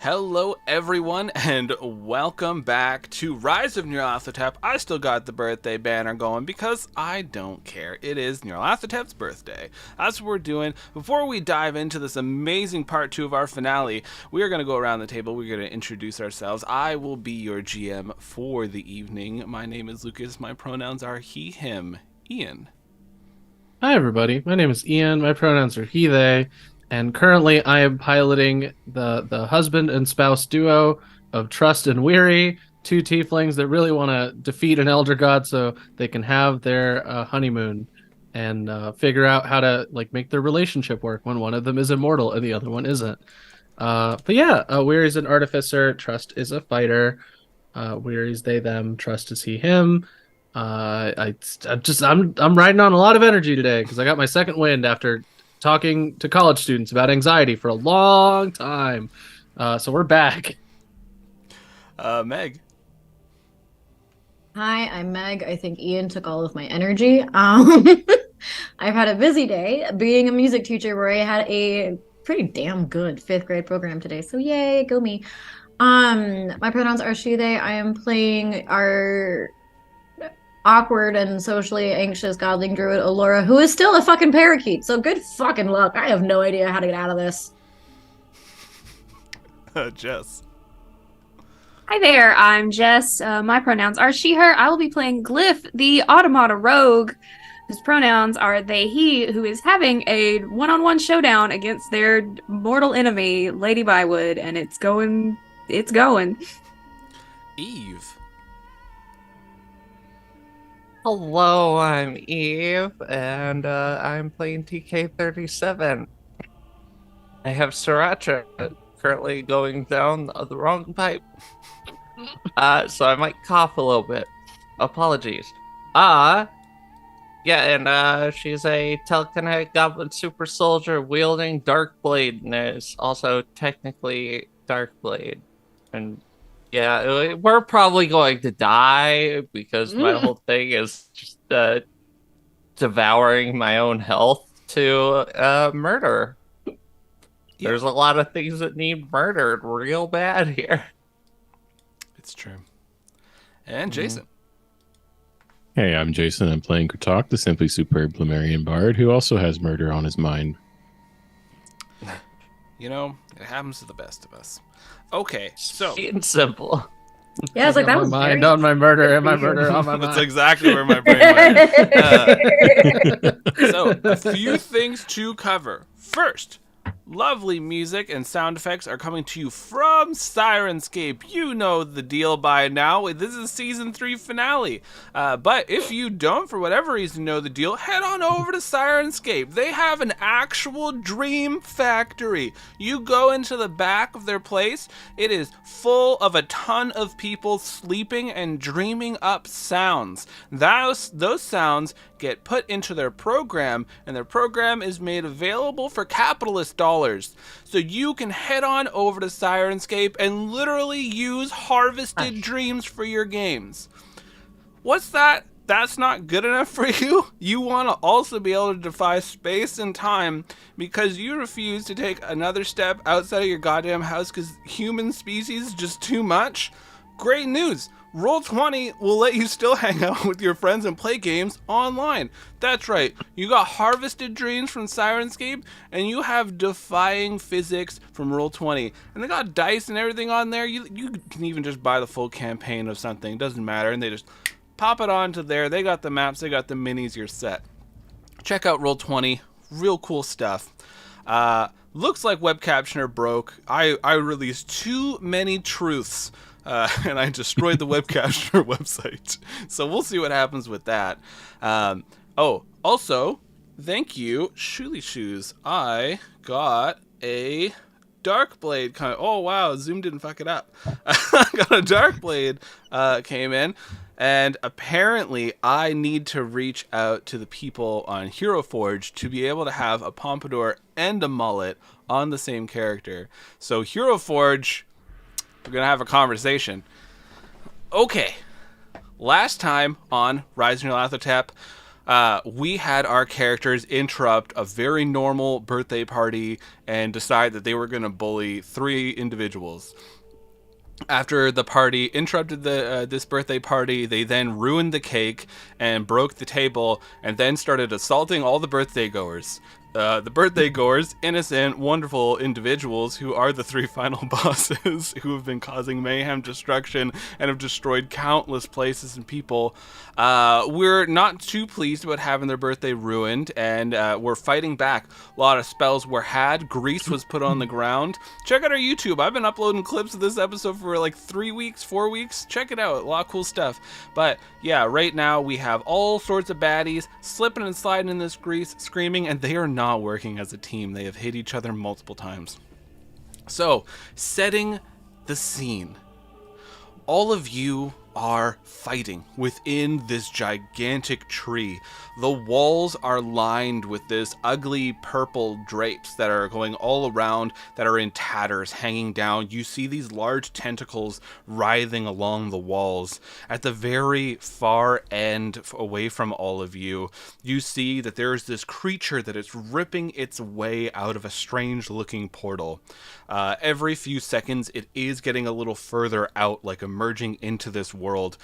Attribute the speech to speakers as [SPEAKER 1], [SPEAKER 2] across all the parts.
[SPEAKER 1] Hello everyone and welcome back to Rise of Nyarlathotep. I still got the birthday banner going because I don't care. It is Nyarlathotep's birthday. That's what we're doing. Before we dive into this amazing part 2 of our finale, we are going to go around the table. We're going to introduce ourselves. I will be your GM for the evening. My name is Lucas. My pronouns are he, him. Ian.
[SPEAKER 2] Hi, everybody. My name is Ian. My pronouns are he, they, and currently I am piloting the husband and spouse duo of Trust and Weary, two tieflings that really want to defeat an elder god so they can have their honeymoon and figure out how to make their relationship work when one of them is immortal and the other one isn't. But yeah, Weary's an artificer, Trust is a fighter. Weary's they them, Trust is he him. I'm riding on a lot of energy today because I got my second wind after talking to college students about anxiety for a long time. So we're back.
[SPEAKER 1] Meg.
[SPEAKER 3] Hi, I'm Meg. I think Ian took all of my energy. I've had a busy day being a music teacher where I had a pretty damn good fifth grade program today. So yay, go me. My pronouns are she, they. I am playing our awkward and socially anxious godling druid Alora, who is still a fucking parakeet. So good fucking luck. I have no idea how to get out of this.
[SPEAKER 1] Jess.
[SPEAKER 4] Hi there, I'm Jess. My pronouns are she, her. I will be playing Glyph, the automata rogue, whose pronouns are they, he, who is having a one-on-one showdown against their mortal enemy, Lady Bywood, and it's going.
[SPEAKER 1] Eve.
[SPEAKER 5] Hello, I'm Eve, and I'm playing TK37. I have Sriracha currently going down the wrong pipe, so I might cough a little bit. Apologies. Yeah, and she's a telekinetic goblin super soldier wielding Darkblade, and is also technically Darkblade. And yeah, we're probably going to die because my whole thing is just devouring my own health to murder. Yeah. There's a lot of things that need murdered real bad here.
[SPEAKER 1] It's true. And Jason.
[SPEAKER 6] Hey, I'm Jason. I'm playing Kratok, the simply superb Lemurian bard who also has murder on his mind.
[SPEAKER 1] You know, it happens to the best of us. Okay, so
[SPEAKER 5] Sweet and simple.
[SPEAKER 3] Yeah, I was like, that was
[SPEAKER 2] my mind
[SPEAKER 3] very...
[SPEAKER 2] on my murder and my murder on my mind.
[SPEAKER 1] That's exactly where my brain went. So, a few things to cover. First, lovely music and sound effects are coming to you from Sirenscape. You know the deal by now. This is season 3 finale. But if you don't, for whatever reason, know the deal, head on over to Sirenscape. They have an actual dream factory. You go into the back of their place. It is full of a ton of people sleeping and dreaming up sounds. Those sounds get put into their program, and their program is made available for capitalist dollars. So you can head on over to Sirenscape and literally use harvested dreams for your games. What's that? That's not good enough for you? You want to also be able to defy space and time because you refuse to take another step outside of your goddamn house because human species is just too much? Great news! Roll20 will let you still hang out with your friends and play games online. That's right, you got Harvested Dreams from Sirenscape, and you have Defying Physics from Roll20. And they got dice and everything on there. You can even just buy the full campaign of something, it doesn't matter, and they just pop it onto there. They got the maps, they got the minis, you're set. Check out Roll20, real cool stuff. Looks like Web Captioner broke. I released too many truths. And I destroyed the Web Captioner website. So we'll see what happens with that. Also, thank you, Shooly Shoes. I got a Darkblade oh wow, Zoom didn't fuck it up. I got a Darkblade came in, and apparently I need to reach out to the people on Hero Forge to be able to have a pompadour and a mullet on the same character. So Hero Forge, we're going to have a conversation. Okay. Last time on Rise of Nyarlathotep, we had our characters interrupt a very normal birthday party and decide that they were going to bully 3 individuals. After the party interrupted this birthday party, they then ruined the cake and broke the table, and then started assaulting all the birthday goers. The birthday goers, innocent, wonderful individuals who are the 3 final bosses who have been causing mayhem, destruction, and have destroyed countless places and people. We're not too pleased about having their birthday ruined, and we're fighting back. A lot of spells were had. Grease was put on the ground. Check out our YouTube. I've been uploading clips of this episode for like 3 weeks, 4 weeks. Check it out. A lot of cool stuff. But yeah, right now we have all sorts of baddies slipping and sliding in this grease, screaming, and they are not working as a team. They have hit each other multiple times. So, setting the scene. All of you are fighting within this gigantic tree. The walls are lined with this ugly purple drapes that are going all around, that are in tatters, hanging down. You see these large tentacles writhing along the walls. At the very far end, away from all of you, you see that there's this creature that is ripping its way out of a strange looking portal. Every few seconds, it is getting a little further out, like emerging into this world.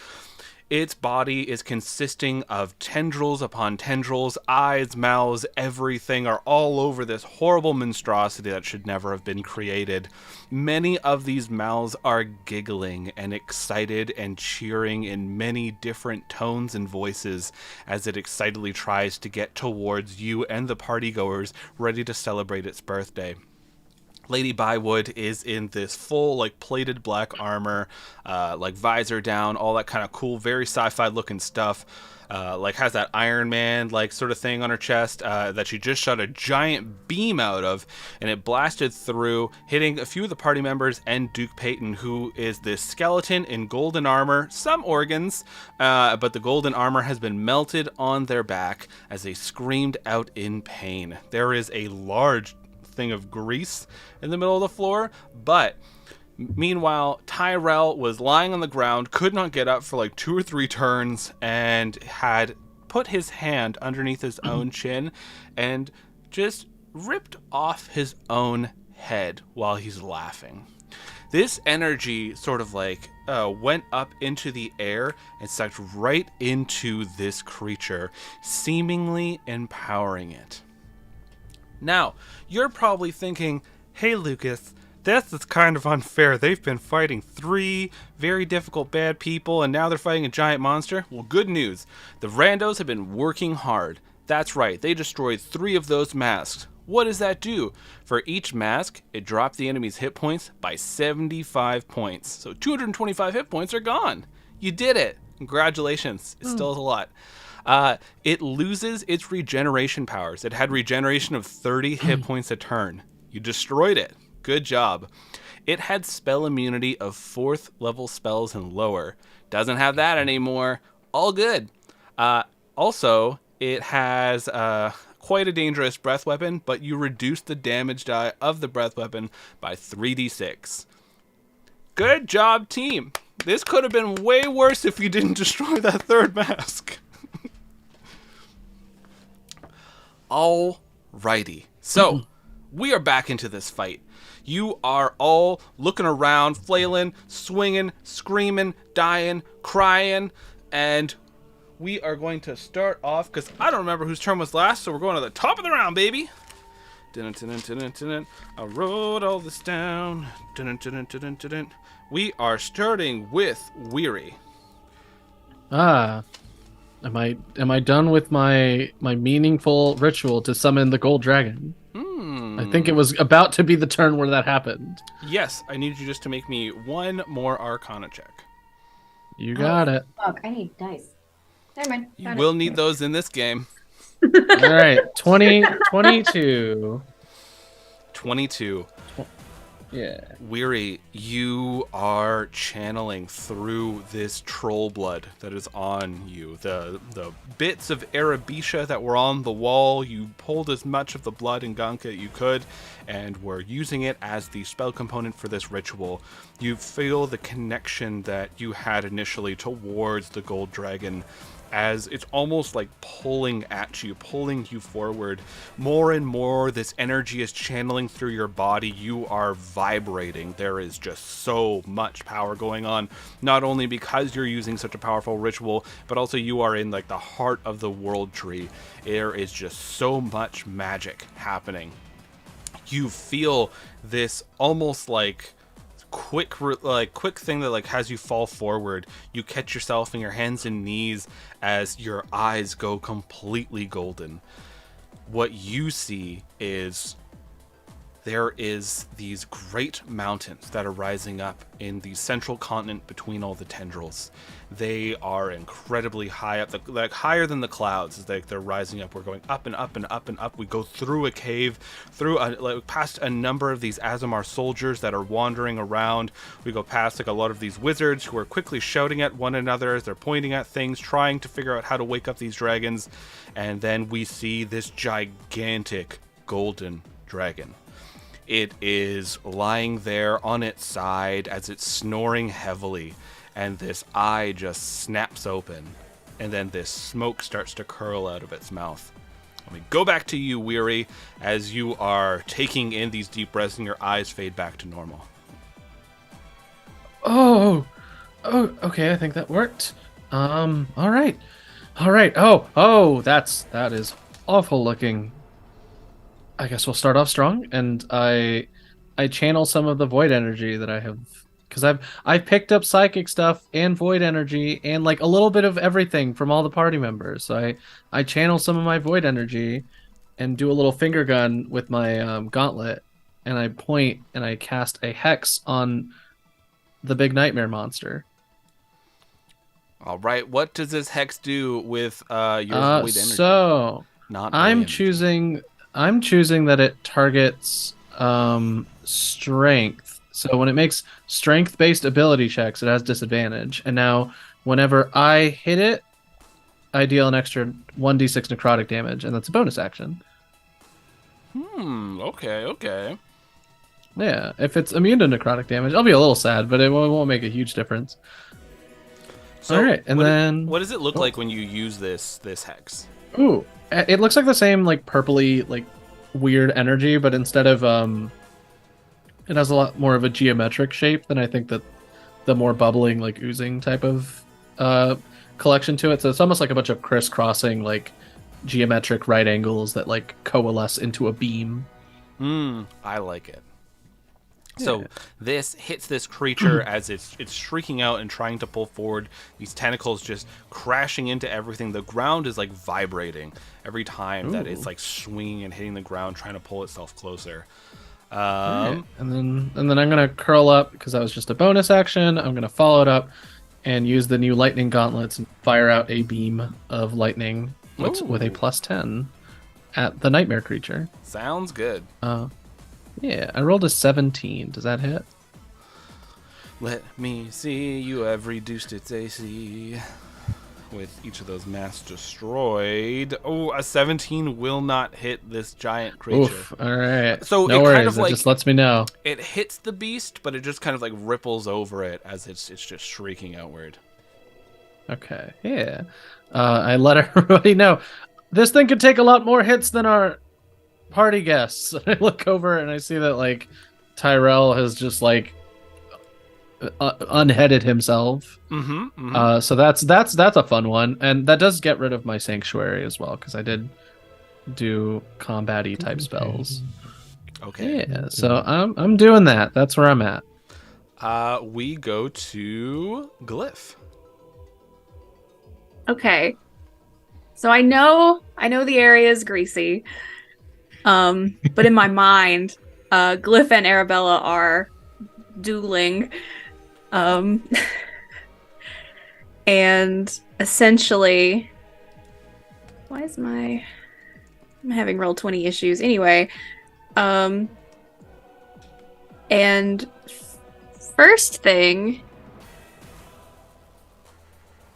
[SPEAKER 1] Its body is consisting of tendrils upon tendrils, eyes, mouths, everything are all over this horrible monstrosity that should never have been created. Many of these mouths are giggling and excited and cheering in many different tones and voices as it excitedly tries to get towards you and the partygoers ready to celebrate its birthday. Lady Bywood is in this full, like, plated black armor, like, visor down, all that kind of cool, very sci-fi looking stuff. Like, has that Iron Man, like, sort of thing on her chest that she just shot a giant beam out of, and it blasted through, hitting a few of the party members and Duke Peyton, who is this skeleton in golden armor, some organs, but the golden armor has been melted on their back as they screamed out in pain. There is a large thing of grease in the middle of the floor, but meanwhile Tyrell was lying on the ground, could not get up for like 2 or 3 turns, and had put his hand underneath his own chin and just ripped off his own head while he's laughing. This energy sort of like went up into the air and sucked right into this creature, seemingly empowering it. Now, you're probably thinking, hey Lucas, this is kind of unfair. They've been fighting 3 very difficult bad people, and now they're fighting a giant monster. Well, good news. The randos have been working hard. That's right, they destroyed 3 of those masks. What does that do? For each mask, it dropped the enemy's hit points by 75 points. So 225 hit points are gone. You did it. Congratulations. It still is a lot. It loses its regeneration powers. It had regeneration of 30 hit points a turn. You destroyed it. Good job. It had spell immunity of 4th level spells and lower. Doesn't have that anymore. All good. Also, it has quite a dangerous breath weapon, but you reduce the damage die of the breath weapon by 3d6. Good job, team. This could have been way worse if you didn't destroy that 3rd mask. Alrighty, so we are back into this fight. You are all looking around, flailing, swinging, screaming, dying, crying, and we are going to start off, because I don't remember whose turn was last, so we're going to the top of the round, baby. I wrote all this down. We are starting with Weary.
[SPEAKER 2] Am I done with my meaningful ritual to summon the gold dragon? I think it was about to be the turn where that happened.
[SPEAKER 1] Yes, I need you just to make me 1 more Arcana check.
[SPEAKER 2] You got it.
[SPEAKER 3] Fuck, I need dice. Never mind.
[SPEAKER 1] You will need those in this game.
[SPEAKER 2] All right, 22.
[SPEAKER 1] 22.
[SPEAKER 2] Yeah.
[SPEAKER 1] Weary, you are channeling through this troll blood that is on you. The bits of Arabica that were on the wall, you pulled as much of the blood and gunk that you could, and were using it as the spell component for this ritual. You feel the connection that you had initially towards the gold dragon as it's almost like pulling at you, pulling you forward. More and more, this energy is channeling through your body. You are vibrating. There is just so much power going on, not only because you're using such a powerful ritual, but also you are in like the heart of the world tree. There is just so much magic happening. You feel this almost like quick thing that like has you fall forward. You catch yourself in your hands and knees as your eyes go completely golden. What you see is there is these great mountains that are rising up in the central continent between all the tendrils. They are incredibly high up, like higher than the clouds. It's like they're rising up. We're going up and up and up and up. We go through a cave, past a number of these Azamar soldiers that are wandering around. We go past like a lot of these wizards who are quickly shouting at one another as they're pointing at things, trying to figure out how to wake up these dragons. And then we see this gigantic golden dragon. It is lying there on its side as it's snoring heavily, and this eye just snaps open, and then this smoke starts to curl out of its mouth. And we go back to you, Weary, as you are taking in these deep breaths and your eyes fade back to normal.
[SPEAKER 2] Oh, okay, I think that worked. All right. That is awful looking. I guess we'll start off strong, and I channel some of the void energy that I have, because I've picked up psychic stuff and void energy and like a little bit of everything from all the party members. So I channel some of my void energy and do a little finger gun with my gauntlet, and I point and I cast a hex on the big nightmare monster.
[SPEAKER 1] All right, what does this hex do with your void energy?
[SPEAKER 2] So
[SPEAKER 1] Not
[SPEAKER 2] I'm
[SPEAKER 1] void energy.
[SPEAKER 2] choosing that it targets strength. So when it makes strength-based ability checks, it has disadvantage. And now whenever I hit it, I deal an extra 1d6 necrotic damage, and that's a bonus action.
[SPEAKER 1] Okay.
[SPEAKER 2] Yeah, if it's immune to necrotic damage, I'll be a little sad, but it won't make a huge difference.
[SPEAKER 1] So
[SPEAKER 2] all right, and
[SPEAKER 1] what does it look like when you use this hex?
[SPEAKER 2] Ooh, it looks like the same like purpley like weird energy, but instead of it has a lot more of a geometric shape than I think that the more bubbling like oozing type of collection to it. So it's almost like a bunch of crisscrossing like geometric right angles that like coalesce into a beam.
[SPEAKER 1] I like it. So this hits this creature as it's shrieking out and trying to pull forward. These tentacles just crashing into everything. The ground is like vibrating every time that it's like swinging and hitting the ground, trying to pull itself closer.
[SPEAKER 2] And then I'm gonna curl up because that was just a bonus action. I'm gonna follow it up and use the new lightning gauntlets and fire out a beam of lightning with a +10 at the nightmare creature.
[SPEAKER 1] Sounds good.
[SPEAKER 2] Yeah, I rolled a 17. Does that hit?
[SPEAKER 1] Let me see. You have reduced its AC with each of those mass destroyed. Oh, a 17 will not hit this giant creature.
[SPEAKER 2] Oof, all right.
[SPEAKER 1] So
[SPEAKER 2] no
[SPEAKER 1] it
[SPEAKER 2] worries.
[SPEAKER 1] kind of like
[SPEAKER 2] just lets me know.
[SPEAKER 1] It hits the beast, but it just kind of like ripples over it as it's just shrieking outward.
[SPEAKER 2] Okay. Yeah. I let everybody know this thing could take a lot more hits than our party guests. I look over and I see that like Tyrell has just like unheaded himself. So that's a fun one, and that does get rid of my sanctuary as well because I did do combat-y type spells.
[SPEAKER 1] Okay.
[SPEAKER 2] Yeah. So I'm doing that. That's where I'm at.
[SPEAKER 1] We go to Glyph.
[SPEAKER 4] Okay. So I know the area is greasy. But in my mind, Glyph and Arabella are dueling. And essentially, I'm having roll 20 issues anyway. And first thing,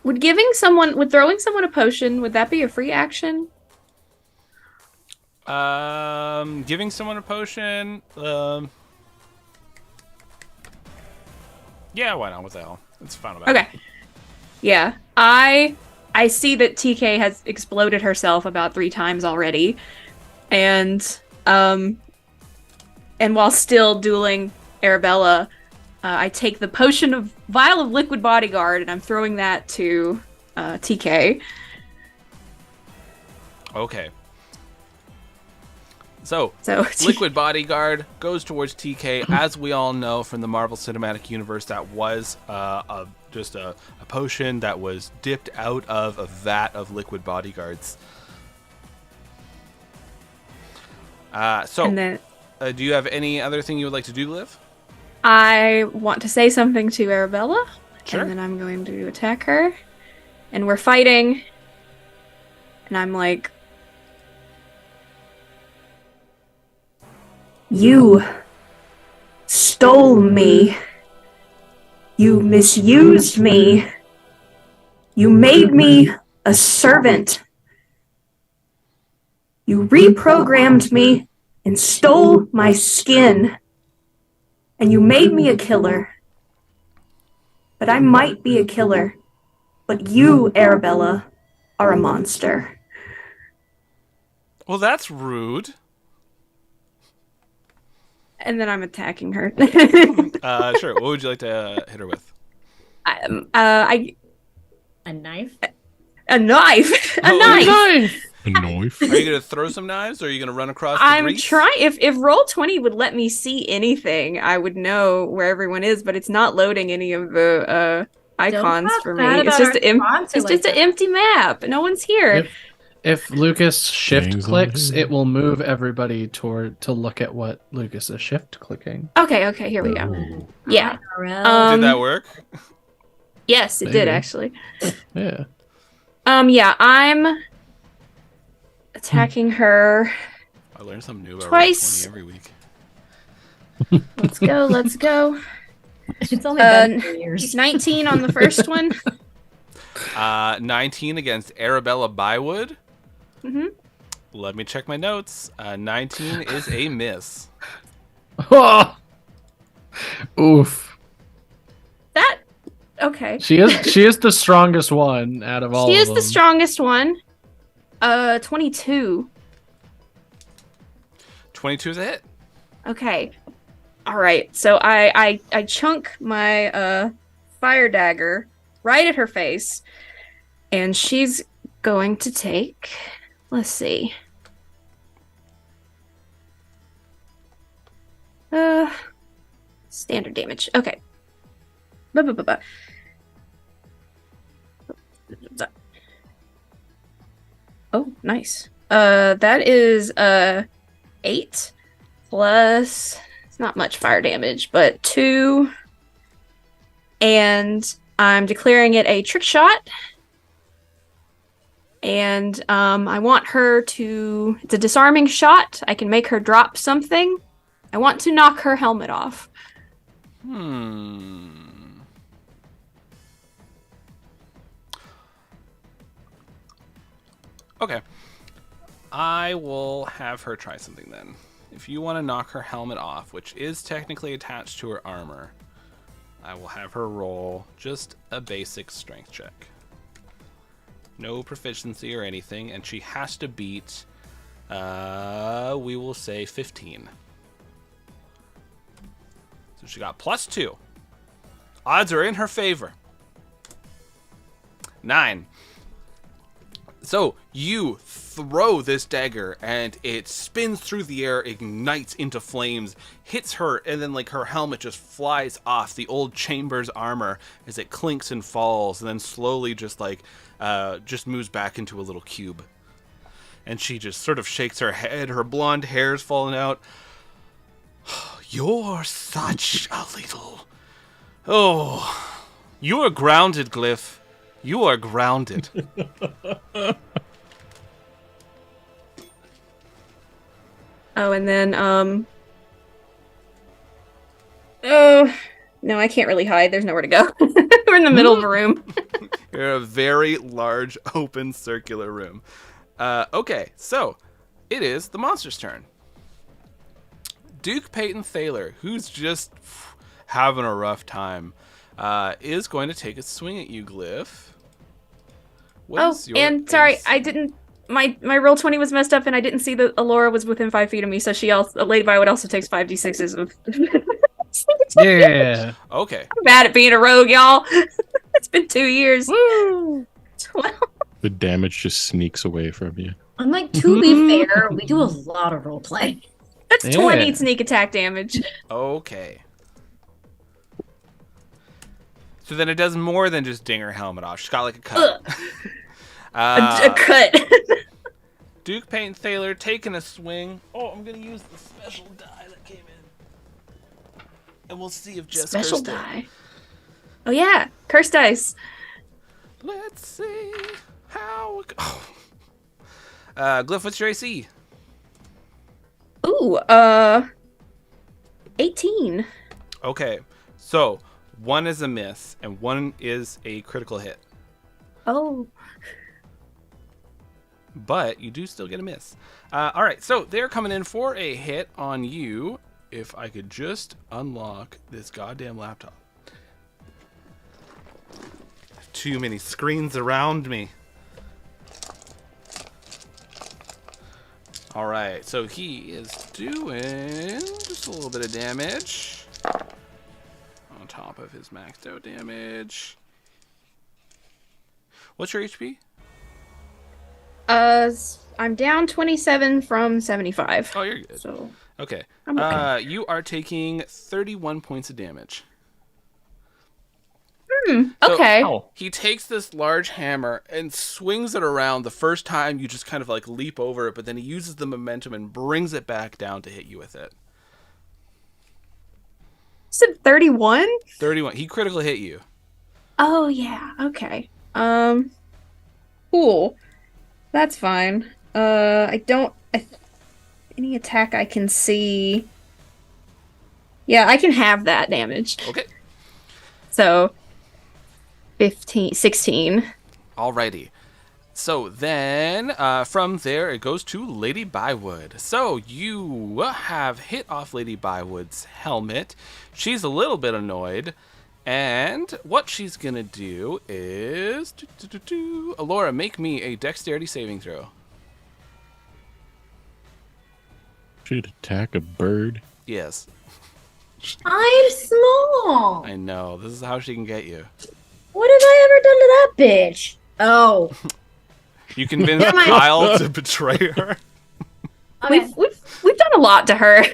[SPEAKER 4] would throwing someone a potion, would that be a free action?
[SPEAKER 1] Giving someone a potion. Yeah, why not? What the hell? It's fine about it.
[SPEAKER 4] Okay. Yeah, I I see that TK has exploded herself about 3 times already, and while still dueling Arabella, I take the vial of liquid bodyguard, and I'm throwing that to TK.
[SPEAKER 1] Okay. So
[SPEAKER 4] So
[SPEAKER 1] liquid bodyguard goes towards TK. As we all know from the Marvel Cinematic Universe, that was just a potion that was dipped out of a vat of liquid bodyguards.
[SPEAKER 4] And then
[SPEAKER 1] Do you have any other thing you would like to do, Liv?
[SPEAKER 4] I want to say something to Arabella,
[SPEAKER 1] Sure.
[SPEAKER 4] and then I'm going to attack her. And we're fighting, and I'm like, "You stole me. You misused me. You made me a servant. You reprogrammed me and stole my skin. And you made me a killer. But I might be a killer. But you, Arabella, are a monster."
[SPEAKER 1] Well, that's rude.
[SPEAKER 4] And then I'm attacking her.
[SPEAKER 1] Sure. What would you like to hit her with?
[SPEAKER 4] A
[SPEAKER 3] knife?
[SPEAKER 4] knife. A knife.
[SPEAKER 6] A knife.
[SPEAKER 1] Are you going to throw some knives, or are you going to run across the
[SPEAKER 4] I'm
[SPEAKER 1] grease?
[SPEAKER 4] trying. If Roll20 would let me see anything, I would know where everyone is. But it's not loading any of the icons
[SPEAKER 3] talk
[SPEAKER 4] for me.
[SPEAKER 3] bad
[SPEAKER 4] It's
[SPEAKER 3] about
[SPEAKER 4] just
[SPEAKER 3] our sponsor
[SPEAKER 4] it's
[SPEAKER 3] like
[SPEAKER 4] just an
[SPEAKER 3] that.
[SPEAKER 4] empty map. No one's here.
[SPEAKER 2] If Lucas shift
[SPEAKER 6] Gangs on
[SPEAKER 2] clicks,
[SPEAKER 6] him.
[SPEAKER 2] it will move everybody to look at what Lucas is shift clicking.
[SPEAKER 4] Okay, here we go.
[SPEAKER 6] Ooh.
[SPEAKER 4] Yeah.
[SPEAKER 1] Did that work?
[SPEAKER 4] Yes, it
[SPEAKER 2] Maybe.
[SPEAKER 4] did actually.
[SPEAKER 2] Yeah.
[SPEAKER 4] Yeah, I'm attacking her.
[SPEAKER 1] I learn something new about
[SPEAKER 4] Twice.
[SPEAKER 1] Roll20 every week.
[SPEAKER 4] Let's go.
[SPEAKER 3] It's only been 4 years.
[SPEAKER 4] He's 19 on the first one.
[SPEAKER 1] 19 against Arabella Bywood.
[SPEAKER 4] Mm-hmm.
[SPEAKER 1] Let me check my notes. 19 is a miss.
[SPEAKER 2] Oh! Oof.
[SPEAKER 4] That okay.
[SPEAKER 2] She is the strongest one out of all
[SPEAKER 4] She
[SPEAKER 2] of
[SPEAKER 4] is
[SPEAKER 2] them.
[SPEAKER 4] the strongest one. 22.
[SPEAKER 1] 22 is a hit.
[SPEAKER 4] Okay. All right. So I chunk my fire dagger right at her face, and she's going to take. Let's see. Standard damage. Okay. Ba-ba-ba-ba. Oh, nice. That is 8 plus, it's not much fire damage, but 2. And I'm declaring it a trick shot. And I want her to, it's a disarming shot. I can make her drop something. I want to knock her helmet off.
[SPEAKER 1] Okay. I will have her try something then. If you want to knock her helmet off, which is technically attached to her armor, I will have her roll just a basic strength check. No proficiency or anything, and she has to beat, we will say 15. So she got +2. Odds are in her favor. 9. So you throw this dagger, and it spins through the air, ignites into flames, hits her, and then like her helmet just flies off the old Chamber's armor as it clinks and falls, and then slowly just moves back into a little cube. And she just sort of shakes her head, her blonde hair's falling out. You're such a little... Oh, you are grounded, Glyph. You are grounded.
[SPEAKER 4] Oh, and then, oh, no, I can't really hide. There's nowhere to go. We're in the middle of a room.
[SPEAKER 1] You're in a very large, open, circular room. Okay, so it is the monster's turn. Duke Peyton Thaler, who's just having a rough time, is going to take a swing at you, Glyph. What is your
[SPEAKER 4] and sorry,
[SPEAKER 1] AC?
[SPEAKER 4] I didn't. My roll 20 was messed up, and I didn't see that Alora was within 5 feet of me. So Lady Byward also takes 5d6s of.
[SPEAKER 2] Yeah.
[SPEAKER 1] Okay.
[SPEAKER 4] I'm bad at being a rogue, y'all. It's been 2 years.
[SPEAKER 2] Woo!
[SPEAKER 4] 12.
[SPEAKER 6] The damage just sneaks away from you.
[SPEAKER 3] I'm like, to be fair, we do a lot of role play.
[SPEAKER 4] That's
[SPEAKER 2] Yeah.
[SPEAKER 4] 20 sneak attack damage.
[SPEAKER 1] Okay. So then it does more than just ding her helmet off. She's got like a cut.
[SPEAKER 4] A cut.
[SPEAKER 1] Duke Paint Thaler taking a swing. Oh, I'm gonna use the special die that came in, and we'll see if Jess
[SPEAKER 4] Special
[SPEAKER 1] cursed it.
[SPEAKER 4] die. Oh yeah, curse dice.
[SPEAKER 1] Let's see how. Glyph, what's your AC?
[SPEAKER 4] Ooh, 18.
[SPEAKER 1] Okay, so 1 is a miss and 1 is a critical hit,
[SPEAKER 4] Oh.
[SPEAKER 1] but you do still get a miss. All right, so they're coming in for a hit on you. If I could just unlock this goddamn laptop. Too many screens around me. All right, so he is doing just a little bit of damage on top of his maxed out damage. What's your HP?
[SPEAKER 4] I'm down 27 from 75.
[SPEAKER 1] Oh, you're good.
[SPEAKER 4] So
[SPEAKER 1] Okay.
[SPEAKER 4] I'm okay.
[SPEAKER 1] You are taking 31 points of damage.
[SPEAKER 4] Hmm.
[SPEAKER 1] So-
[SPEAKER 4] Okay.
[SPEAKER 5] Oh,
[SPEAKER 1] He takes this large hammer and swings it around. The first time you just kind of like leap over it, but then he uses the momentum and brings it back down to hit you with it.
[SPEAKER 4] Said 31?
[SPEAKER 1] 31. He critically hit you.
[SPEAKER 4] Oh yeah. Okay. Cool. That's fine. Any attack I can see. Yeah, I can have that damage.
[SPEAKER 1] Okay.
[SPEAKER 4] So 16.
[SPEAKER 1] Alrighty. So then, from there, it goes to Lady Bywood. So you have hit off Lady Bywood's helmet. She's a little bit annoyed. And what she's going to do is... Alora, make me a dexterity saving throw.
[SPEAKER 6] Should attack a bird.
[SPEAKER 1] Yes.
[SPEAKER 3] I'm small.
[SPEAKER 1] I know. This is how she can get you.
[SPEAKER 3] What have I ever done to that bitch? Oh.
[SPEAKER 1] You convinced
[SPEAKER 3] Never mind.
[SPEAKER 1] Kyle to betray her.
[SPEAKER 3] Okay.
[SPEAKER 4] We've done a lot to her.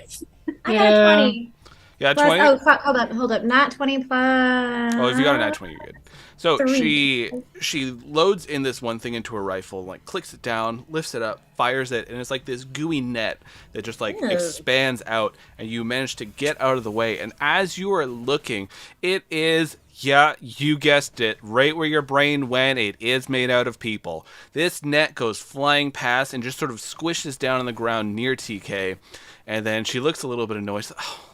[SPEAKER 3] I got
[SPEAKER 2] Yeah.
[SPEAKER 3] a 20.
[SPEAKER 1] Yeah,
[SPEAKER 3] Plus,
[SPEAKER 1] 20.
[SPEAKER 3] oh, fuck, hold up. Not 25.
[SPEAKER 1] Oh, if you got a nat 20, you're good. So
[SPEAKER 3] 3.
[SPEAKER 1] she loads in this one thing into a rifle, like clicks it down, lifts it up, fires it, and it's like this gooey net that just like
[SPEAKER 3] Ew.
[SPEAKER 1] expands out, and you manage to get out of the way. And as you are looking, it is, yeah, you guessed it, right where your brain went. It is made out of people. This net goes flying past and just sort of squishes down on the ground near TK, and then she looks a little bit annoyed. Oh,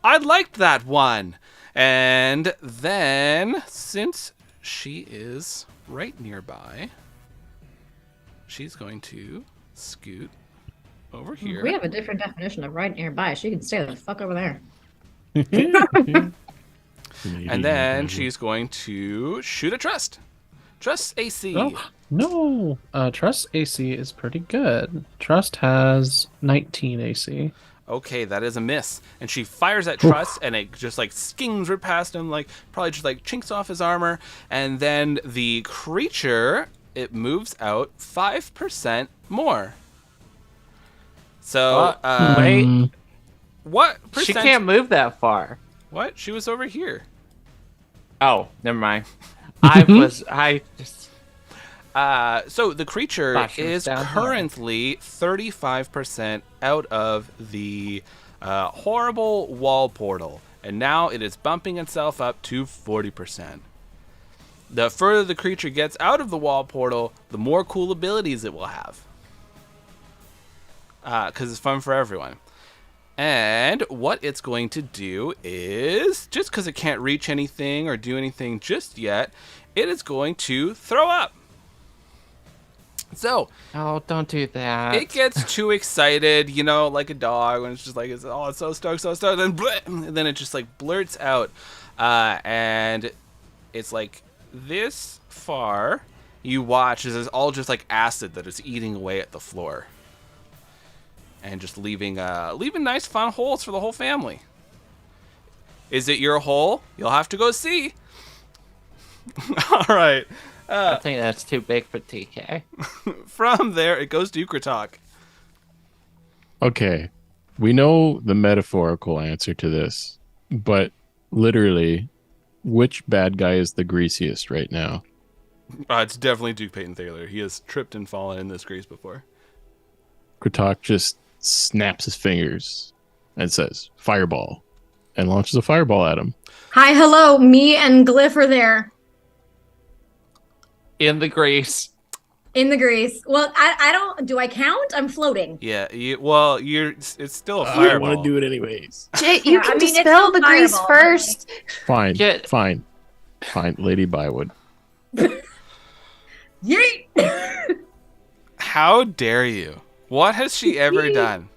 [SPEAKER 1] I liked that one. And then, since she is right nearby, she's going to scoot over here.
[SPEAKER 3] We have a different definition of right nearby. She can stay the fuck over there.
[SPEAKER 1] And then she's going to shoot a Trust. Trust AC.
[SPEAKER 2] Oh, no. Trust AC is pretty good. Trust has 19 AC.
[SPEAKER 1] Okay, that is a miss. And she fires at Trust, and it just like skings right past him, like probably just like chinks off his armor. And then the creature, it moves out 5% more. So,
[SPEAKER 5] wait.
[SPEAKER 1] what
[SPEAKER 5] She
[SPEAKER 1] percent?
[SPEAKER 5] can't move that far.
[SPEAKER 1] What? She was over here.
[SPEAKER 5] Oh, never mind. I just.
[SPEAKER 1] So the creature
[SPEAKER 5] Thought she was
[SPEAKER 1] is
[SPEAKER 5] down here.
[SPEAKER 1] currently 35% out of the horrible wall portal, and now it is bumping itself up to 40%. The further the creature gets out of the wall portal, the more cool abilities it will have. Because it's fun for everyone. And what it's going to do is, just because it can't reach anything or do anything just yet, it is going to throw up. So,
[SPEAKER 5] Oh, don't do that.
[SPEAKER 1] it gets too excited, you know, like a dog when it's just like, it's so stoked, and then it just like blurts out. And it's like this far, you watch as it's all just like acid that is eating away at the floor. And just leaving nice fun holes for the whole family. Is it your hole? You'll have to go see. All right.
[SPEAKER 5] I think that's too big for TK.
[SPEAKER 1] From there, it goes to Kratok.
[SPEAKER 6] Okay, we know the metaphorical answer to this, but literally, which bad guy is the greasiest right now?
[SPEAKER 1] It's definitely Duke Peyton Thaler. He has tripped and fallen in this grease before.
[SPEAKER 6] Kratok just snaps his fingers and says, "Fireball," and launches a fireball at him.
[SPEAKER 3] Hi, hello. Me and Glyph are there
[SPEAKER 5] In the grease.
[SPEAKER 3] in the grease. Well, I don't. Do I count? I'm floating.
[SPEAKER 1] Yeah, it's still a fireball.
[SPEAKER 6] I want to do it anyways.
[SPEAKER 4] Jay, you
[SPEAKER 3] Yeah,
[SPEAKER 4] can
[SPEAKER 3] I mean, it's
[SPEAKER 4] dispel
[SPEAKER 3] still
[SPEAKER 4] the grease
[SPEAKER 3] fireball,
[SPEAKER 4] first.
[SPEAKER 6] Fine,
[SPEAKER 5] Get-
[SPEAKER 6] fine, Lady Bywood.
[SPEAKER 3] Yeet!
[SPEAKER 1] How dare you? What has she ever done?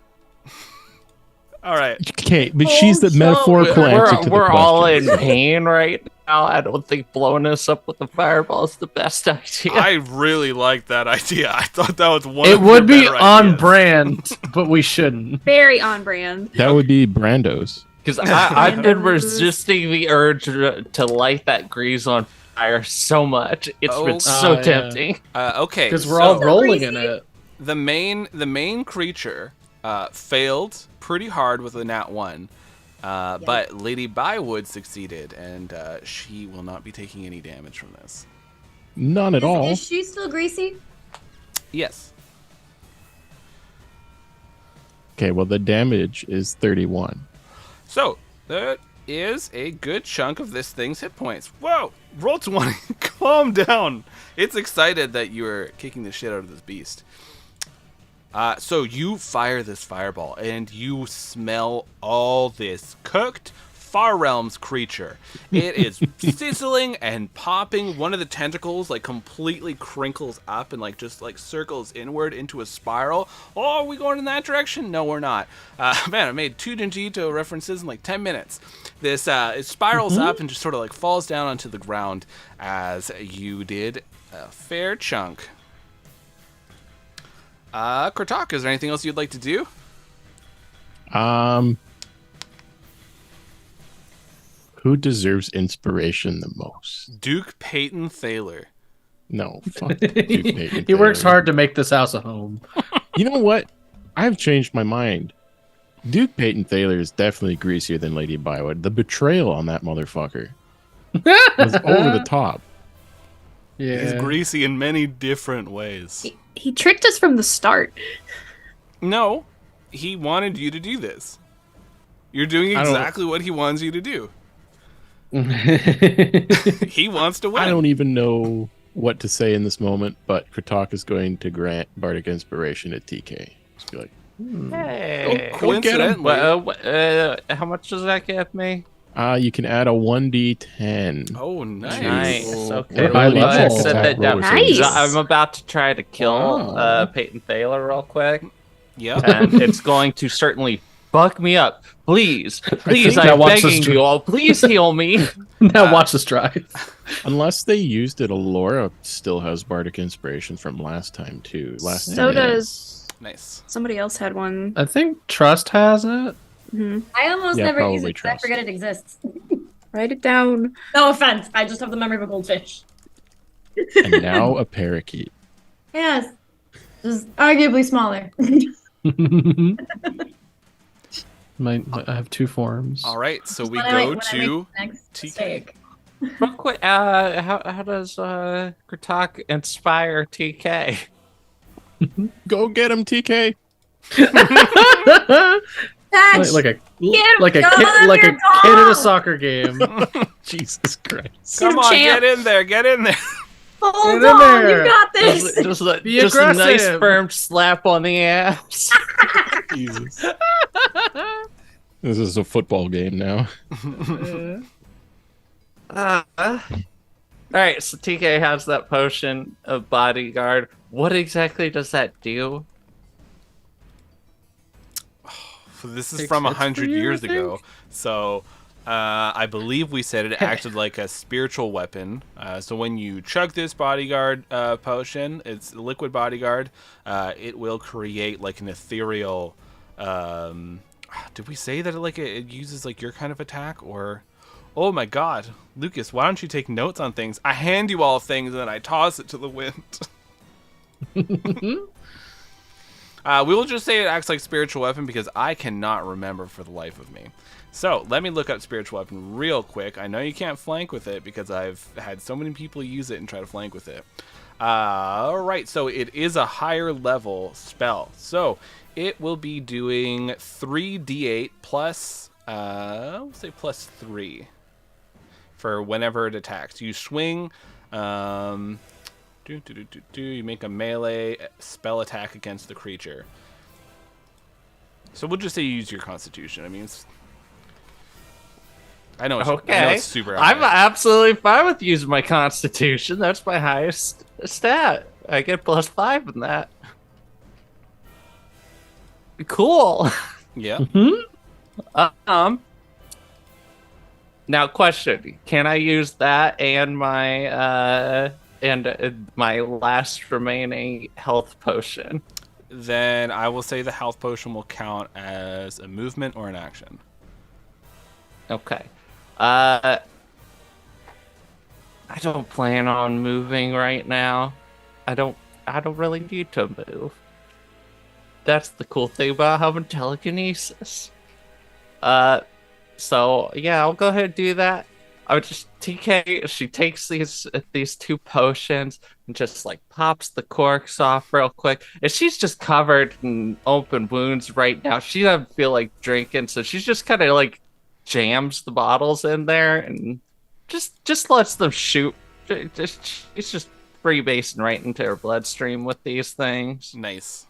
[SPEAKER 1] All right.
[SPEAKER 6] Okay, but she's the
[SPEAKER 3] so
[SPEAKER 6] metaphorical answer to the
[SPEAKER 5] We're all in
[SPEAKER 6] question.
[SPEAKER 5] pain right now. I don't think blowing us up with a fireball is the best idea.
[SPEAKER 1] I really like that idea. I thought that was one
[SPEAKER 2] It
[SPEAKER 1] of
[SPEAKER 2] would
[SPEAKER 1] your
[SPEAKER 2] be
[SPEAKER 1] better
[SPEAKER 2] on
[SPEAKER 1] ideas.
[SPEAKER 2] brand, but we shouldn't.
[SPEAKER 4] Very on brand.
[SPEAKER 6] That would be Brando's.
[SPEAKER 5] Because I've been resisting the urge to light that grease on fire so much. It's been
[SPEAKER 1] Oh,
[SPEAKER 5] so
[SPEAKER 2] yeah.
[SPEAKER 5] tempting.
[SPEAKER 1] Okay.
[SPEAKER 2] Because we're all
[SPEAKER 1] so
[SPEAKER 2] rolling in it.
[SPEAKER 1] the main creature failed pretty hard with a nat 1. But Lady Bywood succeeded, and she will not be taking any damage from this.
[SPEAKER 6] None at all.
[SPEAKER 3] Is she still greasy?
[SPEAKER 1] Yes.
[SPEAKER 6] Okay, well the damage is 31.
[SPEAKER 1] So, that is a good chunk of this thing's hit points. Whoa! Roll 20. Calm down. It's excited that you're kicking the shit out of this beast. So you fire this fireball, and you smell all this cooked Far Realms creature. It is sizzling and popping. One of the tentacles like completely crinkles up and just circles inward into a spiral. Oh, are we going in that direction? No, we're not. Man, I made 2 Ninjito references in 10 minutes. This it spirals up and just sort of falls down onto the ground as you did a fair chunk. Kratok, is there anything else you'd like to do?
[SPEAKER 6] Who deserves inspiration the most?
[SPEAKER 1] Duke Peyton Thaler.
[SPEAKER 6] No, fuck. Duke Peyton
[SPEAKER 2] He works
[SPEAKER 6] Thaler.
[SPEAKER 2] hard to make this house a home.
[SPEAKER 6] You know what? I've changed my mind. Duke Peyton Thaler is definitely greasier than Lady Bywood. The betrayal on that motherfucker was over the top.
[SPEAKER 2] Yeah.
[SPEAKER 1] He's greasy in many different ways.
[SPEAKER 4] He tricked us from the start.
[SPEAKER 1] No, he wanted you to do this. You're doing
[SPEAKER 6] I don't-
[SPEAKER 1] exactly what he wants you to do. He wants to win.
[SPEAKER 6] I don't even know what to say in this moment, but Kratok is going to grant Bardic Inspiration at TK. Just be like,
[SPEAKER 5] Hey.
[SPEAKER 6] Go get him.
[SPEAKER 5] How much does that give me?
[SPEAKER 6] you can add a 1d10.
[SPEAKER 1] Oh, nice.
[SPEAKER 5] Nice. Okay.
[SPEAKER 2] We're high
[SPEAKER 5] Let me
[SPEAKER 2] level.
[SPEAKER 5] set that down.
[SPEAKER 4] Nice.
[SPEAKER 5] I'm about to try to kill
[SPEAKER 2] Oh.
[SPEAKER 5] Peyton Thaler real quick,
[SPEAKER 1] Yep.
[SPEAKER 5] and it's going to certainly fuck me up. Please, please,
[SPEAKER 2] think that
[SPEAKER 5] I'm
[SPEAKER 2] wants us
[SPEAKER 5] begging
[SPEAKER 2] to-
[SPEAKER 5] you all. Please heal me.
[SPEAKER 2] Now watch this drive.
[SPEAKER 6] Unless they used it, Alora still has Bardic Inspiration from last time, too.
[SPEAKER 4] So does
[SPEAKER 1] Nice.
[SPEAKER 4] somebody else had one.
[SPEAKER 2] I think Trust has it.
[SPEAKER 3] I almost
[SPEAKER 6] Yeah,
[SPEAKER 3] never use
[SPEAKER 6] probably
[SPEAKER 3] it 'cause I
[SPEAKER 6] trust.
[SPEAKER 3] forget it exists.
[SPEAKER 4] Write it down.
[SPEAKER 3] No offense. I just have the memory of a goldfish.
[SPEAKER 6] And now a parakeet.
[SPEAKER 3] Yes. Just arguably smaller.
[SPEAKER 2] I have 2 forms.
[SPEAKER 1] All right, so we
[SPEAKER 3] When I
[SPEAKER 1] go
[SPEAKER 3] make
[SPEAKER 1] to
[SPEAKER 3] the next
[SPEAKER 1] TK.
[SPEAKER 3] mistake.
[SPEAKER 5] Real quick, how does Kratok inspire TK?
[SPEAKER 6] Go get him, TK.
[SPEAKER 3] Catch!
[SPEAKER 2] like a
[SPEAKER 4] Get
[SPEAKER 2] like a
[SPEAKER 3] Go
[SPEAKER 2] kid,
[SPEAKER 3] on
[SPEAKER 2] like a
[SPEAKER 3] your
[SPEAKER 2] kid at a
[SPEAKER 3] dog!
[SPEAKER 2] soccer game.
[SPEAKER 6] Jesus Christ.
[SPEAKER 1] Come on,
[SPEAKER 4] champ.
[SPEAKER 1] get in there, get in there.
[SPEAKER 3] Hold
[SPEAKER 2] Get in
[SPEAKER 3] on,
[SPEAKER 2] there.
[SPEAKER 3] you got this.
[SPEAKER 5] Just
[SPEAKER 2] Be
[SPEAKER 5] a nice
[SPEAKER 2] aggressive.
[SPEAKER 5] firm slap on the ass.
[SPEAKER 6] Jesus. This is a football game now.
[SPEAKER 5] All right, so TK has that potion of bodyguard. What exactly does that do?
[SPEAKER 1] This is
[SPEAKER 2] Takes
[SPEAKER 1] from
[SPEAKER 2] hits
[SPEAKER 1] 100
[SPEAKER 2] for you,
[SPEAKER 1] years
[SPEAKER 2] I
[SPEAKER 1] ago,
[SPEAKER 2] think?
[SPEAKER 1] so I believe we said it acted like a spiritual weapon. So when you chug this bodyguard potion, it's a liquid bodyguard, it will create like an ethereal. Did we say that it uses like your kind of attack or? Oh my God, Lucas, why don't you take notes on things? I hand you all things and then I toss it to the wind. We will just say it acts like spiritual weapon because I cannot remember for the life of me. So let me look up spiritual weapon real quick. I know you can't flank with it because I've had so many people use it and try to flank with it. All right, so it is a higher level spell. So it will be doing 3d8 plus, we'll say plus 3 for whenever it attacks. You swing, you make a melee spell attack against the creature. So we'll just say you use your constitution. I mean, I know it's super high.
[SPEAKER 5] I'm absolutely fine with using my constitution. That's my highest stat. I get +5 in that. Cool.
[SPEAKER 1] Yeah.
[SPEAKER 5] Now, question: can I use that and my last remaining health potion?
[SPEAKER 1] Then I will say the health potion will count as a movement or an action.
[SPEAKER 5] Okay. I don't plan on moving right now. I don't really need to move. That's the cool thing about having telekinesis. So yeah, I'll go ahead and do that. I would just TK. She takes these 2 potions and just like pops the corks off real quick. And she's just covered in open wounds right now. She doesn't feel like drinking, so she's just kind of like jams the bottles in there and just lets them shoot. It's just freebasing right into her bloodstream with these things.
[SPEAKER 1] Nice.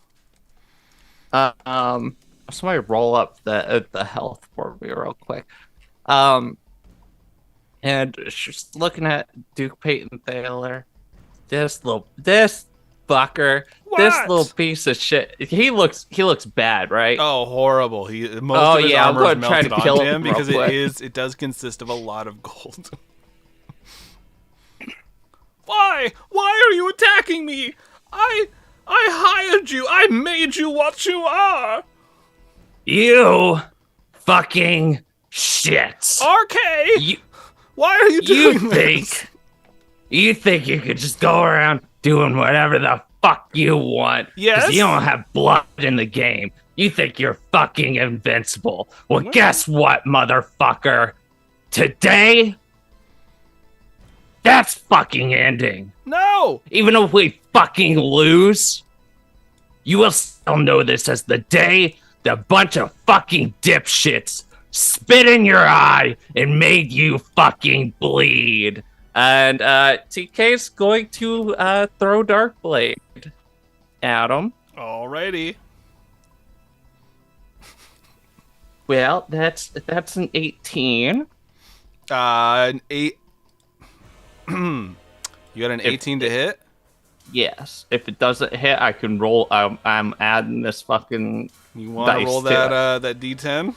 [SPEAKER 5] Somebody roll up the health for me real quick. And she's looking at Duke Peyton Thaler. This fucker.
[SPEAKER 1] What?
[SPEAKER 5] This little piece of shit. He looks bad, right?
[SPEAKER 1] Oh, horrible! Most of his
[SPEAKER 5] I'm
[SPEAKER 1] armor is
[SPEAKER 5] going to try
[SPEAKER 1] melted
[SPEAKER 5] to kill
[SPEAKER 1] onto him
[SPEAKER 5] him real
[SPEAKER 1] because
[SPEAKER 5] quick.
[SPEAKER 1] it does consist of a lot of gold. Why? Why are you attacking me? I hired you. I made you what you are.
[SPEAKER 5] You fucking shit.
[SPEAKER 1] RK. Why are you doing this?
[SPEAKER 5] You think you could just go around doing whatever the fuck you want?
[SPEAKER 1] Yes.
[SPEAKER 5] 'Cause you don't have blood in the game. You think you're fucking invincible. Well, guess what, motherfucker? Today, that's fucking ending.
[SPEAKER 1] No.
[SPEAKER 5] Even if we fucking lose, you will still know this as the day the bunch of fucking dipshits spit in your eye and made you fucking bleed. And TK's going to throw Darkblade at him.
[SPEAKER 1] Alrighty.
[SPEAKER 5] Well, that's an 18.
[SPEAKER 1] An 8. You got an 18 to hit?
[SPEAKER 5] Yes. If it doesn't hit, I can roll. I'm adding this fucking.
[SPEAKER 1] You want to roll that D10?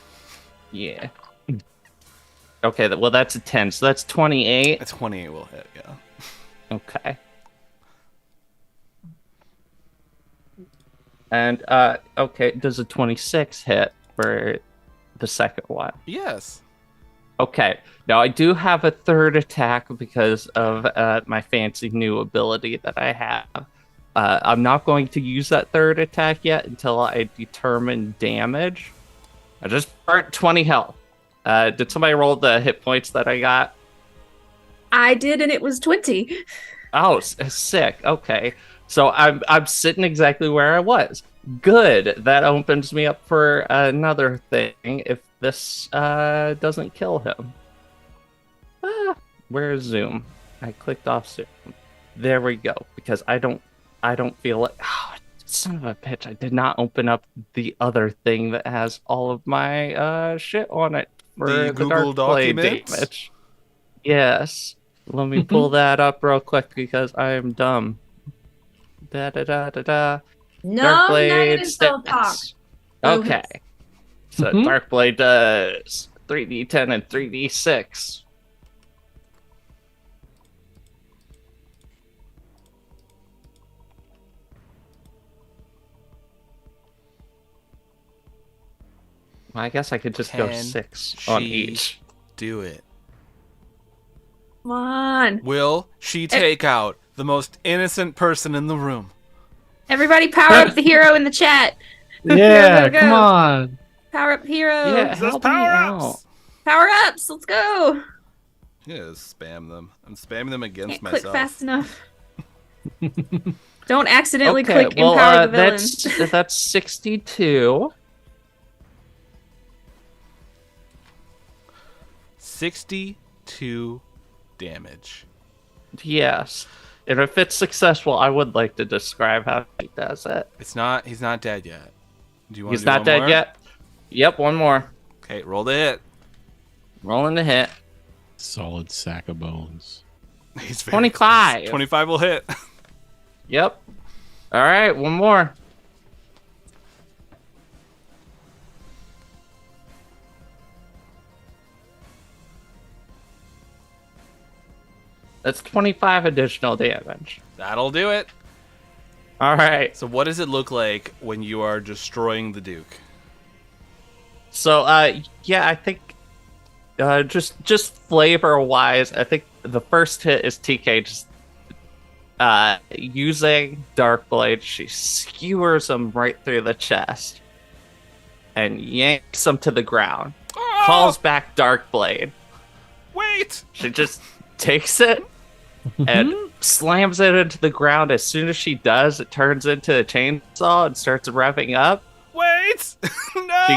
[SPEAKER 5] Yeah. Okay. Well, that's a 10. So that's 28.
[SPEAKER 1] A 28 will hit. Yeah.
[SPEAKER 5] Okay. And okay, does a 26 hit for the second one?
[SPEAKER 1] Yes.
[SPEAKER 5] Okay. Now I do have a third attack because of my fancy new ability that I have. I'm not going to use that third attack yet until I determine damage. I just burnt 20 health. Did somebody roll the hit points that I got?
[SPEAKER 4] I did, and it was 20.
[SPEAKER 5] Oh, sick. Okay. So I'm sitting exactly where I was. Good. That opens me up for another thing if this doesn't kill him. Where's Zoom? I clicked off Zoom. There we go. Because I don't feel like son of a bitch, I did not open up the other thing that has all of my shit on it for the
[SPEAKER 1] Google
[SPEAKER 5] Darkblade
[SPEAKER 1] documents?
[SPEAKER 5] damage. Yes. Let me pull that up real quick because I am dumb. Da-da-da-da-da.
[SPEAKER 3] No
[SPEAKER 5] Darkblade
[SPEAKER 3] negative self-talk.
[SPEAKER 5] stats. Okay. So Darkblade does 3d10 and 3d6. I guess I could just go
[SPEAKER 1] Can
[SPEAKER 5] 6 on
[SPEAKER 1] she
[SPEAKER 5] each.
[SPEAKER 1] do it?
[SPEAKER 4] Come on.
[SPEAKER 1] Will she take out the most innocent person in the room?
[SPEAKER 4] Everybody power up the hero in the chat.
[SPEAKER 2] Yeah,
[SPEAKER 4] go.
[SPEAKER 2] come on.
[SPEAKER 4] Power up the hero.
[SPEAKER 5] Yeah,
[SPEAKER 1] That's
[SPEAKER 5] help me
[SPEAKER 1] power-ups!
[SPEAKER 5] out.
[SPEAKER 4] Power ups. Let's go.
[SPEAKER 1] Yeah, spam them. I'm spamming them against
[SPEAKER 4] Can't
[SPEAKER 1] myself.
[SPEAKER 4] click fast enough. Don't accidentally
[SPEAKER 5] Okay,
[SPEAKER 4] click
[SPEAKER 5] well,
[SPEAKER 4] empower the villain.
[SPEAKER 5] that's 62.
[SPEAKER 1] 62 damage.
[SPEAKER 5] Yes. And if it's successful, I would like to describe how he does it.
[SPEAKER 1] He's not dead yet. Do you want
[SPEAKER 5] He's
[SPEAKER 1] to do
[SPEAKER 5] not
[SPEAKER 1] one
[SPEAKER 5] dead
[SPEAKER 1] more?
[SPEAKER 5] yet. Yep, one more.
[SPEAKER 1] Okay, roll the hit.
[SPEAKER 5] Rolling the hit.
[SPEAKER 6] Solid sack of bones.
[SPEAKER 1] He's very
[SPEAKER 5] 25.
[SPEAKER 1] close. 25 will hit.
[SPEAKER 5] Yep. All right, one more. That's 25 additional damage.
[SPEAKER 1] That'll do it.
[SPEAKER 5] All right.
[SPEAKER 1] So what does it look like when you are destroying the Duke?
[SPEAKER 5] So, yeah, I think just flavor wise, I think the first hit is TK just using Dark Blade. She skewers him right through the chest and yanks him to the ground.
[SPEAKER 1] Oh,
[SPEAKER 5] Calls back Dark Blade.
[SPEAKER 1] wait!
[SPEAKER 5] She just takes it and slams it into the ground. As soon as she does, it turns into a chainsaw and starts revving up.
[SPEAKER 1] Wait! No!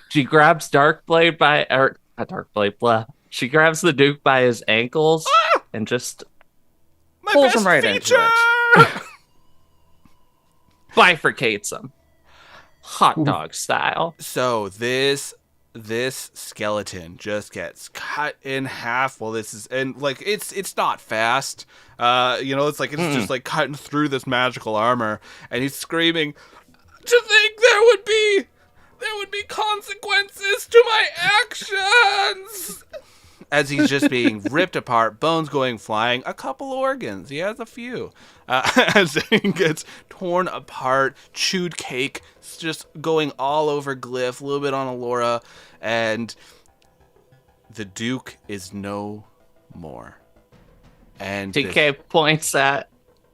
[SPEAKER 5] She grabs Darkblade by, or not Darkblade, blah. She grabs the Duke by his ankles and just
[SPEAKER 1] My
[SPEAKER 5] pulls
[SPEAKER 1] best
[SPEAKER 5] him right
[SPEAKER 1] feature!
[SPEAKER 5] into it. Bifurcates him. Hot dog style.
[SPEAKER 1] So this skeleton just gets cut in half. Well, this is, and like it's not fast. It's like it's just like cutting through this magical armor, and he's screaming, "To think there would be consequences to my actions!" As he's just being ripped apart, bones going flying, a couple organs. He has a few. As he gets torn apart, chewed cake, just going all over Glyph, a little bit on Alora, and the Duke is no more. And
[SPEAKER 5] TK points at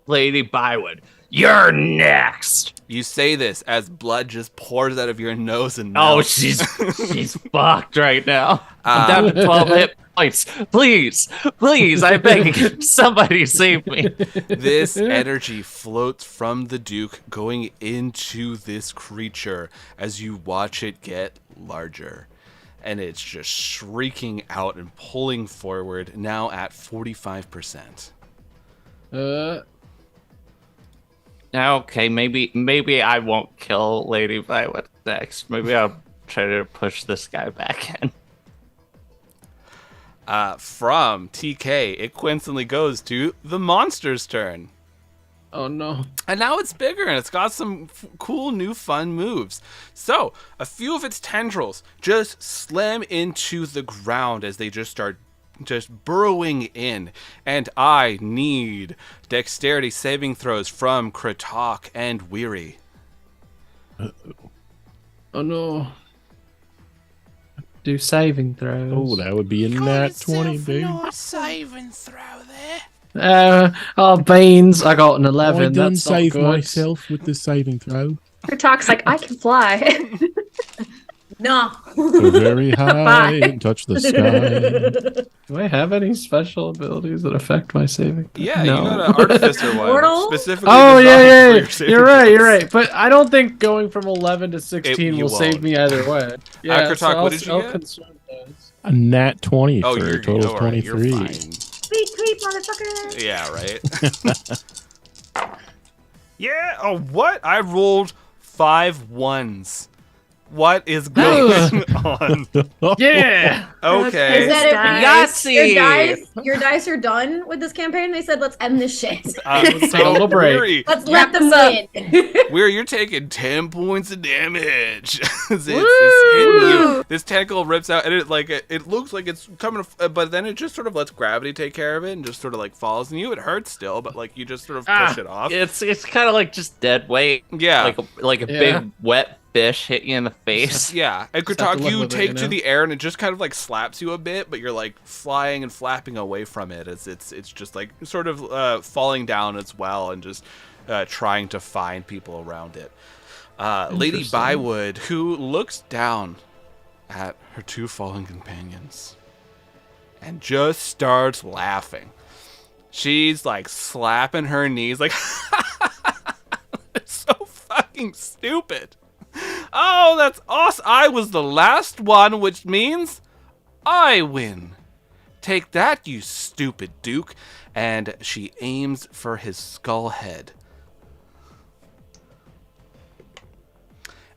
[SPEAKER 5] Lady Bywood. You're next.
[SPEAKER 1] you say this as blood just pours out of your nose and
[SPEAKER 5] Oh,
[SPEAKER 1] melts.
[SPEAKER 5] she's fucked right now. I'm down to 12 hit points. Please, I beg, somebody save me.
[SPEAKER 1] This energy floats from the Duke going into this creature as you watch it get larger. And it's just shrieking out and pulling forward, now at 45%.
[SPEAKER 5] Okay, maybe I won't kill Lady Violet next. Maybe I'll try to push this guy back in.
[SPEAKER 1] From TK, it coincidentally goes to the monster's turn.
[SPEAKER 2] Oh no.
[SPEAKER 1] And now it's bigger and it's got some cool new fun moves. So, a few of its tendrils just slam into the ground as they just start just burrowing in. And I need dexterity saving throws from Kratok and Weary.
[SPEAKER 2] Oh no. Do saving throws.
[SPEAKER 6] Oh, that would be a nat 20, dude.
[SPEAKER 1] No saving throw there.
[SPEAKER 2] Beans. I got an 11.
[SPEAKER 6] I done
[SPEAKER 2] That's not
[SPEAKER 6] save
[SPEAKER 2] good.
[SPEAKER 6] myself with the saving throw.
[SPEAKER 4] Her talk's like, I can fly.
[SPEAKER 3] No.
[SPEAKER 6] Go very high and touch the sky.
[SPEAKER 2] Do I have any special abilities that affect my saving?
[SPEAKER 1] Yeah,
[SPEAKER 2] No.
[SPEAKER 1] you got an artificer one.
[SPEAKER 3] Mortal?
[SPEAKER 1] Specifically
[SPEAKER 2] Oh
[SPEAKER 1] designed
[SPEAKER 2] yeah,
[SPEAKER 1] for
[SPEAKER 2] yeah.
[SPEAKER 1] your saving
[SPEAKER 2] You're right.
[SPEAKER 1] throws.
[SPEAKER 2] You're right. But I don't think going from 11 to 16
[SPEAKER 1] you
[SPEAKER 2] will save
[SPEAKER 1] won't.
[SPEAKER 2] me either way. Yeah,
[SPEAKER 1] Kratok, what did you get?
[SPEAKER 2] concern those.
[SPEAKER 6] A nat 20
[SPEAKER 1] Oh,
[SPEAKER 6] for
[SPEAKER 1] you're
[SPEAKER 6] a total of
[SPEAKER 1] all right, you're
[SPEAKER 6] 23.
[SPEAKER 1] fine.
[SPEAKER 3] Sweet, sweet motherfucker.
[SPEAKER 1] Yeah, right. Yeah. Oh, what? I rolled 5 ones. What is going on?
[SPEAKER 2] Yeah.
[SPEAKER 1] Okay.
[SPEAKER 3] Is that it?
[SPEAKER 5] Yahtzee!
[SPEAKER 3] Your dice are done with this campaign. They said, let's end this shit.
[SPEAKER 2] Take a little break.
[SPEAKER 1] Weary,
[SPEAKER 3] Let's let them
[SPEAKER 4] this
[SPEAKER 3] win.
[SPEAKER 1] Weary, you're taking 10 points of damage. it's hitting you. This tentacle rips out, and it looks like it's coming, but then it just sort of lets gravity take care of it, and just sort of like falls in you. It hurts still, but like you just sort of push it off.
[SPEAKER 5] It's kind of like just dead weight.
[SPEAKER 1] Yeah.
[SPEAKER 5] Like a big wet fish hit you in the face.
[SPEAKER 1] Yeah, and
[SPEAKER 2] Just have to
[SPEAKER 1] Kurtak,
[SPEAKER 2] live
[SPEAKER 1] you
[SPEAKER 2] with it,
[SPEAKER 1] take
[SPEAKER 2] you
[SPEAKER 1] to
[SPEAKER 2] know?
[SPEAKER 1] the air, and it just kind of like slaps you a bit, but you're like flying and flapping away from it as it's just like sort of falling down as well, and just trying to find people around it. Lady
[SPEAKER 2] Interesting.
[SPEAKER 1] Bywood, who looks down at her two fallen companions and just starts laughing. She's like slapping her knees like it's so fucking stupid. Oh, that's awesome. I was the last one, which means I win. Take that, you stupid Duke. And she aims for his skull head.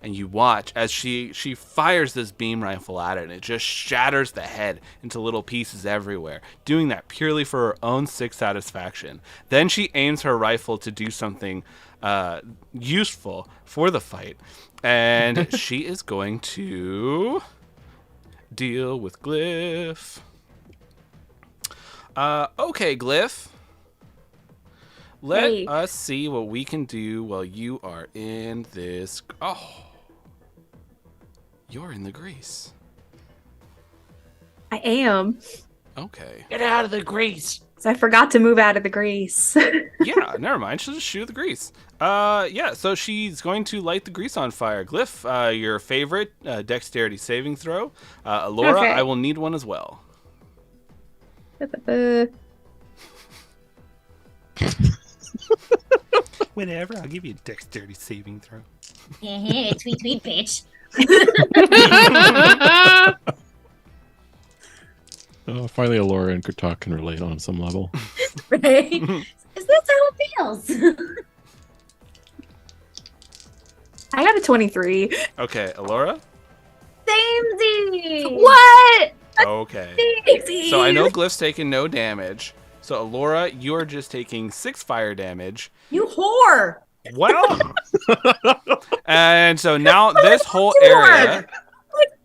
[SPEAKER 1] And you watch as she fires this beam rifle at it, and it just shatters the head into little pieces everywhere, doing that purely for her own sick satisfaction. Then she aims her rifle to do something useful for the fight, and she is going to deal with Glyph. Okay, Glyph. Let
[SPEAKER 4] Hey.
[SPEAKER 1] us see what we can do while you are in this. Oh. You're in the grease.
[SPEAKER 4] I am.
[SPEAKER 1] Okay.
[SPEAKER 5] Get out of the grease.
[SPEAKER 4] So I forgot to move out of the grease.
[SPEAKER 1] Yeah, never mind. She'll just shoot the grease. Yeah, so she's going to light the grease on fire. Glyph, your favorite dexterity saving throw. Laura,
[SPEAKER 4] Okay.
[SPEAKER 1] I will need one as well. Whatever, I'll give you a dexterity saving throw.
[SPEAKER 3] Tweet, tweet, bitch.
[SPEAKER 6] Finally, Laura and Kurtak can relate on some level.
[SPEAKER 3] Right? Is this how it feels?
[SPEAKER 4] I got a 23.
[SPEAKER 1] Okay, Alora?
[SPEAKER 3] Samesies.
[SPEAKER 4] What?
[SPEAKER 1] Okay. So I know Glyph's taking no damage. So Alora, you're just taking 6 fire damage.
[SPEAKER 3] You whore.
[SPEAKER 1] Well, and so now this whole area.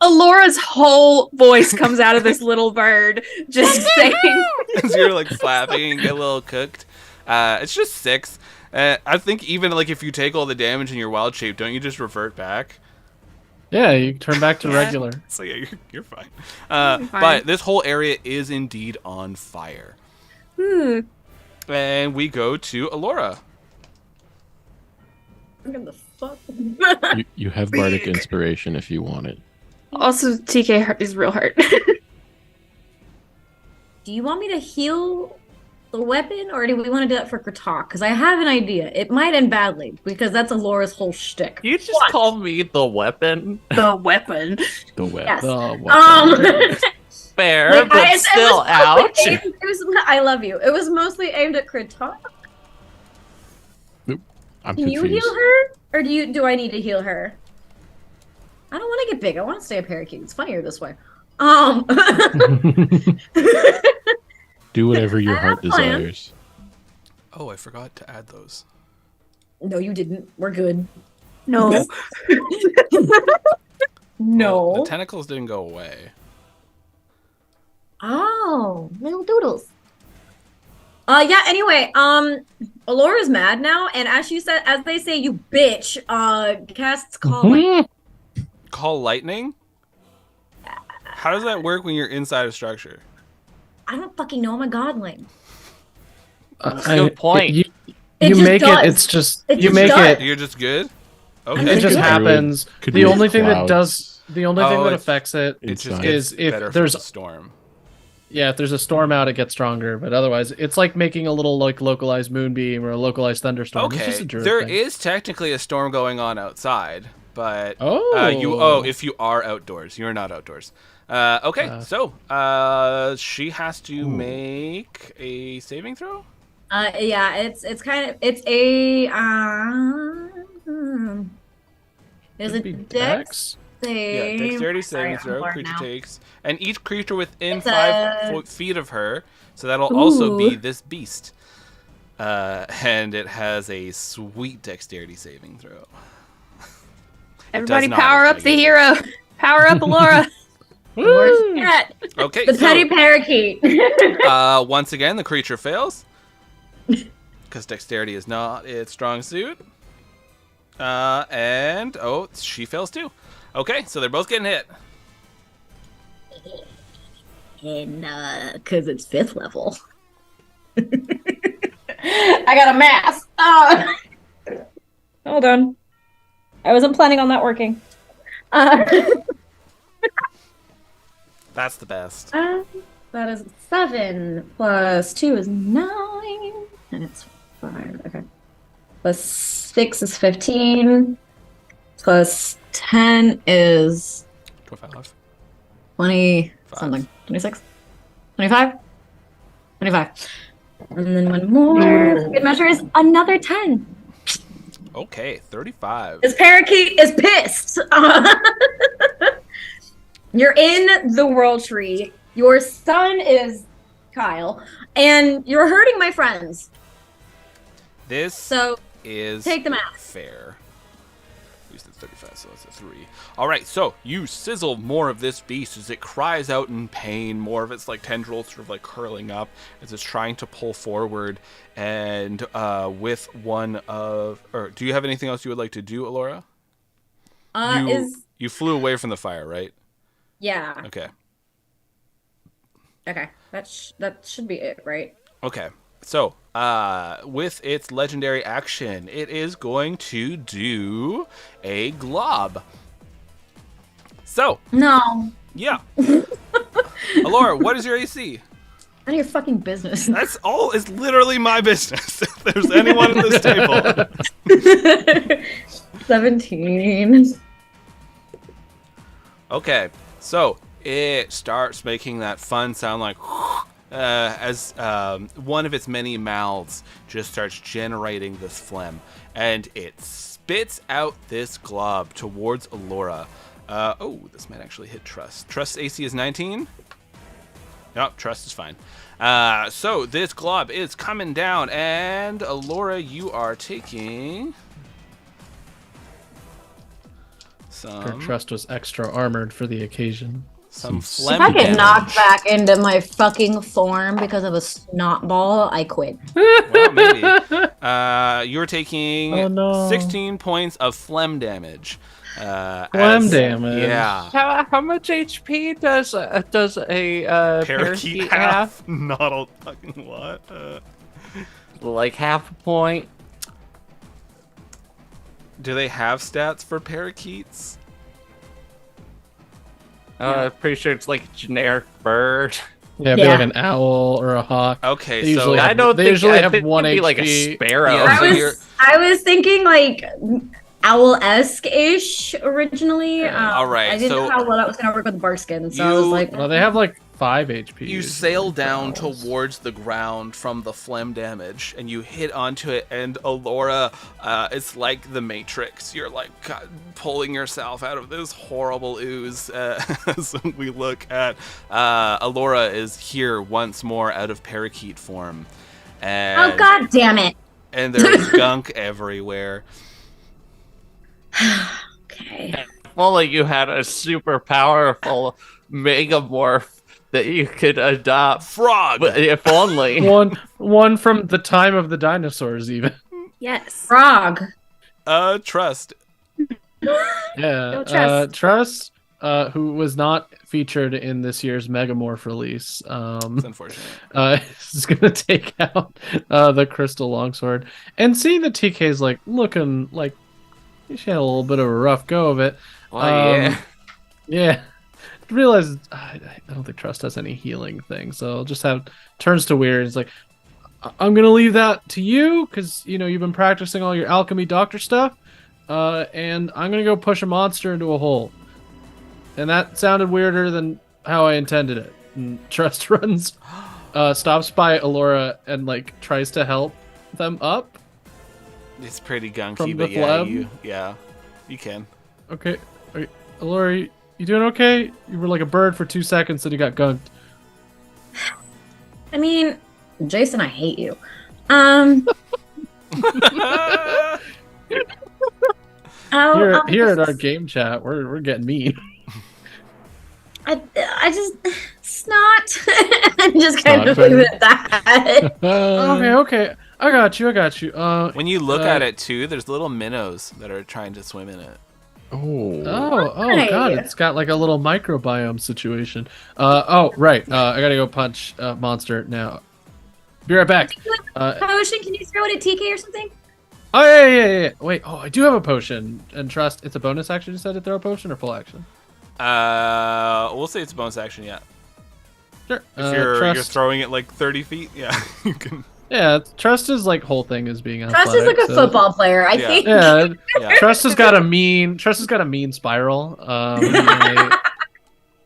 [SPEAKER 4] Alora's whole voice comes out of this little bird, just saying.
[SPEAKER 1] As you're like flapping and get a little cooked. It's just 6. I think even like if you take all the damage in your wild shape, don't you just revert back?
[SPEAKER 2] Yeah, you turn back to regular.
[SPEAKER 1] So yeah, you're fine.
[SPEAKER 4] Fine.
[SPEAKER 1] But this whole area is indeed on fire. And we go to Alora.
[SPEAKER 3] What the fuck?
[SPEAKER 6] You have bardic inspiration if you want it.
[SPEAKER 4] Also, TK is real hurt.
[SPEAKER 3] Do you want me to heal the weapon, or do we want to do that for Kratok? Because I have an idea. It might end badly, because that's Alora's whole shtick.
[SPEAKER 5] You just call me the weapon.
[SPEAKER 4] The weapon.
[SPEAKER 6] The web.
[SPEAKER 3] Yes.
[SPEAKER 2] The
[SPEAKER 5] Fair, but still ouch.
[SPEAKER 3] I love you. It was mostly aimed at Kratok.
[SPEAKER 6] I'm
[SPEAKER 3] Can you
[SPEAKER 6] confused.
[SPEAKER 3] heal her, or do I need to heal her? I don't want to get big. I want to stay a parakeet. It's funnier this way.
[SPEAKER 6] Do whatever your heart
[SPEAKER 3] plan.
[SPEAKER 6] desires.
[SPEAKER 1] Oh, I forgot to add those.
[SPEAKER 3] No, you didn't. We're good.
[SPEAKER 4] No.
[SPEAKER 3] No.
[SPEAKER 1] Well, the tentacles didn't go away.
[SPEAKER 3] Oh, little doodles. Yeah, anyway, Alora's mad now, and as they say, you bitch, casts calling.
[SPEAKER 1] Call lightning? How does that work when you're inside a structure?
[SPEAKER 3] I don't fucking know, I'm a godling.
[SPEAKER 5] Good point.
[SPEAKER 2] You
[SPEAKER 3] It just
[SPEAKER 2] make
[SPEAKER 3] does.
[SPEAKER 2] it. It's just
[SPEAKER 3] It
[SPEAKER 2] you
[SPEAKER 3] just
[SPEAKER 2] make
[SPEAKER 3] does.
[SPEAKER 2] it.
[SPEAKER 1] You're just good?
[SPEAKER 2] It
[SPEAKER 1] Okay.
[SPEAKER 2] just
[SPEAKER 3] Could
[SPEAKER 2] happens.
[SPEAKER 6] Could
[SPEAKER 2] The
[SPEAKER 6] be
[SPEAKER 2] only thing that
[SPEAKER 6] clouds.
[SPEAKER 2] does the only thing
[SPEAKER 1] Oh,
[SPEAKER 2] that
[SPEAKER 1] it's-
[SPEAKER 2] affects it
[SPEAKER 1] It just
[SPEAKER 6] Inside.
[SPEAKER 1] gets
[SPEAKER 2] is if
[SPEAKER 1] better
[SPEAKER 2] there's
[SPEAKER 1] from the storm.
[SPEAKER 2] yeah, if there's a storm out, it gets stronger. But otherwise, it's like making a little like localized moonbeam or a localized thunderstorm. It's
[SPEAKER 1] Okay,
[SPEAKER 2] just a druid
[SPEAKER 1] there
[SPEAKER 2] thing.
[SPEAKER 1] is technically a storm going on outside, but
[SPEAKER 2] Oh.
[SPEAKER 1] if you are outdoors, you're not outdoors. Okay, so she has to make a saving throw.
[SPEAKER 3] Yeah, it's a
[SPEAKER 2] Could
[SPEAKER 3] is
[SPEAKER 2] be
[SPEAKER 3] it Dex? save.
[SPEAKER 1] dexterity
[SPEAKER 3] Sorry,
[SPEAKER 1] saving
[SPEAKER 3] I'm
[SPEAKER 1] throw.
[SPEAKER 3] bored
[SPEAKER 1] Creature
[SPEAKER 3] now.
[SPEAKER 1] takes, and each creature within
[SPEAKER 3] It's
[SPEAKER 1] 5 feet of her. So that'll also be
[SPEAKER 3] Ooh.
[SPEAKER 1] this beast. And it has a sweet dexterity saving throw.
[SPEAKER 4] Everybody
[SPEAKER 1] not,
[SPEAKER 4] power
[SPEAKER 1] it's
[SPEAKER 4] up the
[SPEAKER 1] negative.
[SPEAKER 4] hero. Power up Alora.
[SPEAKER 3] Where's she at?
[SPEAKER 1] Okay,
[SPEAKER 3] The
[SPEAKER 1] so
[SPEAKER 3] petty parakeet.
[SPEAKER 1] once again, the creature fails. Because dexterity is not its strong suit. And, she fails too. Okay, so they're both getting hit.
[SPEAKER 3] And because it's 5th level. I got a math. Hold on. I wasn't planning on that working.
[SPEAKER 1] That's the best.
[SPEAKER 3] That is 7 plus 2 is 9. And it's 5. Okay. Plus 6 is 15. Plus 10 is
[SPEAKER 1] 25.
[SPEAKER 3] 20
[SPEAKER 1] Five.
[SPEAKER 3] something. 26? 25? 25. And then one more. Good measure is another 10.
[SPEAKER 1] Okay, 35.
[SPEAKER 3] This parakeet is pissed. You're in the world tree. Your son is Kyle. And you're hurting my friends.
[SPEAKER 1] This
[SPEAKER 3] So
[SPEAKER 1] is
[SPEAKER 3] take the math.
[SPEAKER 1] fair. Use the 35, so that's a 3. All right, so you sizzle more of this beast as it cries out in pain. More of its like tendrils sort of like curling up as it's trying to pull forward. And with one of, or do you have anything else you would like to do, Alora? You flew away from the fire, right?
[SPEAKER 3] Yeah.
[SPEAKER 1] Okay.
[SPEAKER 3] Okay. That should be it, right?
[SPEAKER 1] Okay. So, with its legendary action, it is going to do a glob. So,
[SPEAKER 3] No.
[SPEAKER 1] yeah. Alora, what is your AC?
[SPEAKER 3] None of your fucking business.
[SPEAKER 1] That's all. It's literally my business. If there's anyone at this table.
[SPEAKER 3] 17.
[SPEAKER 1] Okay. So, it starts making that fun sound like as one of its many mouths just starts generating this phlegm, and it spits out this glob towards Alora. This might actually hit Trust. Trust's AC is 19. Nope, Trust is fine. So this glob is coming down, and Alora, you are taking
[SPEAKER 2] Her
[SPEAKER 1] some
[SPEAKER 2] trust was extra armored for the occasion.
[SPEAKER 1] phlegm
[SPEAKER 3] If I get
[SPEAKER 1] damage.
[SPEAKER 3] knocked back into my fucking form because of a snot ball, I quit.
[SPEAKER 1] Well, maybe. You're taking
[SPEAKER 2] Oh, no.
[SPEAKER 1] 16 points of phlegm damage.
[SPEAKER 2] Phlegm damage.
[SPEAKER 1] Yeah.
[SPEAKER 5] How much HP does a parakeet have?
[SPEAKER 1] Not a fucking what?
[SPEAKER 5] Like half a point.
[SPEAKER 1] Do they have stats for parakeets?
[SPEAKER 5] Pretty sure it's like a generic bird.
[SPEAKER 2] Yeah, it'd be like an owl or a hawk.
[SPEAKER 1] Okay,
[SPEAKER 2] They
[SPEAKER 1] so
[SPEAKER 2] usually have,
[SPEAKER 5] I don't
[SPEAKER 2] they
[SPEAKER 5] think
[SPEAKER 2] usually
[SPEAKER 5] I
[SPEAKER 2] have
[SPEAKER 5] think
[SPEAKER 2] 1
[SPEAKER 5] it'd be
[SPEAKER 2] HP.
[SPEAKER 5] like a sparrow.
[SPEAKER 1] Yeah, so
[SPEAKER 3] I was thinking like owl-esque ish originally.
[SPEAKER 1] all right,
[SPEAKER 3] I didn't
[SPEAKER 1] so
[SPEAKER 3] know how well that was gonna work with Barskin, so I was like,
[SPEAKER 2] Well, they have like 5 HP.
[SPEAKER 1] you
[SPEAKER 2] usually,
[SPEAKER 1] sail down
[SPEAKER 2] owls.
[SPEAKER 1] towards the ground from the phlegm damage, and you hit onto it, and Alora, it's like the Matrix. You're like pulling yourself out of this horrible ooze. As we look at Alora is here once more out of parakeet form. And,
[SPEAKER 3] oh god damn it.
[SPEAKER 1] and there is gunk everywhere.
[SPEAKER 3] Okay.
[SPEAKER 5] If only you had a super powerful megamorph that you could adopt.
[SPEAKER 1] Frog!
[SPEAKER 5] But if only.
[SPEAKER 2] One from the time of the dinosaurs, even.
[SPEAKER 4] Yes.
[SPEAKER 3] Frog.
[SPEAKER 1] Trust.
[SPEAKER 2] Yeah.
[SPEAKER 3] Trust.
[SPEAKER 2] Trust, who was not featured in this year's Megamorph release,
[SPEAKER 1] It's unfortunate.
[SPEAKER 2] is gonna take out the Crystal Longsword, and seeing the TK's like looking like she had a little bit of a rough go of it.
[SPEAKER 5] Yeah.
[SPEAKER 2] Yeah. Realizes I don't think Trust has any healing thing, so just turns to Weird. It's like, I'm gonna leave that to you because you've been practicing all your alchemy doctor stuff, and I'm gonna go push a monster into a hole. And that sounded weirder than how I intended it. And Trust runs, stops by Alora and like tries to help them up.
[SPEAKER 1] It's pretty gunky,
[SPEAKER 2] From
[SPEAKER 1] but
[SPEAKER 2] the phlegm?
[SPEAKER 1] you can.
[SPEAKER 2] Okay. Lori, you doing okay? You were like a bird for 2 seconds, then you got gunked.
[SPEAKER 3] I mean, Jason, I hate you. Um,
[SPEAKER 2] Here at our game chat, we're getting mean.
[SPEAKER 3] I just snot. I'm just kind of leave it at that.
[SPEAKER 2] Okay. I got you.
[SPEAKER 1] When you look at it too, there's little minnows that are trying to swim in it.
[SPEAKER 6] Oh.
[SPEAKER 2] God! It's got like a little microbiome situation. Right. I gotta go punch monster now. Be right back.
[SPEAKER 3] Potion? Can you throw it at TK or something?
[SPEAKER 2] Oh yeah. Wait. Oh, I do have a potion. And trust, it's a bonus action. You said to throw a potion or full action?
[SPEAKER 1] We'll say it's a bonus action. Yeah.
[SPEAKER 2] Sure.
[SPEAKER 1] If you're throwing it like 30 feet, yeah, you can.
[SPEAKER 2] Yeah, Trust is like whole thing is being athletic.
[SPEAKER 3] Trust is like a football player, I think.
[SPEAKER 2] Yeah, Trust has got a mean spiral.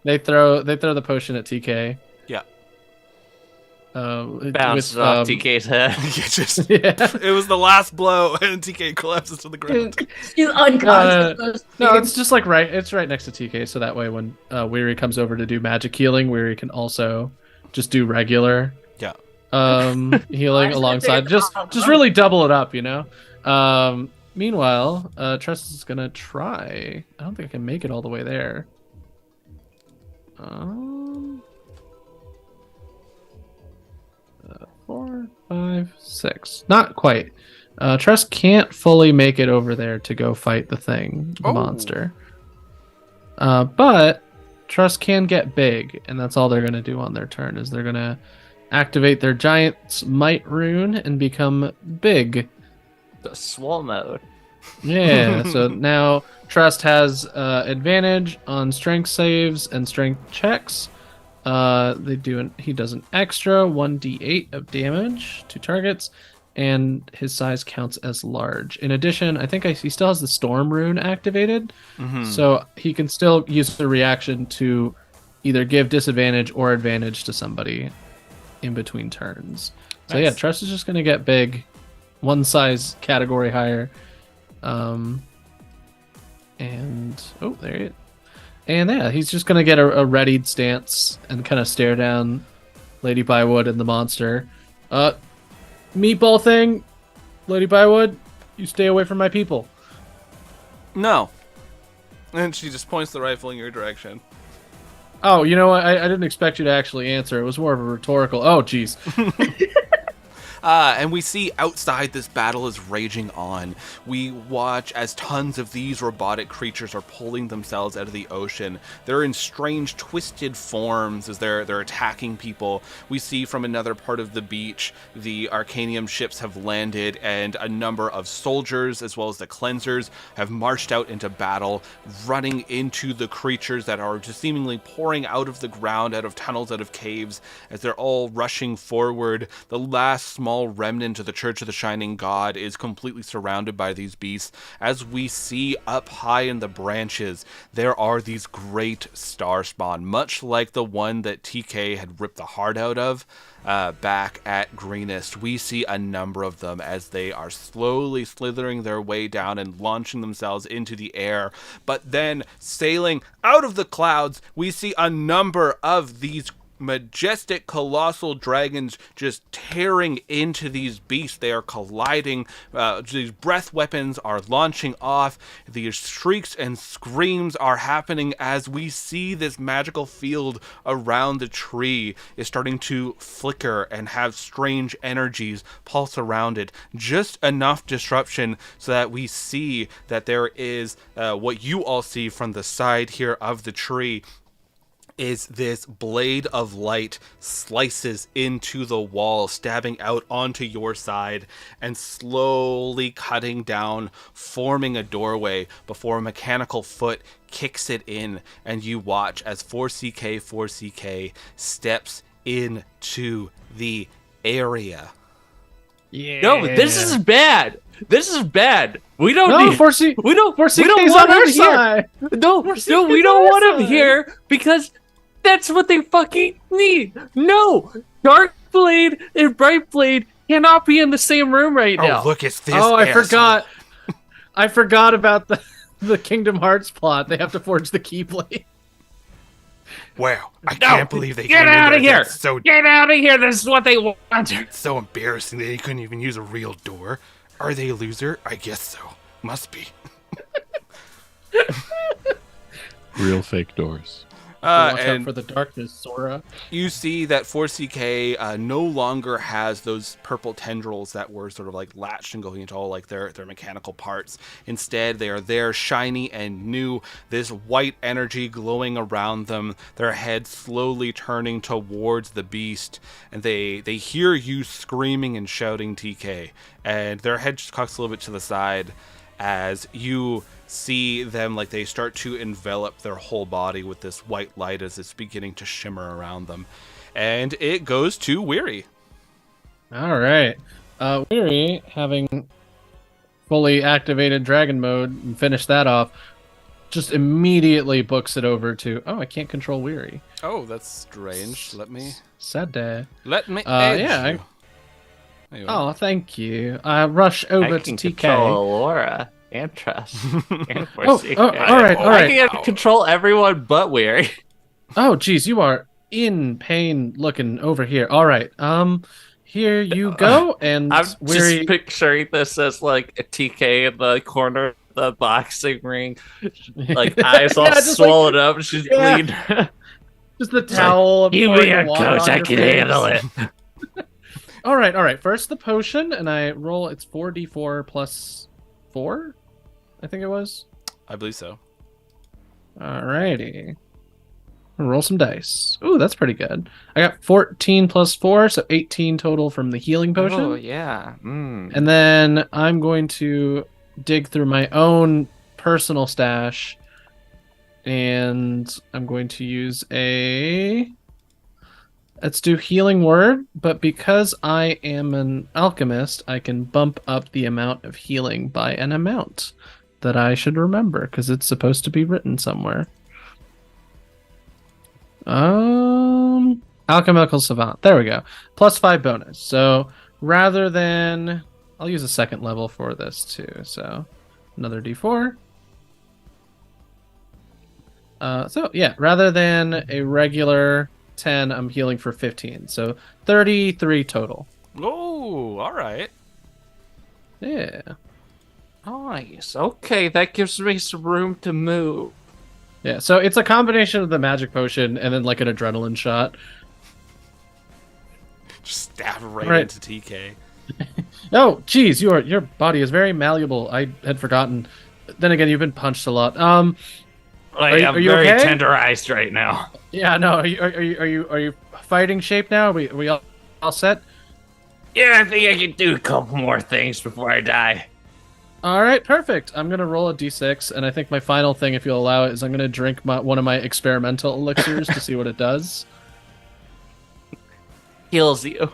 [SPEAKER 2] They throw the potion at TK.
[SPEAKER 1] Yeah.
[SPEAKER 5] Bounces off TK's head.
[SPEAKER 1] It was the last blow, and TK collapses to the ground.
[SPEAKER 3] She's unconscious.
[SPEAKER 2] No, it's just like it's right next to TK, so that way when Weary comes over to do magic healing, Weary can also just do regular.
[SPEAKER 1] Yeah.
[SPEAKER 2] Healing alongside, just really double it up, you know. Meanwhile, Trust is gonna try. I don't think I can make it all the way there. 4, 5, 6. Not quite. Trust can't fully make it over there to go fight the monster. But Trust can get big, and that's all they're gonna do on their turn. Is they're gonna activate their Giant's Might rune and become big.
[SPEAKER 5] The swole mode.
[SPEAKER 2] Yeah, so now Trust has advantage on strength saves and strength checks. He does an extra 1d8 of damage to targets, and his size counts as large. In addition, I think he still has the Storm rune activated, so he can still use the reaction to either give disadvantage or advantage to somebody in between turns. So yeah, Trust is just going to get big, one size category higher. And there he is. And yeah, he's just going to get a readied stance and kind of stare down Lady Bywood and the monster. Meatball thing, Lady Bywood, you stay away from my people.
[SPEAKER 1] No. And she just points the rifle in your direction.
[SPEAKER 2] Oh, you know what? I didn't expect you to actually answer. It was more of a rhetorical. Oh, jeez.
[SPEAKER 1] And we see outside this battle is raging on. We watch as tons of these robotic creatures are pulling themselves out of the ocean. They're in strange, twisted forms as they're attacking people. We see from another part of the beach, the Arcanium ships have landed, and a number of soldiers, as well as the cleansers, have marched out into battle, running into the creatures that are just seemingly pouring out of the ground, out of tunnels, out of caves, as they're all rushing forward. The last small remnant of the Church of the Shining God is completely surrounded by these beasts. As we see up high in the branches, there are these great star spawn, much like the one that TK had ripped the heart out of back at Greenest. We see a number of them as they are slowly slithering their way down and launching themselves into the air. But then, sailing out of the clouds, we see a number of these majestic, colossal dragons just tearing into these beasts. They are colliding. These breath weapons are launching off. These shrieks and screams are happening as we see this magical field around the tree is starting to flicker and have strange energies pulse around it. Just enough disruption so that we see that there is what you all see from the side here of the tree is this blade of light slices into the wall, stabbing out onto your side and slowly cutting down, forming a doorway before a mechanical foot kicks it in, and you watch as 4CK steps into the area.
[SPEAKER 2] Yeah.
[SPEAKER 5] No, this is bad. This is bad. We don't
[SPEAKER 2] no,
[SPEAKER 5] need.
[SPEAKER 2] 4C,
[SPEAKER 5] we don't.
[SPEAKER 2] 4CK's
[SPEAKER 5] We don't want
[SPEAKER 2] on our
[SPEAKER 5] him here.
[SPEAKER 2] side.
[SPEAKER 5] No, we don't want him here because that's what they fucking need. No, Darkblade and Brightblade cannot be in the same room right now.
[SPEAKER 1] Oh, look, it's this.
[SPEAKER 2] Oh, I
[SPEAKER 1] asshole.
[SPEAKER 2] forgot. I forgot about the the Kingdom Hearts plot. They have to forge the Keyblade.
[SPEAKER 1] Wow, I can't believe they
[SPEAKER 5] Get
[SPEAKER 1] came in
[SPEAKER 5] out
[SPEAKER 1] there.
[SPEAKER 5] of here!
[SPEAKER 1] That's so
[SPEAKER 5] Get out of here! This is what they want.
[SPEAKER 1] It's so embarrassing that they couldn't even use a real door. Are they a loser? I guess so. Must be.
[SPEAKER 6] Real fake doors.
[SPEAKER 2] Watch out
[SPEAKER 1] And
[SPEAKER 2] for the darkness, Sora.
[SPEAKER 1] you see that 4CK no longer has those purple tendrils that were sort of like latched and going into all like their mechanical parts. Instead, they are there, shiny and new, this white energy glowing around them, their heads slowly turning towards the beast, and they hear you screaming and shouting TK, and their head just cocks a little bit to the side as you see them, like they start to envelop their whole body with this white light as it's beginning to shimmer around them. And it goes to Weary.
[SPEAKER 2] All right. Weary, having fully activated dragon mode and finished that off, just immediately books it over to, I can't control Weary.
[SPEAKER 1] Oh, that's strange. Let me
[SPEAKER 2] Sad day.
[SPEAKER 1] edge
[SPEAKER 2] yeah,
[SPEAKER 1] you. There you
[SPEAKER 2] Oh, thank you. Rush over
[SPEAKER 5] I
[SPEAKER 2] to
[SPEAKER 5] can
[SPEAKER 2] TK.
[SPEAKER 5] control Laura and Trust. And
[SPEAKER 2] Oh,
[SPEAKER 5] 4CK.
[SPEAKER 2] all right, all
[SPEAKER 5] I
[SPEAKER 2] right.
[SPEAKER 5] can control everyone but Weary.
[SPEAKER 2] Oh, geez, you are in pain looking over here. All right. Here you go. And
[SPEAKER 5] I'm
[SPEAKER 2] Weary.
[SPEAKER 5] just picturing this as like a TK in the corner of the boxing ring, like eyes all
[SPEAKER 2] Yeah, just
[SPEAKER 5] swollen up. She's
[SPEAKER 2] Yeah.
[SPEAKER 5] bleeding.
[SPEAKER 2] Just the towel.
[SPEAKER 5] You
[SPEAKER 2] pouring
[SPEAKER 5] be
[SPEAKER 2] the
[SPEAKER 5] a
[SPEAKER 2] water
[SPEAKER 5] coach.
[SPEAKER 2] on
[SPEAKER 5] I
[SPEAKER 2] your
[SPEAKER 5] can
[SPEAKER 2] face.
[SPEAKER 5] handle it.
[SPEAKER 2] All right. First the potion, and I roll. It's 4d4 plus 4, I think it was.
[SPEAKER 1] I believe so.
[SPEAKER 2] Alrighty. Roll some dice. Ooh, that's pretty good. I got 14 plus 4, so 18 total from the healing potion.
[SPEAKER 5] Oh yeah. Mm.
[SPEAKER 2] And then I'm going to dig through my own personal stash, and I'm going to use let's do healing word, but because I am an alchemist, I can bump up the amount of healing by an amount that I should remember, because it's supposed to be written somewhere. Alchemical savant. There we go. Plus 5 bonus. So rather than, I'll use a second level for this too. So another d4. So yeah, rather than a regular 10, I'm healing for 15. So 33 total.
[SPEAKER 1] Oh, all right.
[SPEAKER 2] Yeah.
[SPEAKER 5] Nice. Okay, that gives me some room to move.
[SPEAKER 2] Yeah, so it's a combination of the magic potion and then like an adrenaline shot.
[SPEAKER 1] Just stab right
[SPEAKER 2] Right.
[SPEAKER 1] into TK.
[SPEAKER 2] Oh, geez, your body is very malleable. I had forgotten. Then again, you've been punched a lot.
[SPEAKER 5] I'm
[SPEAKER 2] are you
[SPEAKER 5] very
[SPEAKER 2] okay?
[SPEAKER 5] tenderized right now.
[SPEAKER 2] Yeah, no. Are you fighting shape now? Are we all set?
[SPEAKER 5] Yeah, I think I can do a couple more things before I die.
[SPEAKER 2] All right, perfect. I'm gonna roll a d6, and I think my final thing, if you'll allow it, is I'm gonna drink one of my experimental elixirs to see what it does.
[SPEAKER 5] Heals you.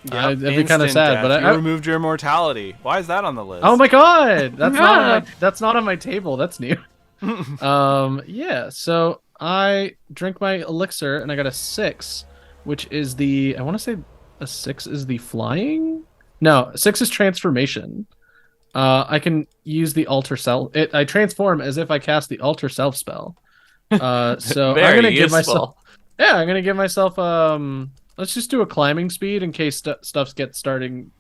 [SPEAKER 2] That'd be kind of
[SPEAKER 1] Instant
[SPEAKER 2] sad,
[SPEAKER 1] death.
[SPEAKER 2] but
[SPEAKER 1] you
[SPEAKER 2] I
[SPEAKER 1] removed your immortality. Why is that on the list?
[SPEAKER 2] oh my god, that's
[SPEAKER 4] Yeah.
[SPEAKER 2] that's not on my table. That's new. Yeah. So I drink my elixir, and I got a 6, which is I want to say a 6 is the flying. No, 6 is transformation. I can use the alter self. I transform as if I cast the alter self spell. So I'm
[SPEAKER 5] Very
[SPEAKER 2] gonna give
[SPEAKER 5] useful.
[SPEAKER 2] myself. Yeah, I'm gonna give myself. Let's just do a climbing speed in case stuff starts getting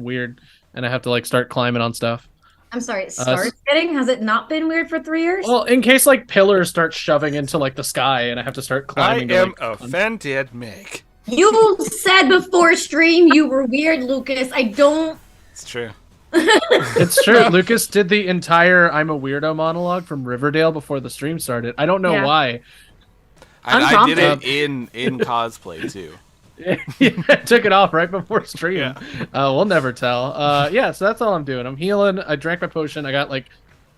[SPEAKER 2] weird, and I have to like start climbing on stuff.
[SPEAKER 3] I'm sorry, it starts getting? Has it not been weird for 3 years?
[SPEAKER 2] Well, in case like pillars start shoving into like the sky, and I have to start
[SPEAKER 1] I
[SPEAKER 2] climbing.
[SPEAKER 1] am
[SPEAKER 2] to, like,
[SPEAKER 1] offended, Meg.
[SPEAKER 3] You said before stream you were weird, Lucas. I don't.
[SPEAKER 1] It's true.
[SPEAKER 2] It's true. Lucas did the entire "I'm a weirdo" monologue from Riverdale before the stream started. I don't know
[SPEAKER 4] Yeah.
[SPEAKER 2] why.
[SPEAKER 1] I did it
[SPEAKER 2] Unprompted.
[SPEAKER 1] in cosplay too.
[SPEAKER 2] I took it off right before stream.
[SPEAKER 1] Yeah.
[SPEAKER 2] We'll never tell. Yeah, so that's all I'm doing. I'm healing. I drank my potion. I got like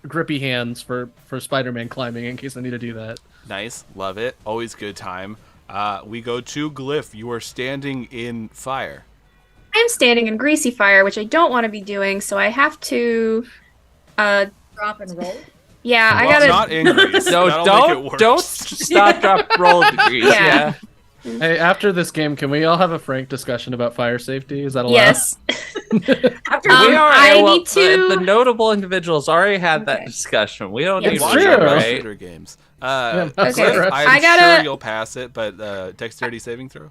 [SPEAKER 2] grippy hands for Spider-Man climbing in case I need to do that.
[SPEAKER 1] Nice, love it. Always good time. We go to Glyph. You are standing in fire.
[SPEAKER 4] I'm standing in greasy fire, which I don't want to be doing, so I have to.
[SPEAKER 3] Drop and roll.
[SPEAKER 4] Yeah, I
[SPEAKER 1] Well,
[SPEAKER 4] gotta.
[SPEAKER 1] not in grease.
[SPEAKER 5] No,
[SPEAKER 1] That'll make it worse.
[SPEAKER 5] don't stop, drop, roll degrees.
[SPEAKER 4] Yeah.
[SPEAKER 2] Hey, after this game, can we all have a frank discussion about fire safety? Is that allowed?
[SPEAKER 4] Yes.
[SPEAKER 5] After
[SPEAKER 4] I need to.
[SPEAKER 5] The notable individuals already had that
[SPEAKER 4] Okay.
[SPEAKER 5] discussion. We don't
[SPEAKER 4] Yeah,
[SPEAKER 5] need
[SPEAKER 4] it's
[SPEAKER 1] Watch
[SPEAKER 5] to
[SPEAKER 2] true.
[SPEAKER 1] out,
[SPEAKER 5] do,
[SPEAKER 1] rail
[SPEAKER 5] right?
[SPEAKER 1] shooter games.
[SPEAKER 2] Yeah,
[SPEAKER 1] Cliff,
[SPEAKER 4] Okay.
[SPEAKER 1] I'm
[SPEAKER 4] I gotta-
[SPEAKER 1] sure you'll pass it, but dexterity saving throw?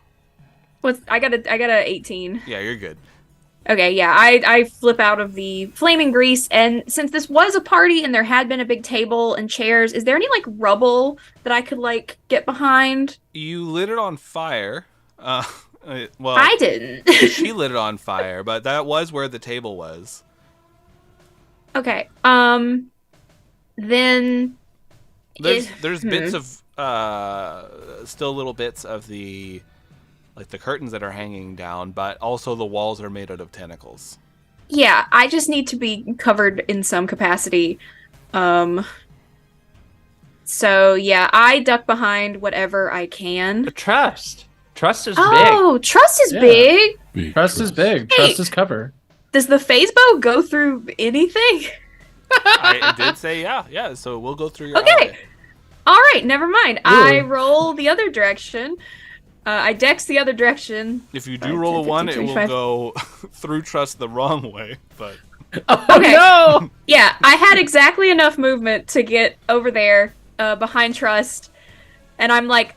[SPEAKER 4] I got a 18.
[SPEAKER 1] Yeah, you're good.
[SPEAKER 4] Okay, yeah, I flip out of the flaming grease, and since this was a party and there had been a big table and chairs, is there any like rubble that I could like get behind?
[SPEAKER 1] You lit it on fire. Well,
[SPEAKER 4] I didn't.
[SPEAKER 1] she lit it on fire, but that was where the table was.
[SPEAKER 4] Okay. Then
[SPEAKER 1] There's bits of still little bits of the curtains that are hanging down, but also the walls are made out of tentacles.
[SPEAKER 4] yeah, I just need to be covered in some capacity. So yeah, I duck behind whatever I can.
[SPEAKER 5] Trust. Trust is
[SPEAKER 4] Oh, trust is
[SPEAKER 2] Yeah.
[SPEAKER 4] big.
[SPEAKER 2] Trust is big. Trust is cover.
[SPEAKER 4] Does the phase bow go through anything?
[SPEAKER 1] I did say yeah. So we'll go through your
[SPEAKER 4] Okay.
[SPEAKER 1] ally.
[SPEAKER 4] All right, never mind. I roll the other direction. I dex the other direction.
[SPEAKER 1] If you do
[SPEAKER 4] 5,
[SPEAKER 1] roll a
[SPEAKER 4] 10,
[SPEAKER 1] 1,
[SPEAKER 4] 15,
[SPEAKER 1] it will
[SPEAKER 4] 25.
[SPEAKER 1] go through trust the wrong way. But
[SPEAKER 4] Okay.
[SPEAKER 2] No!
[SPEAKER 4] Yeah, I had exactly enough movement to get over there behind Trust. And I'm like,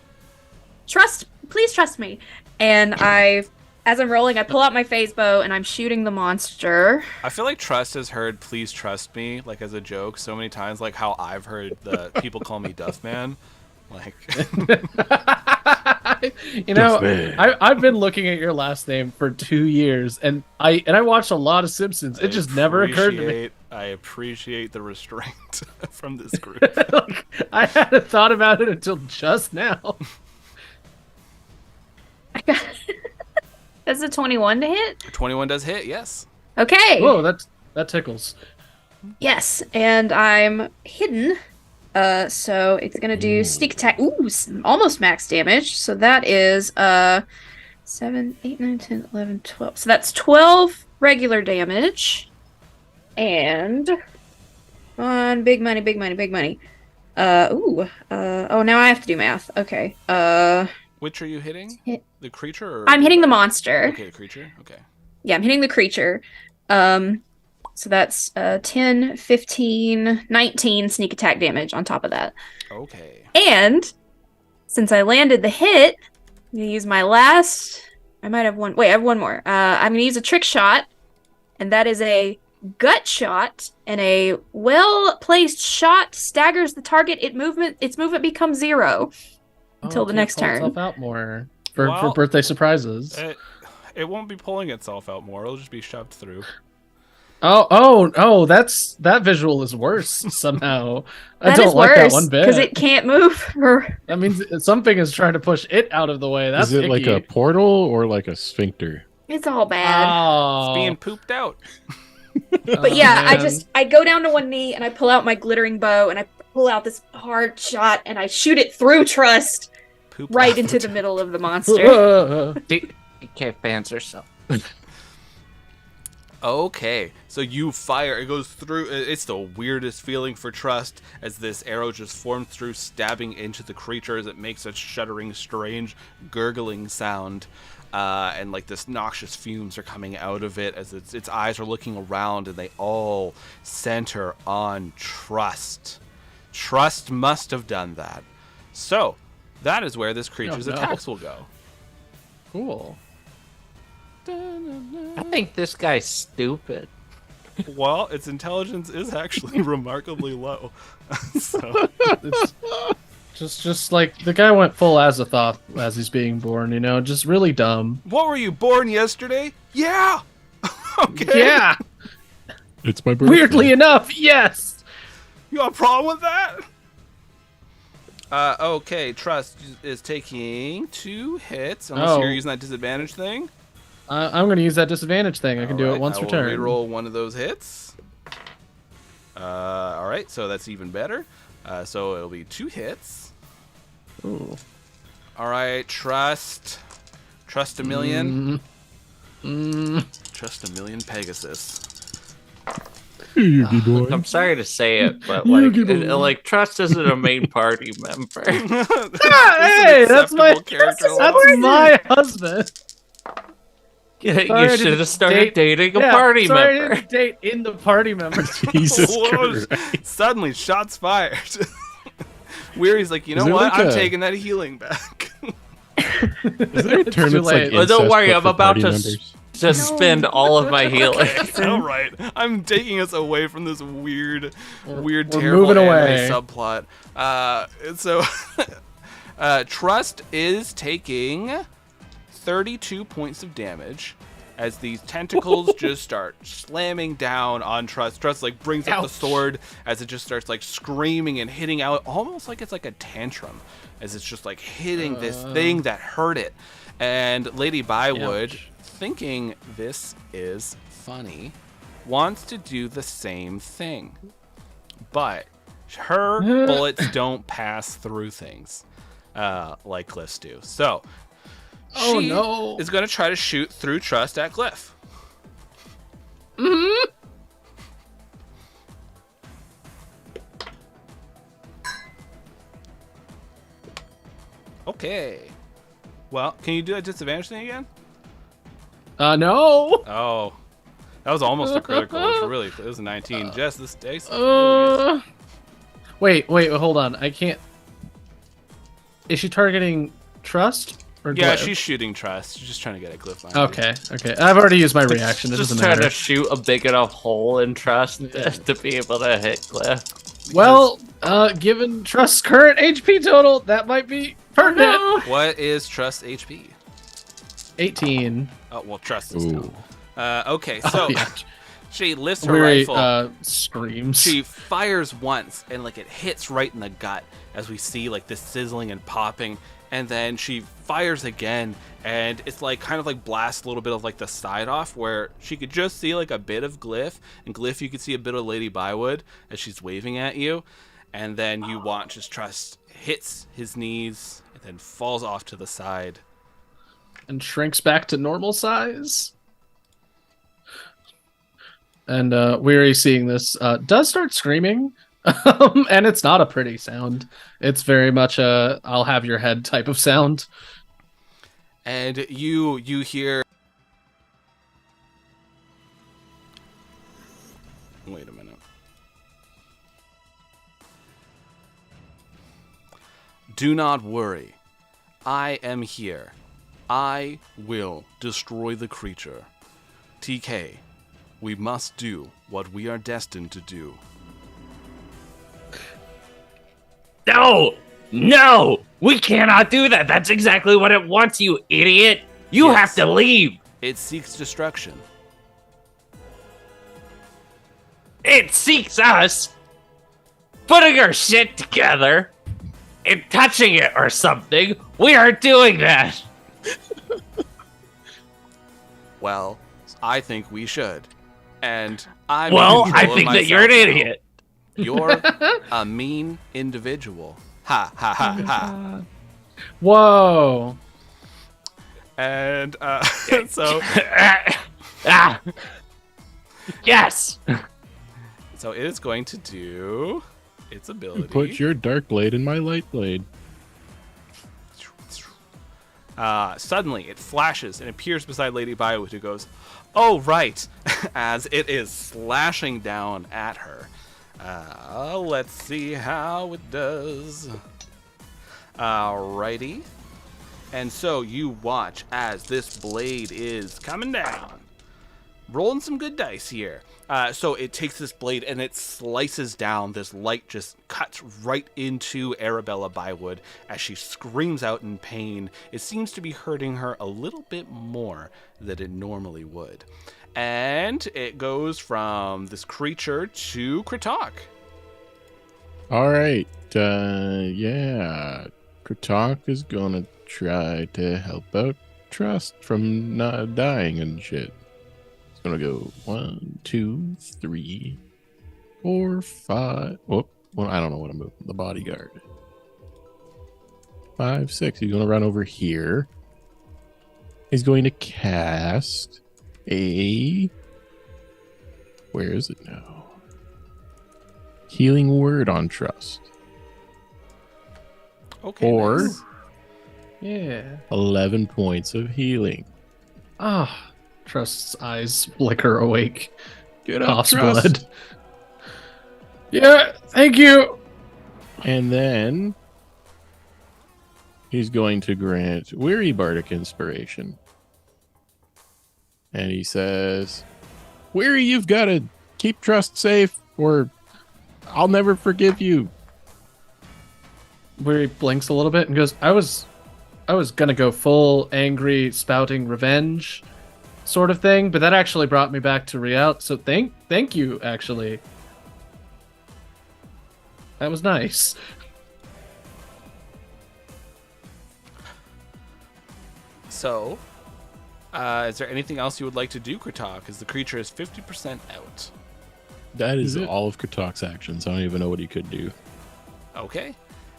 [SPEAKER 4] Trust, please trust me. And as I'm rolling, I pull out my phase bow and I'm shooting the monster.
[SPEAKER 1] I feel like Trust has heard "Please trust me" like as a joke so many times, like how I've heard the people call me Duffman. Like,
[SPEAKER 2] You know,
[SPEAKER 6] man.
[SPEAKER 2] I've been looking at your last name for 2 years, and I watched a lot of Simpsons. It just never occurred to me.
[SPEAKER 1] I appreciate the restraint from this group.
[SPEAKER 2] Like, I hadn't thought about it until just now.
[SPEAKER 4] That's a 21 to hit?
[SPEAKER 1] 21 does hit, yes.
[SPEAKER 4] Okay.
[SPEAKER 2] Whoa, that tickles.
[SPEAKER 4] Yes, and I'm hidden. So it's gonna do sneak attack. Ooh, almost max damage. So that is 7, 8, 9, 10, 11, 12. So that's 12 regular damage. And on big money, big money, big money. Oh, now I have to do math. Okay.
[SPEAKER 1] Which are you hitting?
[SPEAKER 4] Hit-
[SPEAKER 1] The creature? Or
[SPEAKER 4] I'm hitting the monster.
[SPEAKER 1] Okay, creature. Okay.
[SPEAKER 4] Yeah, I'm hitting the creature. So that's 10, 15, 19 sneak attack damage on top of that.
[SPEAKER 1] Okay.
[SPEAKER 4] And since I landed the hit, I'm going to use my last. I might have one. Wait, I have one more. I'm going to use a trick shot, and that is a gut shot. And a well-placed shot staggers the target. Its movement becomes 0 until the
[SPEAKER 2] Can't
[SPEAKER 4] next
[SPEAKER 2] pull
[SPEAKER 4] turn.
[SPEAKER 2] itself out more for
[SPEAKER 1] Well,
[SPEAKER 2] birthday surprises.
[SPEAKER 1] It won't be pulling itself out more. It'll just be shoved through.
[SPEAKER 2] Oh, that visual is worse somehow. I
[SPEAKER 4] That
[SPEAKER 2] don't
[SPEAKER 4] is
[SPEAKER 2] like that
[SPEAKER 4] worse
[SPEAKER 2] one bit.
[SPEAKER 4] because it can't move.
[SPEAKER 2] That means something is trying to push it out of the way. That's
[SPEAKER 6] Is it like
[SPEAKER 2] icky.
[SPEAKER 6] a portal or like a sphincter?
[SPEAKER 4] It's all bad.
[SPEAKER 2] Oh.
[SPEAKER 1] It's being pooped out.
[SPEAKER 4] But yeah,
[SPEAKER 2] man.
[SPEAKER 4] I go down to one knee and I pull out my glittering bow and I pull out this hard shot and I shoot it through Trust
[SPEAKER 1] Poop
[SPEAKER 4] right
[SPEAKER 1] out.
[SPEAKER 4] into the middle of the monster.
[SPEAKER 5] DK fans herself.
[SPEAKER 1] Okay, so you fire. It goes through. It's the weirdest feeling for Trust as this arrow just forms through, stabbing into the creature as it makes a shuddering, strange, gurgling sound. And like this noxious fumes are coming out of it as its eyes are looking around, and they all center on Trust. Trust must have done that. So that is where this creature's
[SPEAKER 2] no.
[SPEAKER 1] attacks will go.
[SPEAKER 2] Cool.
[SPEAKER 5] I think this guy's stupid.
[SPEAKER 1] Well, its intelligence is actually remarkably low. So
[SPEAKER 2] It's just like the guy went full Azathoth as he's being born, you know, just really dumb.
[SPEAKER 1] what were you born yesterday? Yeah. Okay.
[SPEAKER 2] Yeah.
[SPEAKER 6] It's my birthday.
[SPEAKER 2] Weirdly enough, yes.
[SPEAKER 1] You got a problem with that? Okay. Trust is taking 2 hits. Unless
[SPEAKER 2] Oh.
[SPEAKER 1] you're using that disadvantage thing.
[SPEAKER 2] I'm going to use that disadvantage thing. I can do it once per
[SPEAKER 1] I
[SPEAKER 2] turn.
[SPEAKER 1] will reroll one of those hits. All right. So that's even better. So it'll be 2 hits.
[SPEAKER 2] Ooh.
[SPEAKER 1] All right. Trust a million. Trust a million Pegasus.
[SPEAKER 6] Yugi boy.
[SPEAKER 5] I'm sorry to say it, but
[SPEAKER 6] Yugi boy.
[SPEAKER 5] like Trust isn't a main party member.
[SPEAKER 2] Hey, that's my
[SPEAKER 1] character.
[SPEAKER 2] that's my husband.
[SPEAKER 5] You
[SPEAKER 2] Sorry, I
[SPEAKER 5] should
[SPEAKER 2] didn't
[SPEAKER 5] have started dating a
[SPEAKER 2] Yeah,
[SPEAKER 5] party
[SPEAKER 2] sorry, I
[SPEAKER 5] member.
[SPEAKER 2] didn't date in the party member.
[SPEAKER 6] Jesus
[SPEAKER 1] Whoa,
[SPEAKER 6] Christ.
[SPEAKER 1] Suddenly, shots fired. Weary's like, you
[SPEAKER 6] Is
[SPEAKER 1] know
[SPEAKER 6] there
[SPEAKER 1] what?
[SPEAKER 6] like
[SPEAKER 1] I'm
[SPEAKER 6] a-
[SPEAKER 1] taking that healing back.
[SPEAKER 6] Is there a term
[SPEAKER 2] too
[SPEAKER 6] that's like
[SPEAKER 2] late.
[SPEAKER 5] Oh, don't
[SPEAKER 6] incest,
[SPEAKER 5] worry,
[SPEAKER 6] but
[SPEAKER 5] I'm
[SPEAKER 6] for
[SPEAKER 5] about
[SPEAKER 6] party
[SPEAKER 5] to
[SPEAKER 6] members?
[SPEAKER 5] Just spend all of my healing.
[SPEAKER 1] All right, I'm taking us away from this weird,
[SPEAKER 2] we're
[SPEAKER 1] terrible
[SPEAKER 2] moving
[SPEAKER 1] anime
[SPEAKER 2] away.
[SPEAKER 1] subplot. So, Trust is taking 32 points of damage as these tentacles just start slamming down on Trust. Trust like brings up the
[SPEAKER 2] Ouch.
[SPEAKER 1] sword as it just starts like screaming and hitting out, almost like it's like a tantrum, as it's just like hitting this thing that hurt it. And Lady Bywood,
[SPEAKER 2] Ouch.
[SPEAKER 1] thinking this is funny, wants to do the same thing, but her bullets don't pass through things like Glyphs do. So
[SPEAKER 2] Oh,
[SPEAKER 1] she
[SPEAKER 2] no.
[SPEAKER 1] is going to try to shoot through Trust at Glyph. Okay. Well, can you do that disadvantage thing again?
[SPEAKER 2] No.
[SPEAKER 1] Oh, that was almost a critical. It was a 19. Jess, this dice. Is really good.
[SPEAKER 2] Wait, hold on. I can't. Is she targeting Trust or
[SPEAKER 1] Yeah,
[SPEAKER 2] Glyph?
[SPEAKER 1] she's shooting Trust. She's just trying to get a Glyph line.
[SPEAKER 2] Okay. I've already used my reaction. It
[SPEAKER 5] Just
[SPEAKER 2] doesn't
[SPEAKER 5] trying
[SPEAKER 2] matter.
[SPEAKER 5] to shoot a big enough hole in Trust to be able to hit Glyph.
[SPEAKER 2] Well, given Trust's current HP total, that might be pertinent.
[SPEAKER 1] What is Trust HP?
[SPEAKER 2] 18.
[SPEAKER 1] Oh, well, Trust is
[SPEAKER 6] Ooh.
[SPEAKER 1] down. Okay, so
[SPEAKER 2] Yeah.
[SPEAKER 1] she lifts her
[SPEAKER 2] Weary
[SPEAKER 1] rifle.
[SPEAKER 2] screams.
[SPEAKER 1] She fires once, and like it hits right in the gut as we see like this sizzling and popping. And then she fires again, and it's like kind of like blasts a little bit of like the side off, where she could just see like a bit of Glyph, and Glyph you could see a bit of Lady Bywood as she's waving at you, and then you watch as Trust hits his knees and then falls off to the side.
[SPEAKER 2] And shrinks back to normal size. And Weary, seeing this, does start screaming. And it's not a pretty sound. It's very much a I'll have your head type of sound.
[SPEAKER 1] And you hear. Wait a minute. Do not worry. I am here. I will destroy the creature. TK, we must do what we are destined to do.
[SPEAKER 5] No! We cannot do that! That's exactly what it wants, you idiot! You
[SPEAKER 1] Yes.
[SPEAKER 5] have to leave!
[SPEAKER 1] It seeks destruction.
[SPEAKER 5] It seeks us putting our shit together and touching it or something. We aren't doing that!
[SPEAKER 1] Well, I think we should. And I'm
[SPEAKER 5] Well,
[SPEAKER 1] in
[SPEAKER 5] I
[SPEAKER 1] control of
[SPEAKER 5] think that you're an
[SPEAKER 1] myself now.
[SPEAKER 5] idiot.
[SPEAKER 1] You're a mean individual. Ha ha ha ha.
[SPEAKER 2] Whoa.
[SPEAKER 1] And so
[SPEAKER 5] Ah. Yes!
[SPEAKER 1] so it is going to do its ability.
[SPEAKER 6] Put your dark blade in my light blade.
[SPEAKER 1] Suddenly it flashes and appears beside Lady Bywood, who goes, "Oh right," as it is slashing down at her. Let's see how it does. Alrighty. And so you watch as this blade is coming down. Rolling some good dice here. So it takes this blade and it slices down. This light just cuts right into Arabella Bywood as she screams out in pain. It seems to be hurting her a little bit more than it normally would. And it goes from this creature to Kritok.
[SPEAKER 6] All right. Yeah. Kritok is gonna try to help out Trust from not dying and shit. It's gonna go 1, 2, 3, 4, 5. Whoop. Well, I don't know what I'm moving. The bodyguard. 5, 6. He's gonna run over here. He's going to cast a. Where is it now? healing word on Trust.
[SPEAKER 1] Okay.
[SPEAKER 6] Or
[SPEAKER 1] nice.
[SPEAKER 2] Yeah.
[SPEAKER 6] 11 points of healing.
[SPEAKER 2] Ah, Trust's eyes flicker awake.
[SPEAKER 6] Get up,
[SPEAKER 2] Coughs
[SPEAKER 6] Trust.
[SPEAKER 2] blood. Yeah, thank you.
[SPEAKER 6] And then he's going to grant Weary Bardic Inspiration. And he says, Weary, you've got to keep Trust safe or I'll never forgive you.
[SPEAKER 2] Where he blinks a little bit and goes, I was gonna go full angry spouting revenge sort of thing, but that actually brought me back to reality. So thank you, actually. That was nice.
[SPEAKER 1] So, is there anything else you would like to do, Kratok? Because the creature is 50% out.
[SPEAKER 6] That is
[SPEAKER 2] it?
[SPEAKER 6] all of Katok's actions. I don't even know what he could do.
[SPEAKER 1] Okay.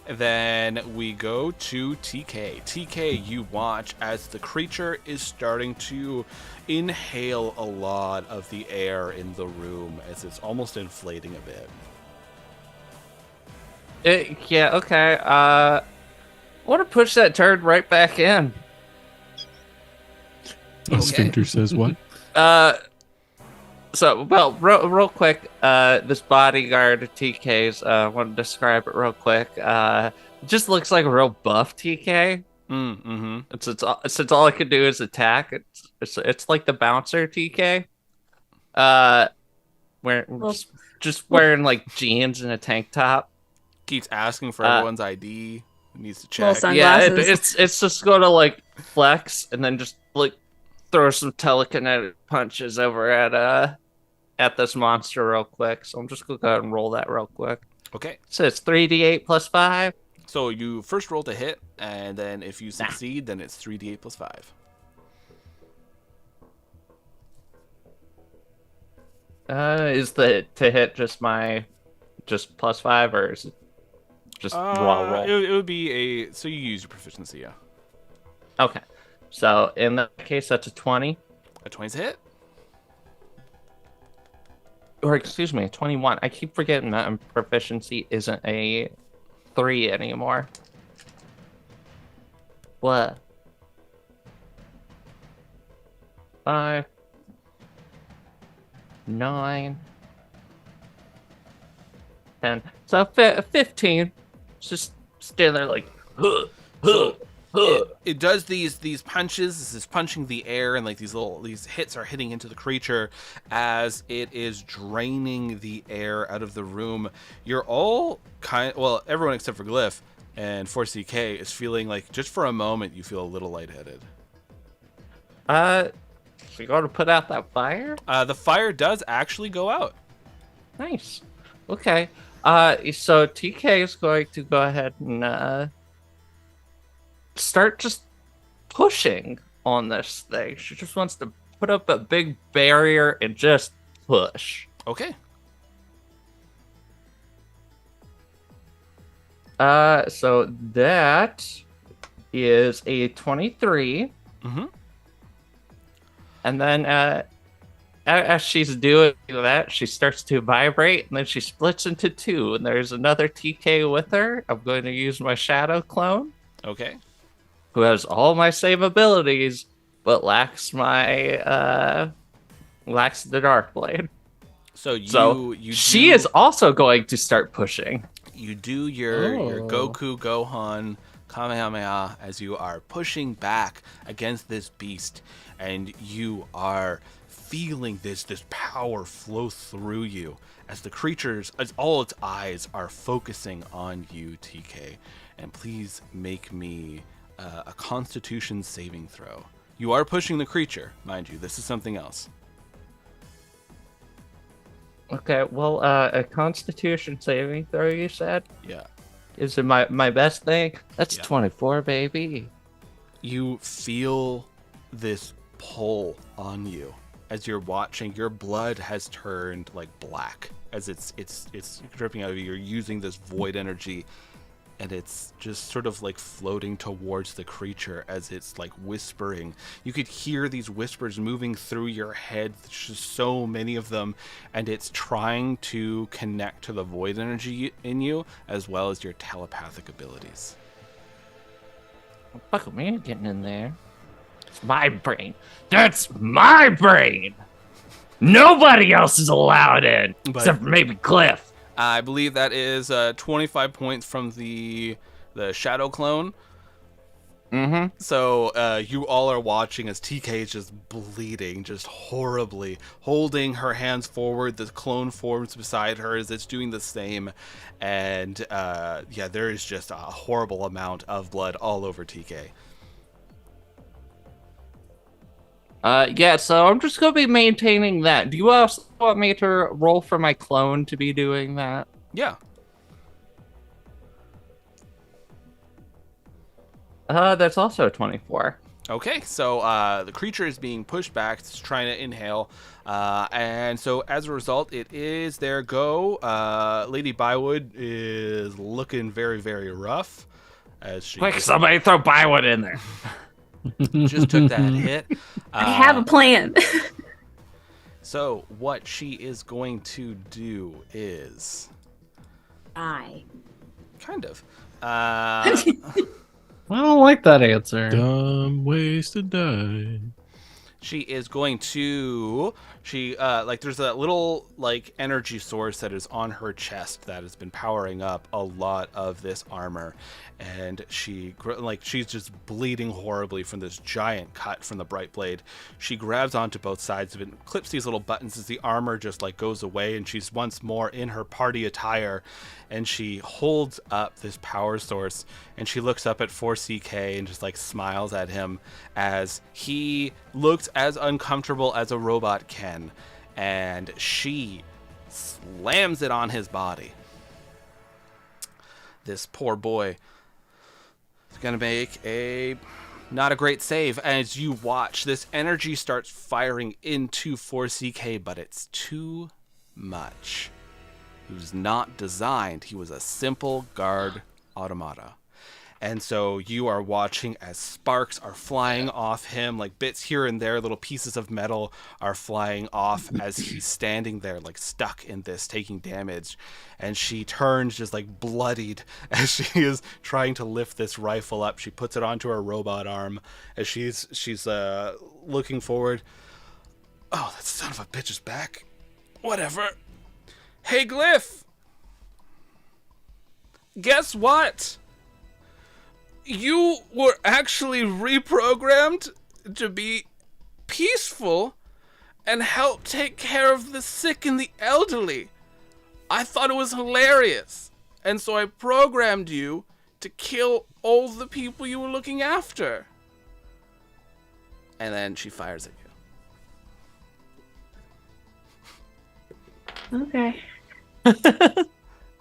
[SPEAKER 1] Then we go to TK. TK, you watch as the creature is starting to inhale a lot of the air in the room as it's almost inflating a bit.
[SPEAKER 5] Yeah, okay. I want to push that turd right back in.
[SPEAKER 6] The sphincter says what?
[SPEAKER 5] Real quick, this bodyguard of TK's, I want to describe it real quick. It just looks like a real buff TK.
[SPEAKER 1] Mm-hmm.
[SPEAKER 5] Since all I can do is attack, it's like the bouncer TK. Just wearing like jeans and a tank top.
[SPEAKER 1] Keeps asking for everyone's ID. Needs to
[SPEAKER 4] Little
[SPEAKER 1] check.
[SPEAKER 4] sunglasses.
[SPEAKER 5] It's just gonna like flex and then just like throw some telekinetic punches over at this monster real quick. So I'm just gonna go ahead and roll that real quick.
[SPEAKER 1] Okay.
[SPEAKER 5] So it's 3d8 plus 5.
[SPEAKER 1] So you first roll to hit, and then if you succeed, then it's 3d8 plus 5.
[SPEAKER 5] Is the to hit just plus 5 or is it just raw roll?
[SPEAKER 1] It would be so you use your proficiency, yeah.
[SPEAKER 5] Okay. So in that case, that's a 20.
[SPEAKER 1] A 20's a hit.
[SPEAKER 5] Or excuse me, 21. I keep forgetting that proficiency isn't a 3 anymore. What? 5, 9, 10. So 15. Just stand there like,
[SPEAKER 1] It does these punches. This is punching the air, and like these hits are hitting into the creature as it is draining the air out of the room. You're all everyone except for Glyph and 4CK is feeling like just for a moment you feel a little lightheaded.
[SPEAKER 5] So you got to put out that fire?
[SPEAKER 1] The fire does actually go out.
[SPEAKER 5] Nice. Okay. So TK is going to go ahead and start just pushing on this thing. She just wants to put up a big barrier and just push.
[SPEAKER 1] Okay.
[SPEAKER 5] So that is a 23.
[SPEAKER 1] Mm-hmm.
[SPEAKER 5] And then as she's doing that, she starts to vibrate, and then she splits into two, and there's another TK with her. I'm going to use my Shadow Clone.
[SPEAKER 1] Okay.
[SPEAKER 5] Who has all my save abilities, but lacks the Dark Blade.
[SPEAKER 1] So
[SPEAKER 5] she is also going to start pushing.
[SPEAKER 1] You do your Goku Gohan Kamehameha as you are pushing back against this beast, and you are feeling this power flow through you as all its eyes are focusing on you, TK. And please make me a Constitution saving throw. You are pushing the creature, mind you. This is something else.
[SPEAKER 5] Okay, well, a Constitution saving throw, you said?
[SPEAKER 1] Yeah.
[SPEAKER 5] Is it my best thing? That's
[SPEAKER 1] Yeah.
[SPEAKER 5] 24, baby.
[SPEAKER 1] You feel this pull on you as you're watching. Your blood has turned like black as it's dripping out of you. You're using this void energy, and it's just sort of like floating towards the creature as it's like whispering. You could hear these whispers moving through your head. There's just so many of them, and it's trying to connect to the void energy in you as well as your telepathic abilities.
[SPEAKER 5] Fuck, man, getting in there. It's my brain. That's my brain. Nobody else is allowed in, except for maybe Cliff.
[SPEAKER 1] I believe that is 25 points from the shadow clone.
[SPEAKER 5] Mm-hmm.
[SPEAKER 1] So you all are watching as TK is just bleeding, just horribly, holding her hands forward. The clone forms beside her as it's doing the same. And yeah, there is just a horrible amount of blood all over TK.
[SPEAKER 5] Yeah, so I'm just going to be maintaining that. Do you also want me to roll for my clone to be doing that?
[SPEAKER 1] Yeah.
[SPEAKER 5] That's also 24.
[SPEAKER 1] Okay, so the creature is being pushed back. It's trying to inhale. And so as a result, it is their go. Lady Bywood is looking very, very rough. As she
[SPEAKER 5] Quick, somebody throw Bywood in there.
[SPEAKER 1] just took that hit.
[SPEAKER 4] I have a plan.
[SPEAKER 1] So what she is going to do is...
[SPEAKER 3] I.
[SPEAKER 1] Kind of.
[SPEAKER 2] I don't like that answer.
[SPEAKER 6] Dumb ways to die.
[SPEAKER 1] She is going to... like, there's a little, like, energy source that is on her chest that has been powering up a lot of this armor. And she's just bleeding horribly from this giant cut from the bright blade. She grabs onto both sides of it and clips these little buttons as the armor just, like, goes away. And she's once more in her party attire. And she holds up this power source. And she looks up at 4CK and just, like, smiles at him as he looks as uncomfortable as a robot can. And she slams it on his body. This poor boy is going to make not a great save. As you watch, this energy starts firing into 4CK, but it's too much. He was not designed. He was a simple guard automata. And so you are watching as sparks are flying off him, like bits here and there, little pieces of metal are flying off as he's standing there, like stuck in this, taking damage. And she turns just like bloodied as she is trying to lift this rifle up. She puts it onto her robot arm as she's looking forward. Oh, that son of a bitch is back. Whatever. Hey, Glyph! Guess what? You were actually reprogrammed to be peaceful and help take care of the sick and the elderly. I thought it was hilarious. And so I programmed you to kill all the people you were looking after. And then she fires at you.
[SPEAKER 4] Okay.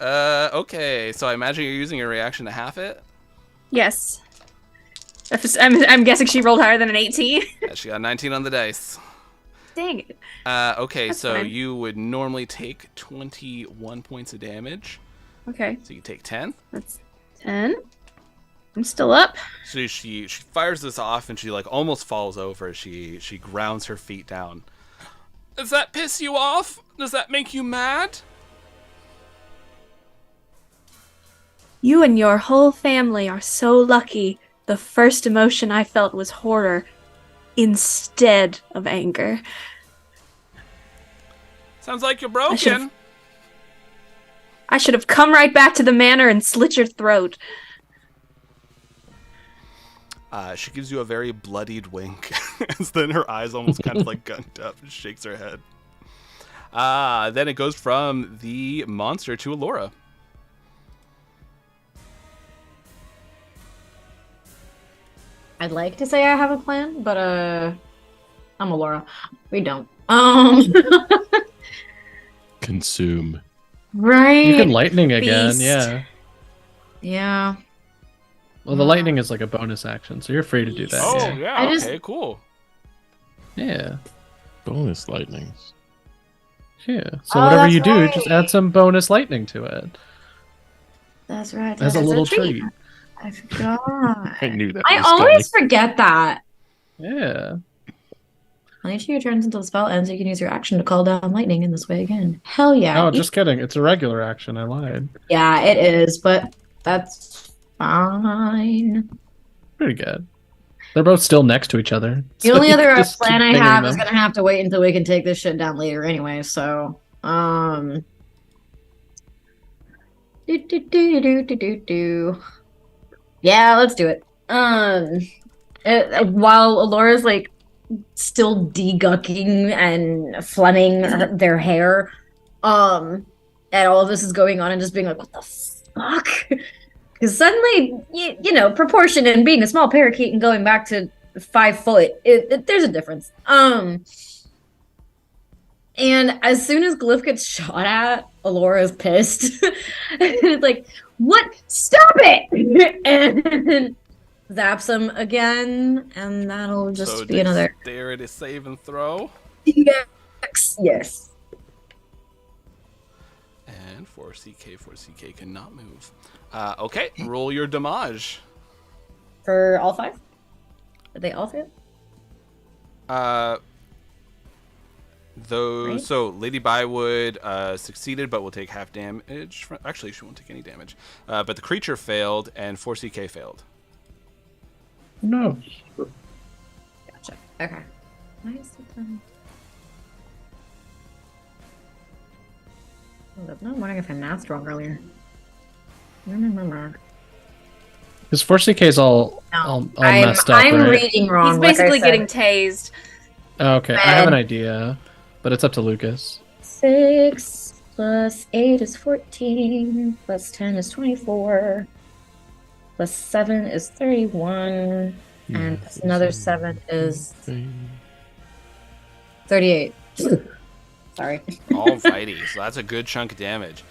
[SPEAKER 1] Okay. So I imagine you're using your reaction to half it?
[SPEAKER 4] Yes. I'm guessing she rolled higher than an 18.
[SPEAKER 1] Yeah, she got 19 on the dice.
[SPEAKER 4] Dang it.
[SPEAKER 1] Okay,
[SPEAKER 4] That's
[SPEAKER 1] so
[SPEAKER 4] fine.
[SPEAKER 1] you would normally take 21 points of damage.
[SPEAKER 4] Okay.
[SPEAKER 1] So you take 10.
[SPEAKER 4] That's 10. I'm still up.
[SPEAKER 1] So she fires this off and she like almost falls over. She grounds her feet down. Does that piss you off? Does that make you mad?
[SPEAKER 4] You and your whole family are so lucky. The first emotion I felt was horror instead of anger.
[SPEAKER 1] Sounds like you're broken.
[SPEAKER 4] I should have come right back to the manor and slit your throat.
[SPEAKER 1] She gives you a very bloodied wink. As then her eyes almost kind of like gunked up and shakes her head. Then it goes from the monster to Alora.
[SPEAKER 3] I'd like to say I have a plan, but I'm Alora. We don't.
[SPEAKER 6] Consume.
[SPEAKER 3] Right.
[SPEAKER 2] You can lightning again,
[SPEAKER 4] Beast.
[SPEAKER 2] yeah.
[SPEAKER 3] Yeah.
[SPEAKER 2] Well, the lightning is like a bonus action, so you're free to do that.
[SPEAKER 1] Oh,
[SPEAKER 2] yeah.
[SPEAKER 1] yeah.
[SPEAKER 3] I just-
[SPEAKER 1] Okay, cool.
[SPEAKER 2] Yeah.
[SPEAKER 6] Bonus lightnings.
[SPEAKER 2] Yeah. So
[SPEAKER 3] Oh,
[SPEAKER 2] whatever
[SPEAKER 3] that's
[SPEAKER 2] you do,
[SPEAKER 3] right.
[SPEAKER 2] just add some bonus lightning to it.
[SPEAKER 3] That's right.
[SPEAKER 2] as a
[SPEAKER 3] that's
[SPEAKER 2] little treat.
[SPEAKER 3] I forgot.
[SPEAKER 6] I knew that
[SPEAKER 3] I
[SPEAKER 6] was
[SPEAKER 3] always forget that.
[SPEAKER 2] Yeah.
[SPEAKER 3] On each of your turns until the spell ends, you can use your action to call down lightning in this way again. Hell yeah.
[SPEAKER 2] Oh, just kidding. It's a regular action. I lied.
[SPEAKER 3] Yeah, it is, but that's fine.
[SPEAKER 2] Pretty good. They're both still next to each other.
[SPEAKER 3] The
[SPEAKER 2] so
[SPEAKER 3] only
[SPEAKER 2] you
[SPEAKER 3] other
[SPEAKER 2] can just
[SPEAKER 3] plan
[SPEAKER 2] keep
[SPEAKER 3] I
[SPEAKER 2] pinging
[SPEAKER 3] have is
[SPEAKER 2] them.
[SPEAKER 3] gonna have to wait until we can take this shit down later anyway, so do. Yeah, let's do it. While Alora's like still degucking and phlegming their hair, and all of this is going on and just being like, what the fuck? Because suddenly, you know, proportion and being a small parakeet and going back to 5 foot, there's a difference. And as soon as Glyph gets shot at, Alora's pissed. It's like, what? Stop it! And zaps him again, and that'll just
[SPEAKER 1] So
[SPEAKER 3] be another.
[SPEAKER 1] dexterity save and throw.
[SPEAKER 3] Yes.
[SPEAKER 1] And 4CK cannot move. Okay, roll your damage.
[SPEAKER 3] For all 5? Did they all fail?
[SPEAKER 1] Those
[SPEAKER 3] Right.
[SPEAKER 1] So Lady Bywood succeeded, but will take half damage. Actually, she won't take any damage. But the creature failed, and 4CK failed.
[SPEAKER 2] No.
[SPEAKER 3] Gotcha. Okay. Why is it done? I'm wondering if I mathed wrong earlier. No.
[SPEAKER 2] His 4CK is all messed up,
[SPEAKER 3] I'm
[SPEAKER 2] right?
[SPEAKER 3] reading wrong.
[SPEAKER 4] He's
[SPEAKER 3] like I
[SPEAKER 4] basically
[SPEAKER 3] said.
[SPEAKER 4] getting tased.
[SPEAKER 2] Okay, I have an idea, but it's up to Lucas.
[SPEAKER 3] 6 plus 8 is 14, plus 10 is 24, plus 7 is 31, and plus another 7 is 38. Sorry.
[SPEAKER 1] Alrighty, so that's a good chunk of damage.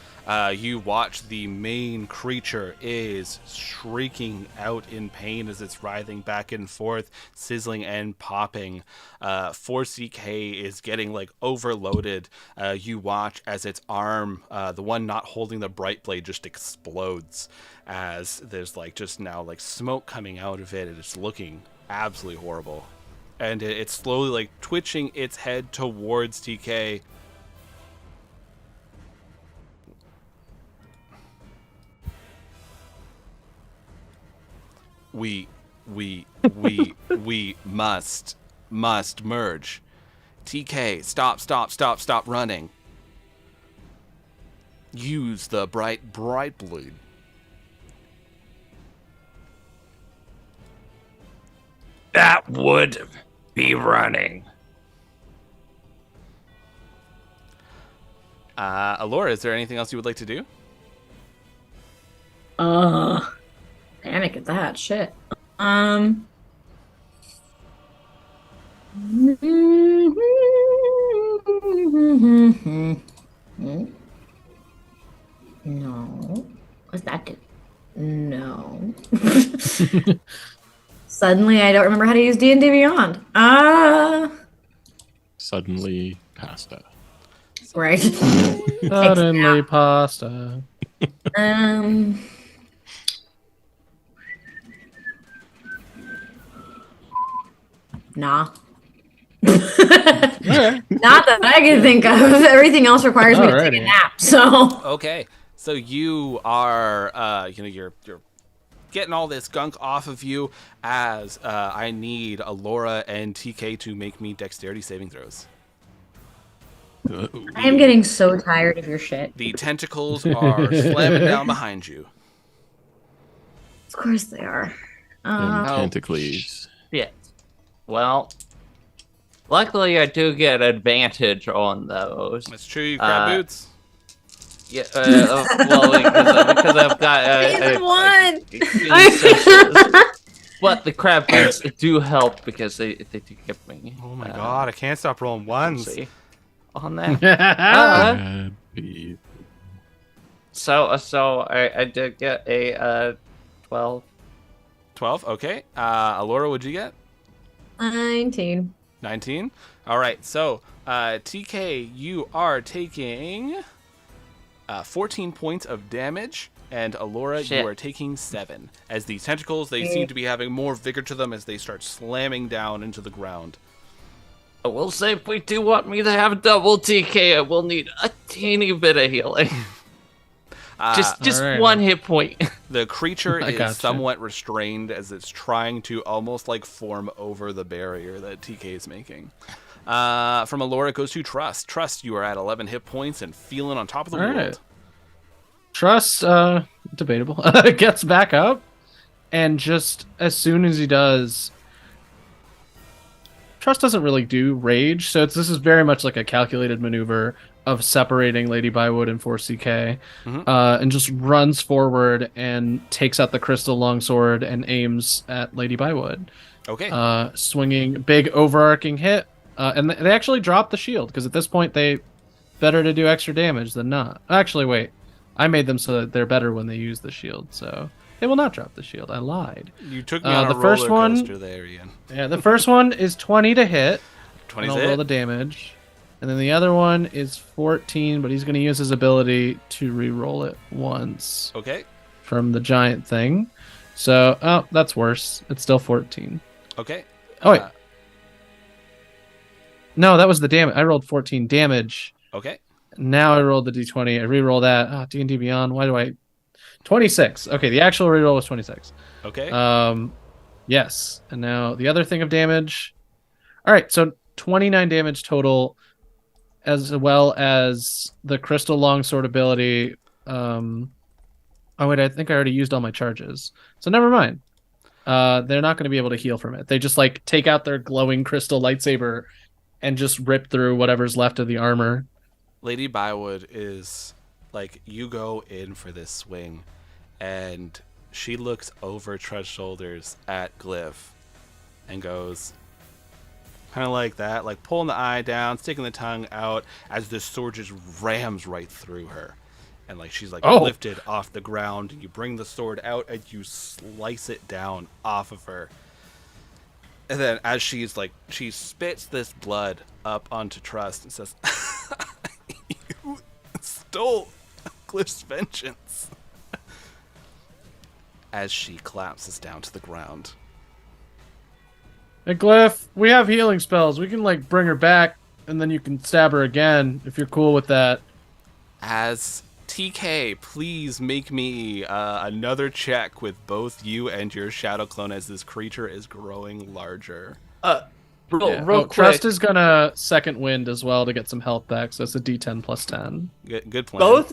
[SPEAKER 1] You watch the main creature is shrieking out in pain as it's writhing back and forth, sizzling and popping. 4CK is getting like overloaded. You watch as its arm, the one not holding the bright blade, just explodes as there's like just now like smoke coming out of it. It's looking absolutely horrible. And it's slowly like twitching its head towards TK. We must merge. TK, stop running. Use the bright blade.
[SPEAKER 5] That would be running.
[SPEAKER 1] Alora, is there anything else you would like to do?
[SPEAKER 3] Panic at that shit. No. What's that do? No. Suddenly, I don't remember how to use D&D Beyond.
[SPEAKER 6] Suddenly, pasta.
[SPEAKER 3] Right.
[SPEAKER 2] Suddenly pasta.
[SPEAKER 3] Nah. Not that I can think of. Everything else requires me to take a
[SPEAKER 2] Alrighty.
[SPEAKER 3] nap. So
[SPEAKER 1] Okay, so you are, you're getting all this gunk off of you as I need Alora and TK to make me dexterity saving throws.
[SPEAKER 3] I am getting so tired of your shit.
[SPEAKER 1] The tentacles are slamming down behind you.
[SPEAKER 3] Of course they are.
[SPEAKER 6] And tentacles.
[SPEAKER 5] Yeah. Well, luckily I do get advantage on those.
[SPEAKER 1] That's true, you grab boots.
[SPEAKER 5] Yeah. Well, because I've got
[SPEAKER 3] Season 1.
[SPEAKER 5] But the crab boots do help because they do give me.
[SPEAKER 1] Oh my god, I can't stop rolling ones.
[SPEAKER 5] See on that.
[SPEAKER 6] Crab beef.
[SPEAKER 5] So I did get a 12.
[SPEAKER 1] 12, okay. Alora, what'd you get?
[SPEAKER 3] 19.
[SPEAKER 1] 19? Alright, so TK, you are taking 14 points of damage And Alora,
[SPEAKER 5] Shit.
[SPEAKER 1] you are taking 7. As these tentacles, they seem to be having more vigor to them as they start slamming down into the ground.
[SPEAKER 5] I will say, if we do want me to have double TK, I will need a teeny bit of healing. Just
[SPEAKER 2] Alright.
[SPEAKER 5] 1 hit point.
[SPEAKER 1] The creature
[SPEAKER 2] I
[SPEAKER 1] is
[SPEAKER 2] gotcha.
[SPEAKER 1] somewhat restrained as it's trying to almost like form over the barrier that TK is making. From Alora, it goes to Trust. Trust, you are at 11 hit points and feeling on top of the
[SPEAKER 2] All right.
[SPEAKER 1] world.
[SPEAKER 2] Trust, debatable, gets back up, and just as soon as he does, Trust doesn't really do rage, so this is very much like a calculated maneuver of separating Lady Bywood and 4CK, and just runs forward and takes out the crystal longsword and aims at Lady Bywood,
[SPEAKER 1] Okay.
[SPEAKER 2] swinging big overarching hit, and they actually drop the shield, because at this point they better to do extra damage than not. Actually, wait. I made them so that they're better when they use the shield, so they will not drop the shield. I lied.
[SPEAKER 1] You took me on
[SPEAKER 2] the
[SPEAKER 1] a
[SPEAKER 2] first
[SPEAKER 1] roller
[SPEAKER 2] one-
[SPEAKER 1] coaster there, Ian.
[SPEAKER 2] Yeah, the first one is 20 to hit.
[SPEAKER 1] 20
[SPEAKER 2] And I'll roll the damage. And then the other one is 14, but he's going to use his ability to re-roll it once
[SPEAKER 1] Okay.
[SPEAKER 2] from the giant thing. So, oh, that's worse. It's still 14.
[SPEAKER 1] Okay.
[SPEAKER 2] Oh, wait. No, that was the damage. I rolled 14 damage.
[SPEAKER 1] Okay.
[SPEAKER 2] Now I rolled the d20. I re-roll that. Oh, D&D Beyond. Why do I... 26. Okay, the actual re-roll was 26.
[SPEAKER 1] Okay.
[SPEAKER 2] Yes. And now the other thing of damage. All right, so 29 damage total, as well as the crystal longsword ability. Oh wait, I think I already used all my charges, so never mind. They're not going to be able to heal from it. They just like take out their glowing crystal lightsaber and just rip through whatever's left of the armor.
[SPEAKER 1] Lady Bywood is like, you go in for this swing, and she looks over Trud's shoulders at Glyph and goes, kind of like that, like pulling the eye down, sticking the tongue out as the sword just rams right through her. And like she's like lifted off the ground, and you bring the sword out and you slice it down off of her. And then as she's like, she spits this blood up onto Trust and says, "You stole Glyph's vengeance." As she collapses down to the ground.
[SPEAKER 2] Hey Glyph, we have healing spells. We can like bring her back, and then you can stab her again if you're cool with that.
[SPEAKER 1] As TK, please make me another check with both you and your shadow clone as this creature is growing larger.
[SPEAKER 5] Real quick.
[SPEAKER 2] Trust is gonna second wind as well to get some health back, so it's a D10 plus 10.
[SPEAKER 1] Good plan.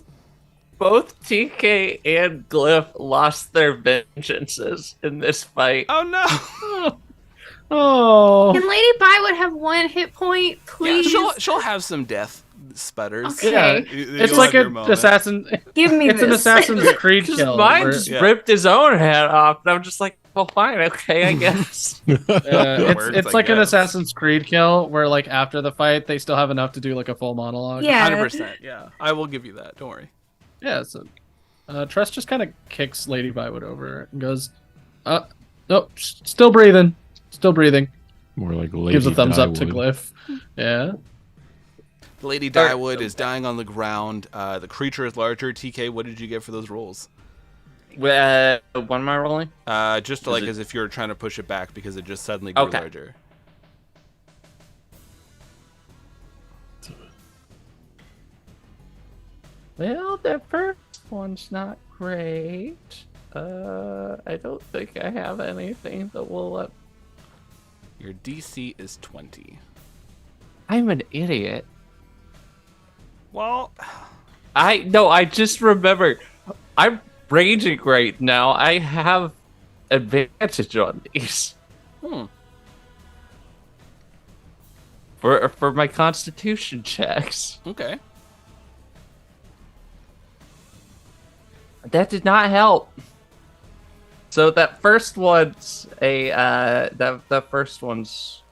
[SPEAKER 5] Both TK and Glyph lost their vengeances in this fight.
[SPEAKER 1] Oh no!
[SPEAKER 2] Oh,
[SPEAKER 4] Can Lady Bywood have 1 hit point,
[SPEAKER 1] Yeah,
[SPEAKER 4] please?
[SPEAKER 1] she'll have some death sputters.
[SPEAKER 4] Okay.
[SPEAKER 2] yeah.
[SPEAKER 1] You'll
[SPEAKER 2] It's
[SPEAKER 1] have
[SPEAKER 2] like
[SPEAKER 1] your
[SPEAKER 2] an
[SPEAKER 1] moment.
[SPEAKER 2] assassin.
[SPEAKER 4] Give me
[SPEAKER 2] It's an
[SPEAKER 4] this.
[SPEAKER 2] Assassin's Creed
[SPEAKER 5] Because
[SPEAKER 2] kill.
[SPEAKER 5] mine
[SPEAKER 2] where-
[SPEAKER 5] just
[SPEAKER 1] Yeah.
[SPEAKER 5] ripped his own head off, and I'm just like, well, fine, okay, I guess.
[SPEAKER 2] it's
[SPEAKER 1] Words, I
[SPEAKER 2] like an
[SPEAKER 1] guess.
[SPEAKER 2] Assassin's Creed kill where like after the fight they still have enough to do like a full monologue.
[SPEAKER 4] Yeah.
[SPEAKER 1] 100%. Yeah, I will give you that. Don't worry.
[SPEAKER 2] Yeah. So Trust just kind of kicks Lady Bywood over and goes, "Nope, still breathing, still breathing."
[SPEAKER 6] More like Lady
[SPEAKER 2] Gives a thumbs up to
[SPEAKER 6] Dyewood.
[SPEAKER 2] Glyph. Yeah.
[SPEAKER 1] Lady Dyewood is dying on the ground. The creature is larger. TK, what did you get for those rolls?
[SPEAKER 5] What am I rolling?
[SPEAKER 1] Just
[SPEAKER 5] Is
[SPEAKER 1] like
[SPEAKER 5] it-
[SPEAKER 1] as if you're trying to push it back because it just suddenly grew
[SPEAKER 5] Okay.
[SPEAKER 1] larger.
[SPEAKER 5] Well, the first one's not great. I don't think I have anything that will let...
[SPEAKER 1] Your DC is 20.
[SPEAKER 5] I'm an idiot.
[SPEAKER 1] Well,
[SPEAKER 5] I just remembered. I'm raging right now. I have advantage on these. For my constitution checks.
[SPEAKER 1] okay.
[SPEAKER 5] That did not help. So that first one's a the first one's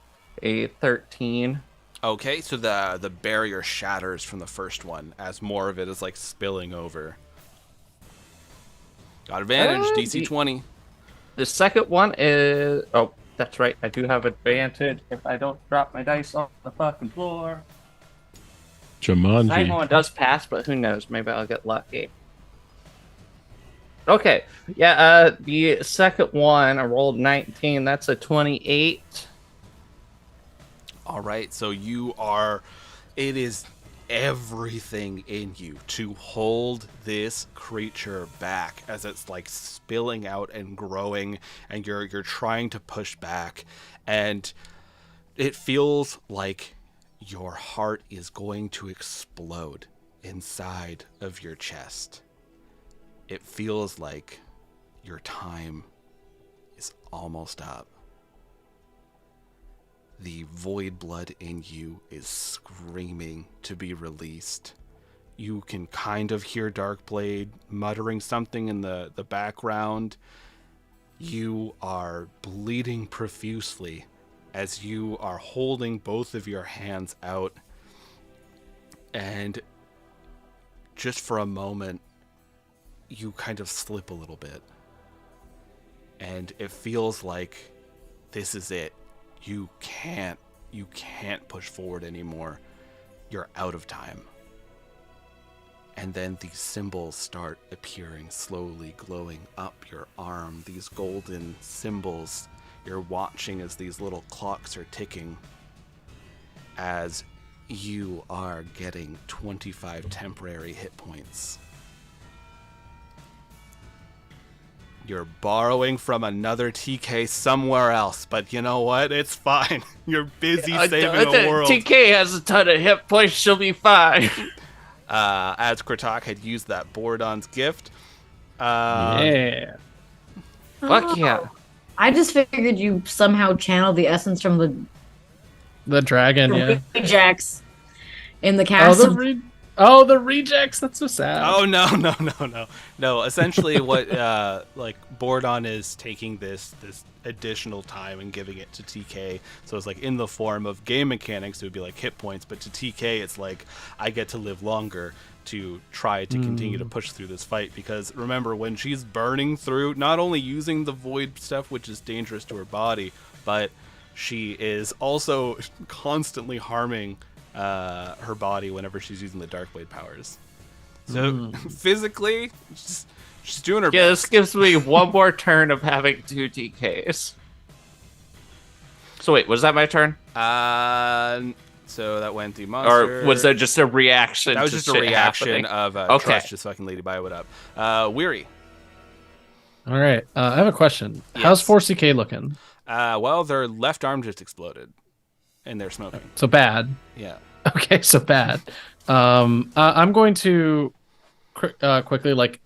[SPEAKER 5] a 13.
[SPEAKER 1] Okay, so the barrier shatters from the first one as more of it is like spilling over. Got advantage, DC 20.
[SPEAKER 5] The second one is that's right. I do have advantage if I don't drop my dice on the fucking floor. Second
[SPEAKER 6] Jumanji.
[SPEAKER 5] one does pass, but who knows? Maybe I'll get lucky. Okay. Yeah, the second one, I rolled 19. That's a 28.
[SPEAKER 1] All right, so it is everything in you to hold this creature back as it's like spilling out and growing, and you're trying to push back, and it feels like your heart is going to explode inside of your chest. It feels like your time is almost up. The void blood in you is screaming to be released. You can kind of hear Darkblade muttering something in the background. You are bleeding profusely as you are holding both of your hands out. And just for a moment, you kind of slip a little bit. And it feels like this is it. You can't push forward anymore. You're out of time. And then these symbols start appearing, slowly glowing up your arm. These golden symbols. You're watching as these little clocks are ticking. As you are getting 25 temporary hit points. You're borrowing from another TK somewhere else, but you know what? It's fine. You're busy saving the world.
[SPEAKER 5] TK has a ton of hit points. She'll be fine.
[SPEAKER 1] As Kratok had used that Borodon's gift.
[SPEAKER 2] Yeah.
[SPEAKER 5] Fuck yeah.
[SPEAKER 3] I just figured you somehow channeled the essence from
[SPEAKER 2] The dragon, yeah.
[SPEAKER 3] rejects in the
[SPEAKER 2] Oh,
[SPEAKER 3] castle.
[SPEAKER 2] the rejects. That's so sad.
[SPEAKER 1] Oh no! Essentially, what Borodon is taking this additional time and giving it to TK. So it's like in the form of game mechanics, it would be like hit points, but to TK, it's like I get to live longer to try to continue to push through this fight. Because remember, when she's burning through, not only using the void stuff, which is dangerous to her body, but she is also constantly harming her body whenever she's using the Darkblade powers. So physically, she's doing her
[SPEAKER 5] Yeah,
[SPEAKER 1] best.
[SPEAKER 5] this gives me one more turn of having 2 TKs. So wait, was that my turn?
[SPEAKER 1] So that went the monster.
[SPEAKER 5] Or was that just a reaction?
[SPEAKER 1] That was
[SPEAKER 5] to
[SPEAKER 1] just a
[SPEAKER 5] shit
[SPEAKER 1] reaction
[SPEAKER 5] happening?
[SPEAKER 1] of Trust just fucking Lady Bi. What up? Weary.
[SPEAKER 2] All right. I have a question.
[SPEAKER 1] Yes.
[SPEAKER 2] How's 4CK looking?
[SPEAKER 1] Well, their left arm just exploded, and they're smoking.
[SPEAKER 2] So bad.
[SPEAKER 1] Yeah.
[SPEAKER 2] Okay, so bad. I'm going to quickly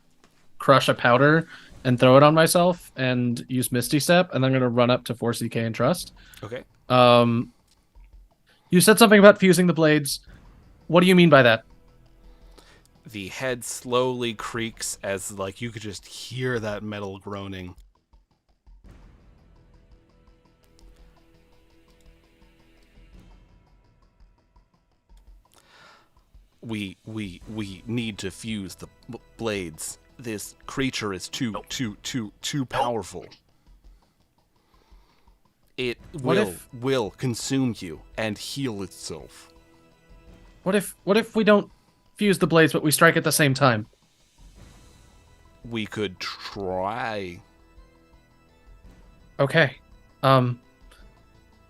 [SPEAKER 2] crush a powder and throw it on myself and use Misty Step, and then I'm going to run up to 4CK and Trust.
[SPEAKER 1] Okay.
[SPEAKER 2] You said something about fusing the blades. What do you mean by that?
[SPEAKER 1] The head slowly creaks as you could just hear that metal groaning. We need to fuse the blades. This creature is too powerful. It will consume you and heal itself.
[SPEAKER 2] What if we don't fuse the blades, but we strike at the same time?
[SPEAKER 1] We could try.
[SPEAKER 2] Okay. You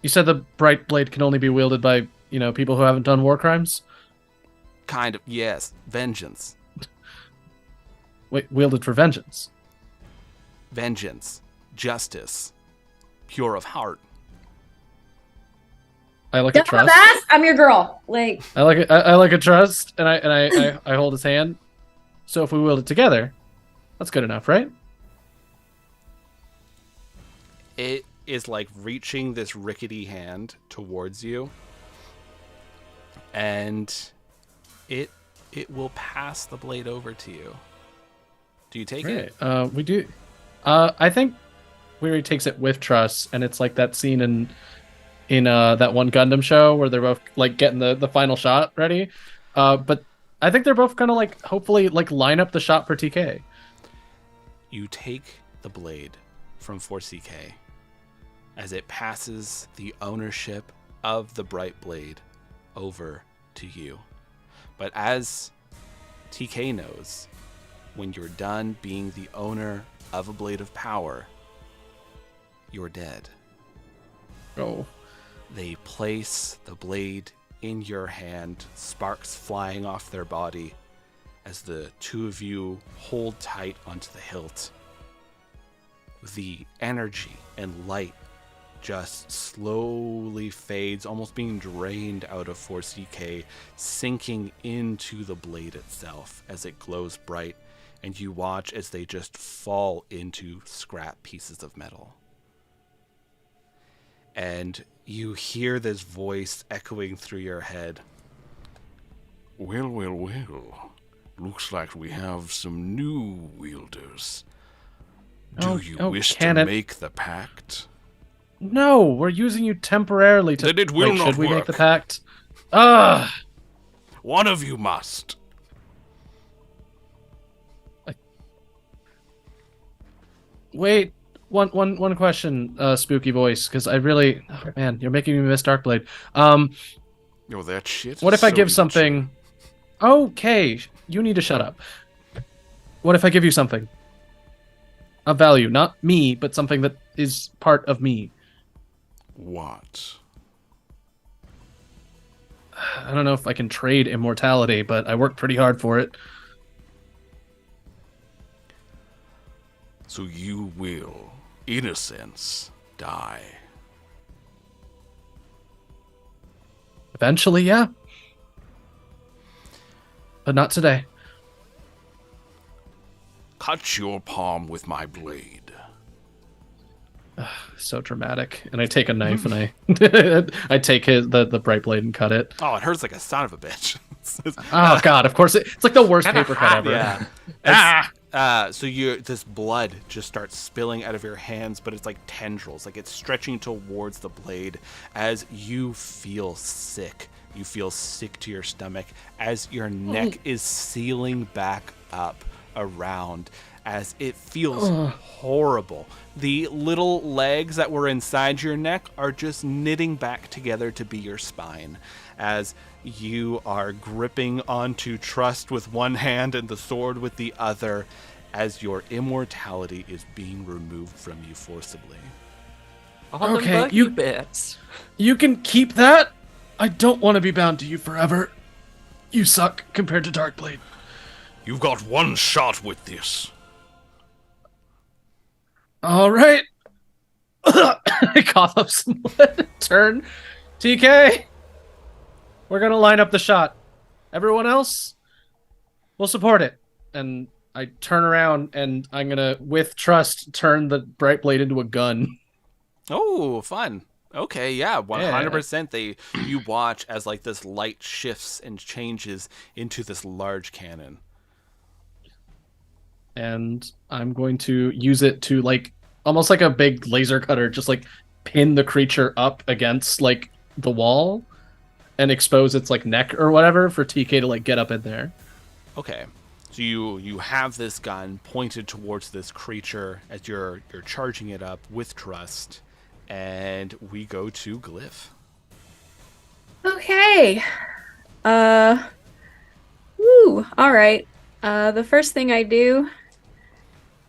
[SPEAKER 2] said the bright blade can only be wielded by, people who haven't done war crimes?
[SPEAKER 1] Kind of, yes. Vengeance.
[SPEAKER 2] Wait, wielded for vengeance?
[SPEAKER 1] Vengeance. Justice. Pure of heart.
[SPEAKER 2] I like a trust.
[SPEAKER 3] I'm your girl.
[SPEAKER 2] I like a trust, and I hold his hand. So if we wield it together, that's good enough, right?
[SPEAKER 1] It is reaching this rickety hand towards you, and it will pass the blade over to you. Do you take it?
[SPEAKER 2] We do. I think Weary takes it with trust, and it's like that scene in that one Gundam show where they're both getting the final shot ready. But I think they're both gonna hopefully line up the shot for TK.
[SPEAKER 1] You take the blade from 4CK as it passes the ownership of the bright blade over to you. But as TK knows, when you're done being the owner of a blade of power, you're dead.
[SPEAKER 2] Oh.
[SPEAKER 1] They place the blade in your hand, sparks flying off their body as the two of you hold tight onto the hilt. The energy and light just slowly fades, almost being drained out of Force DK, sinking into the blade itself as it glows bright, and you watch as they just fall into scrap pieces of metal. And you hear this voice echoing through your head.
[SPEAKER 7] Well, well, well. Looks like we have some new wielders. Do you wish to make the pact?
[SPEAKER 2] No, we're using you temporarily to...
[SPEAKER 7] Then it will not
[SPEAKER 2] should we make
[SPEAKER 7] work.
[SPEAKER 2] the pact? Ugh!
[SPEAKER 7] One of you must.
[SPEAKER 2] Wait, one question, spooky voice, because I really... Oh, man, you're making me miss Darkblade.
[SPEAKER 7] Oh, that shit.
[SPEAKER 2] What if I
[SPEAKER 7] So
[SPEAKER 2] give something... Okay, you need to shut up. What if I give you something? Of value, not me, but something that is part of me.
[SPEAKER 7] What?
[SPEAKER 2] I don't know if I can trade immortality, but I worked pretty hard for it.
[SPEAKER 7] So you will, in a sense, die.
[SPEAKER 2] Eventually, yeah. But not today.
[SPEAKER 7] Cut your palm with my blade.
[SPEAKER 2] So dramatic. And I take a knife and I I take the bright blade and cut it.
[SPEAKER 1] Oh, it hurts like a son of a bitch.
[SPEAKER 2] Oh god, of course it's like the worst paper cut ever.
[SPEAKER 1] Yeah. So this blood just starts spilling out of your hands, but it's like tendrils, like it's stretching towards the blade as you feel sick. You feel sick to your stomach as your neck is sealing back up around, as it feels horrible. The little legs that were inside your neck are just knitting back together to be your spine, as you are gripping onto Trust with one hand and the sword with the other, as your immortality is being removed from you forcibly.
[SPEAKER 5] All
[SPEAKER 2] Okay,
[SPEAKER 5] the buggy
[SPEAKER 2] you-
[SPEAKER 5] bits.
[SPEAKER 2] You can keep that? I don't want to be bound to you forever. You suck compared to Darkblade.
[SPEAKER 7] You've got one shot with this.
[SPEAKER 2] All right. I cough up some blood. Turn. TK. We're going to line up the shot. Everyone else, we'll support it. And I turn around and I'm going to, with Trust, turn the bright blade into a gun.
[SPEAKER 1] Oh, fun. Okay, yeah, 100%. You watch as like this light shifts and changes into this large cannon.
[SPEAKER 2] And I'm going to use it to, like, almost like a big laser cutter, just like pin the creature up against like the wall and expose its like neck or whatever for TK to like get up in there.
[SPEAKER 1] Okay. So you have this gun pointed towards this creature as you're charging it up with Trust, and we go to Glyph.
[SPEAKER 4] Okay. Woo. All right. The first thing I do,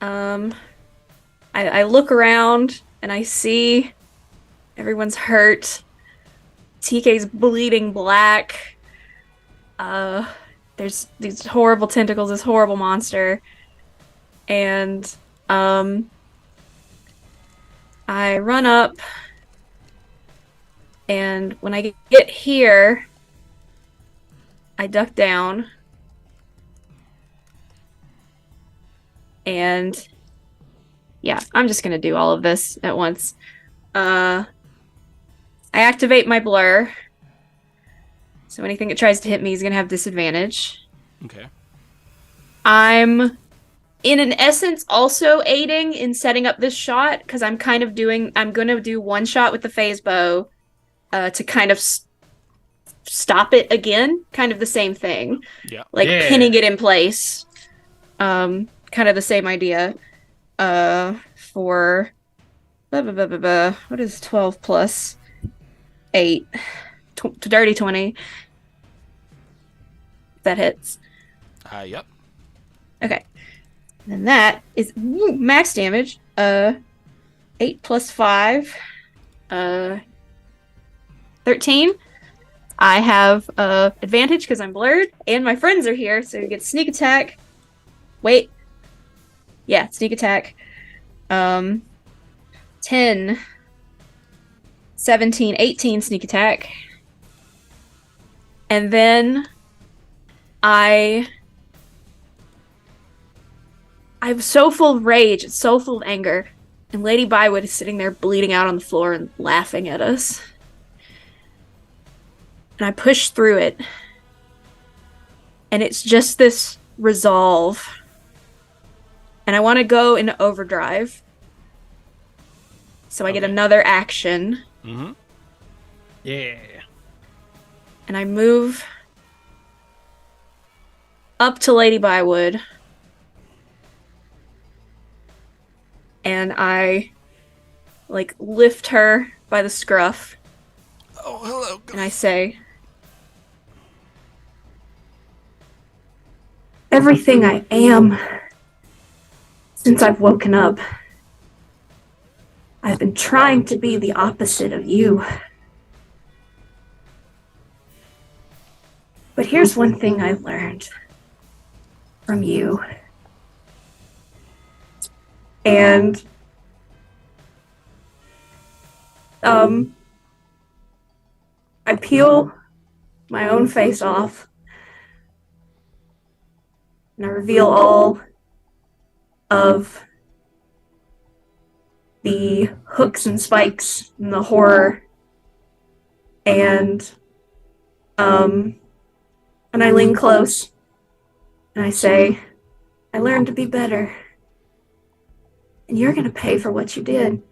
[SPEAKER 4] I look around and I see everyone's hurt. TK's bleeding black. There's these horrible tentacles, this horrible monster. And I run up, and when I get here, I duck down. And yeah, I'm just gonna do all of this at once. I activate my blur. So anything that tries to hit me is gonna have disadvantage.
[SPEAKER 1] Okay.
[SPEAKER 4] I'm in an essence also aiding in setting up this shot because I'm gonna do one shot with the phase bow to kind of stop it again. Kind of the same thing.
[SPEAKER 1] Yeah.
[SPEAKER 4] Like pinning it in place. Kind of the same idea. For what is 12 plus 8? Dirty 20. That hits.
[SPEAKER 1] Yep.
[SPEAKER 4] Okay. And that is max damage. 8 plus 5. 13. I have advantage because I'm blurred, and my friends are here, so you get sneak attack. Wait. Yeah, sneak attack. 10, 17, 18 sneak attack. And then I'm so full of rage, it's so full of anger, and Lady Bywood is sitting there bleeding out on the floor and laughing at us. And I push through it. And it's just this resolve. And I want to go into overdrive. So I get another action.
[SPEAKER 1] Mm-hmm.
[SPEAKER 2] Yeah.
[SPEAKER 4] And I move up to Lady Bywood. And I, lift her by the scruff.
[SPEAKER 7] Oh, hello.
[SPEAKER 4] And I say, everything I am since I've woken up, I've been trying to be the opposite of you. But here's one thing I learned from you. And, I peel my own face off, and I reveal all of the hooks and spikes and the horror, and I lean close, and I say, I learned to be better, and you're gonna pay for what you did.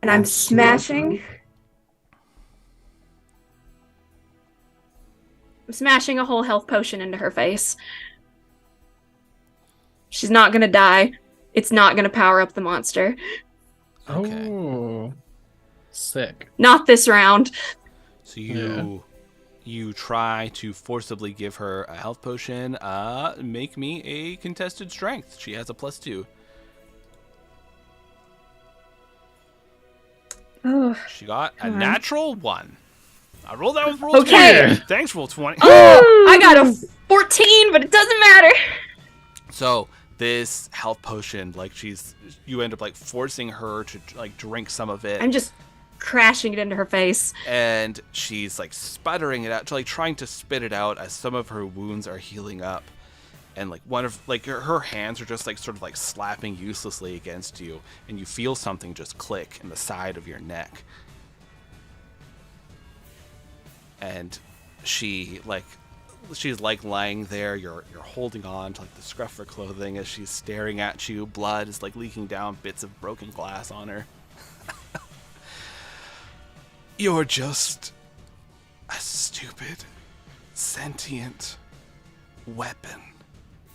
[SPEAKER 4] And I'm smashing a whole health potion into her face. She's not gonna die. It's not gonna power up the monster.
[SPEAKER 1] Okay.
[SPEAKER 2] Oh, sick.
[SPEAKER 4] Not this round.
[SPEAKER 1] So you try to forcibly give her a health potion. Make me a contested strength. She has a +2.
[SPEAKER 4] Oh,
[SPEAKER 1] She got a
[SPEAKER 4] Come on.
[SPEAKER 1] natural 1. I rolled that with roll
[SPEAKER 4] Okay.
[SPEAKER 1] 20. Thanks, roll 20.
[SPEAKER 4] I got a 14, but it doesn't matter.
[SPEAKER 1] So this health potion, you end up forcing her to drink some of it.
[SPEAKER 4] I'm just crashing it into her face.
[SPEAKER 1] And she's sputtering it out, trying to spit it out as some of her wounds are healing up. And one of her hands are just sort of slapping uselessly against you, and you feel something just click in the side of your neck. And she's lying there. You're holding on to the scruff of her clothing as she's staring at you. Blood is leaking down, bits of broken glass on her. You're just a stupid, sentient weapon,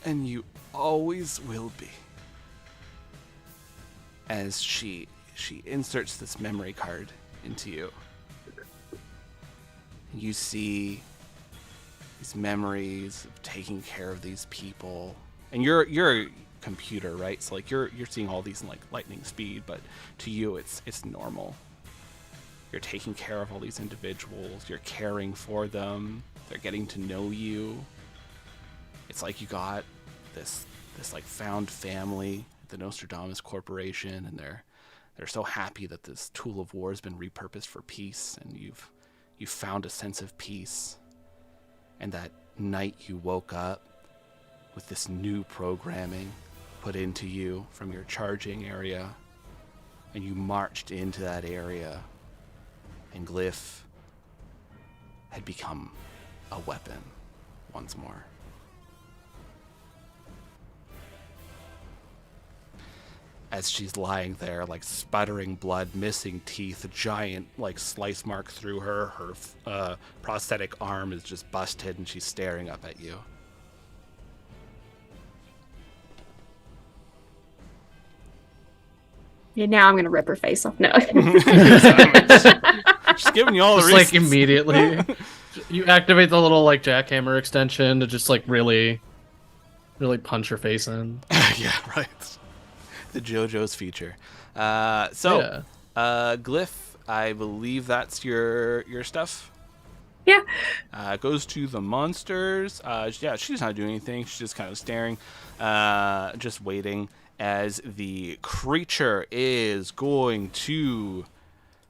[SPEAKER 1] and you always will be. As she inserts this memory card into you. You see these memories of taking care of these people, and you're a computer, right? So you're seeing all these in lightning speed, but to you it's normal. You're taking care of all these individuals. You're caring for them. They're getting to know you. It's you got this found family, the Nostradamus Corporation, and they're so happy that this tool of war has been repurposed for peace, and you've found a sense of peace. And that night you woke up with this new programming put into you from your charging area, and you marched into that area, and Glyph had become a weapon once more. As she's lying there, sputtering blood, missing teeth, a giant, slice mark through her prosthetic arm is just busted, and she's staring up at you.
[SPEAKER 4] Yeah, now I'm gonna rip her face off. No.
[SPEAKER 1] Just giving you all the
[SPEAKER 2] Just
[SPEAKER 1] reasons.
[SPEAKER 2] immediately. You activate the little jackhammer extension to just really really punch her face in.
[SPEAKER 1] Yeah, right. The JoJo's feature.
[SPEAKER 2] Yeah.
[SPEAKER 1] Glyph, I believe that's your stuff.
[SPEAKER 4] Yeah.
[SPEAKER 1] Goes to the monsters. Yeah, she's not doing anything. She's just kind of staring, just waiting as the creature is going to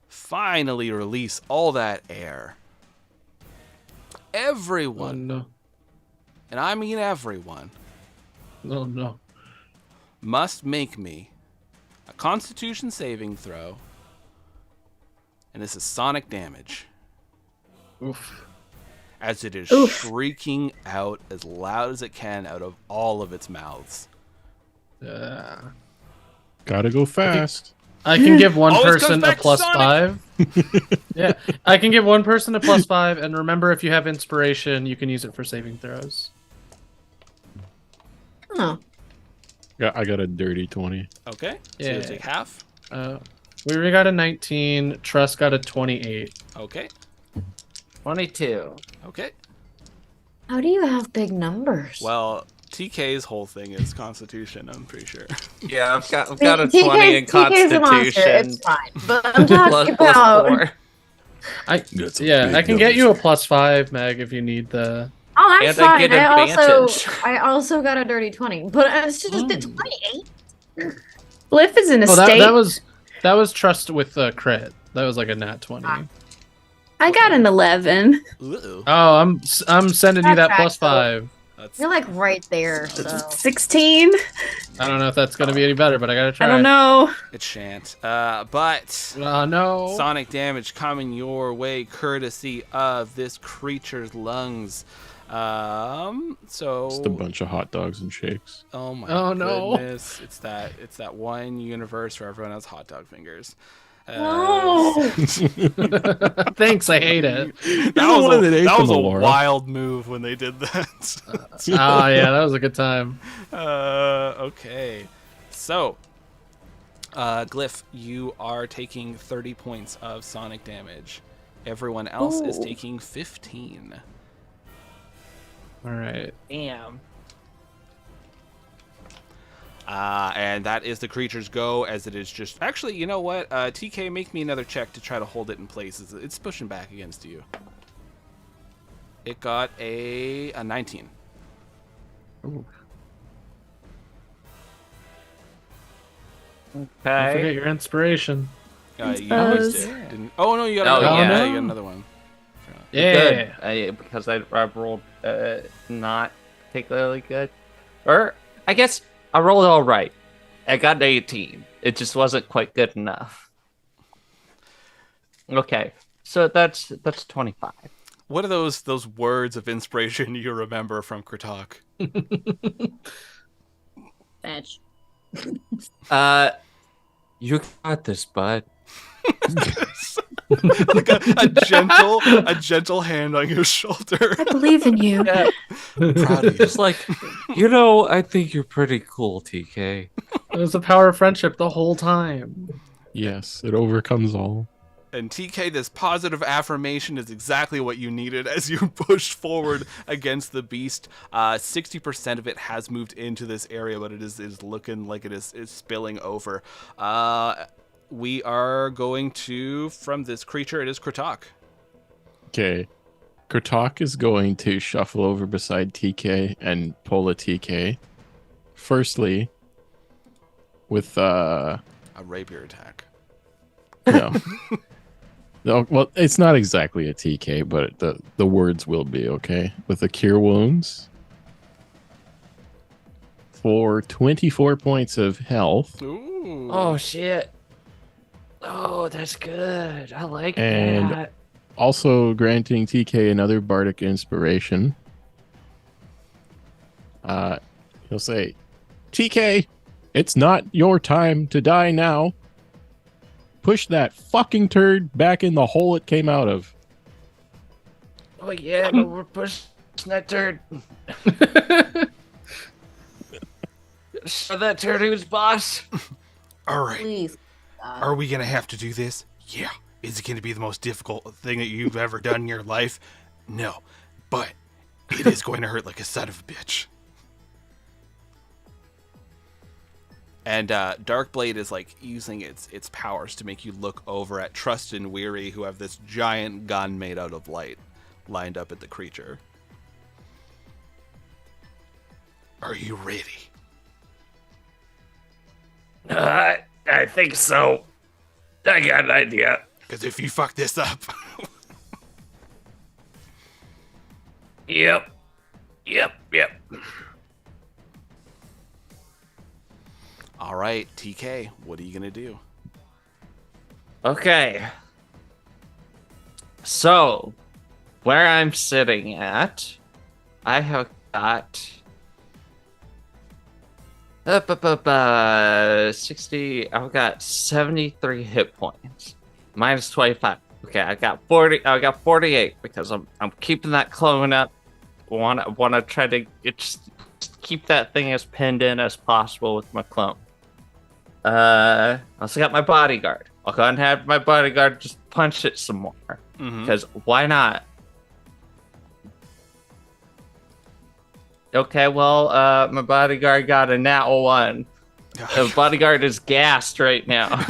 [SPEAKER 1] finally release all that air. Everyone,
[SPEAKER 2] Oh, no.
[SPEAKER 1] and I mean everyone,
[SPEAKER 2] Oh, no.
[SPEAKER 1] must make me a Constitution saving throw. And this is sonic damage.
[SPEAKER 2] Oof.
[SPEAKER 1] As it is
[SPEAKER 3] Oof.
[SPEAKER 1] shrieking out as loud as it can out of all of its mouths.
[SPEAKER 2] Yeah.
[SPEAKER 6] Gotta go fast.
[SPEAKER 2] I can give one
[SPEAKER 1] Always comes
[SPEAKER 2] person a
[SPEAKER 1] back to Sonic.
[SPEAKER 2] +5. Yeah, I can give one person a +5, and remember, if you have inspiration, you can use it for saving throws.
[SPEAKER 3] Oh.
[SPEAKER 6] Yeah, I got a dirty 20.
[SPEAKER 1] Okay, so
[SPEAKER 2] Yeah.
[SPEAKER 1] you take half.
[SPEAKER 2] We got a 19. Trust got a 28.
[SPEAKER 1] Okay,
[SPEAKER 5] 22.
[SPEAKER 1] okay.
[SPEAKER 3] How do you have big numbers?
[SPEAKER 1] Well, TK's whole thing is Constitution, I'm pretty sure.
[SPEAKER 5] Yeah, I've got a 20 in
[SPEAKER 3] TK's a monster.
[SPEAKER 5] Constitution.
[SPEAKER 3] It's fine. But I'm talking
[SPEAKER 5] plus
[SPEAKER 3] about.
[SPEAKER 5] 4.
[SPEAKER 6] That's a
[SPEAKER 2] Yeah,
[SPEAKER 6] big
[SPEAKER 2] I can get
[SPEAKER 6] number.
[SPEAKER 2] you a +5, Meg, if you need the.
[SPEAKER 3] Oh, that's
[SPEAKER 5] And I
[SPEAKER 3] fine.
[SPEAKER 5] get advantage.
[SPEAKER 3] I also got a dirty 20, but it's just the 28.
[SPEAKER 4] Glyph is in a
[SPEAKER 2] Oh,
[SPEAKER 4] state.
[SPEAKER 2] that was trust with the crit. That was like a nat 20.
[SPEAKER 4] I got an 11.
[SPEAKER 1] Ooh,
[SPEAKER 2] Oh, I'm sending you
[SPEAKER 3] That
[SPEAKER 2] that
[SPEAKER 3] tracks,
[SPEAKER 2] +5.
[SPEAKER 1] that's
[SPEAKER 3] You're like right there. So.
[SPEAKER 4] 16.
[SPEAKER 2] I don't know if that's gonna be any better, but I gotta try.
[SPEAKER 4] I don't know.
[SPEAKER 1] it shan't. But
[SPEAKER 2] Oh no.
[SPEAKER 1] sonic damage coming your way courtesy of this creature's lungs. So
[SPEAKER 6] Just a bunch of hot dogs and shakes.
[SPEAKER 1] oh my
[SPEAKER 2] Oh, no.
[SPEAKER 1] goodness. It's that one universe where everyone has hot dog fingers.
[SPEAKER 3] No.
[SPEAKER 2] Thanks, I hate it.
[SPEAKER 1] That was,
[SPEAKER 6] one
[SPEAKER 1] a,
[SPEAKER 6] that ate
[SPEAKER 1] that was
[SPEAKER 6] them,
[SPEAKER 1] a
[SPEAKER 6] Laura.
[SPEAKER 1] wild move when they did that.
[SPEAKER 2] Oh yeah, that was a good time.
[SPEAKER 1] Okay. So, Glyph, you are taking 30 points of sonic damage. Everyone else is
[SPEAKER 4] Ooh.
[SPEAKER 1] taking 15.
[SPEAKER 2] All right.
[SPEAKER 5] Damn.
[SPEAKER 1] And that is the creature's go, as it is just... Actually, you know what? TK, make me another check to try to hold it in place. It's pushing back against you. It got a 19.
[SPEAKER 2] Ooh. Don't
[SPEAKER 5] Okay.
[SPEAKER 2] forget your inspiration.
[SPEAKER 1] You
[SPEAKER 4] Suppose.
[SPEAKER 1] used it. Didn't... Oh, no, you got
[SPEAKER 5] Oh,
[SPEAKER 1] another one.
[SPEAKER 5] yeah.
[SPEAKER 1] Yeah, you got another one.
[SPEAKER 2] Yeah.
[SPEAKER 5] Good. Because I rolled not particularly good. Or, I guess I rolled all right. I got an 18. It just wasn't quite good enough. Okay. So that's 25.
[SPEAKER 1] What are those words of inspiration you remember from Kratok?
[SPEAKER 3] Fetch.
[SPEAKER 5] You got this, bud.
[SPEAKER 1] Like a gentle hand on your shoulder.
[SPEAKER 4] I believe in you.
[SPEAKER 1] Proud of you.
[SPEAKER 5] Just like, I think you're pretty cool, TK.
[SPEAKER 2] It was the power of friendship the whole time.
[SPEAKER 6] Yes, it overcomes all.
[SPEAKER 1] And TK, this positive affirmation is exactly what you needed as you pushed forward against the beast. 60% of it has moved into this area, but it is looking like it is spilling over. We are going to, from this creature, it is Kratok.
[SPEAKER 6] Okay. Kurtok is going to shuffle over beside TK and pull a TK. Firstly, with
[SPEAKER 1] A rapier attack.
[SPEAKER 6] no. No, well, it's not exactly a TK, but the words will be, okay? With the cure wounds for 24 points of health.
[SPEAKER 1] Ooh.
[SPEAKER 5] Oh, shit. Oh, that's good. I like
[SPEAKER 6] And-
[SPEAKER 5] that.
[SPEAKER 6] Also granting TK another bardic inspiration. He'll say, TK, it's not your time to die now. Push that fucking turd back in the hole it came out of.
[SPEAKER 5] Oh, yeah, but we're pushing that turd. Show that turd who's boss.
[SPEAKER 1] All right.
[SPEAKER 3] Please.
[SPEAKER 1] Are we going to have to do this? Yeah. Is it going to be the most difficult thing that you've ever done in your life? No. But it is going to hurt like a son of a bitch. And Darkblade is like using its powers to make you look over at Trust and Weary, who have this giant gun made out of light lined up at the creature.
[SPEAKER 7] Are you ready?
[SPEAKER 5] I think so. I got an idea.
[SPEAKER 7] Because if you fuck this up...
[SPEAKER 5] Yep.
[SPEAKER 1] All right, TK, what are you going to do?
[SPEAKER 5] Okay. So, where I'm sitting at, I have got 60. I've got 73 hit points. Minus 25. Okay, I got 40. I got 48 because I'm keeping that clone up. Want to try to just keep that thing as pinned in as possible with my clone. I also got my bodyguard. I'll go ahead and have my bodyguard just punch it some more. Because why not? Okay, well, my bodyguard got a nat 1. The bodyguard is gassed right now.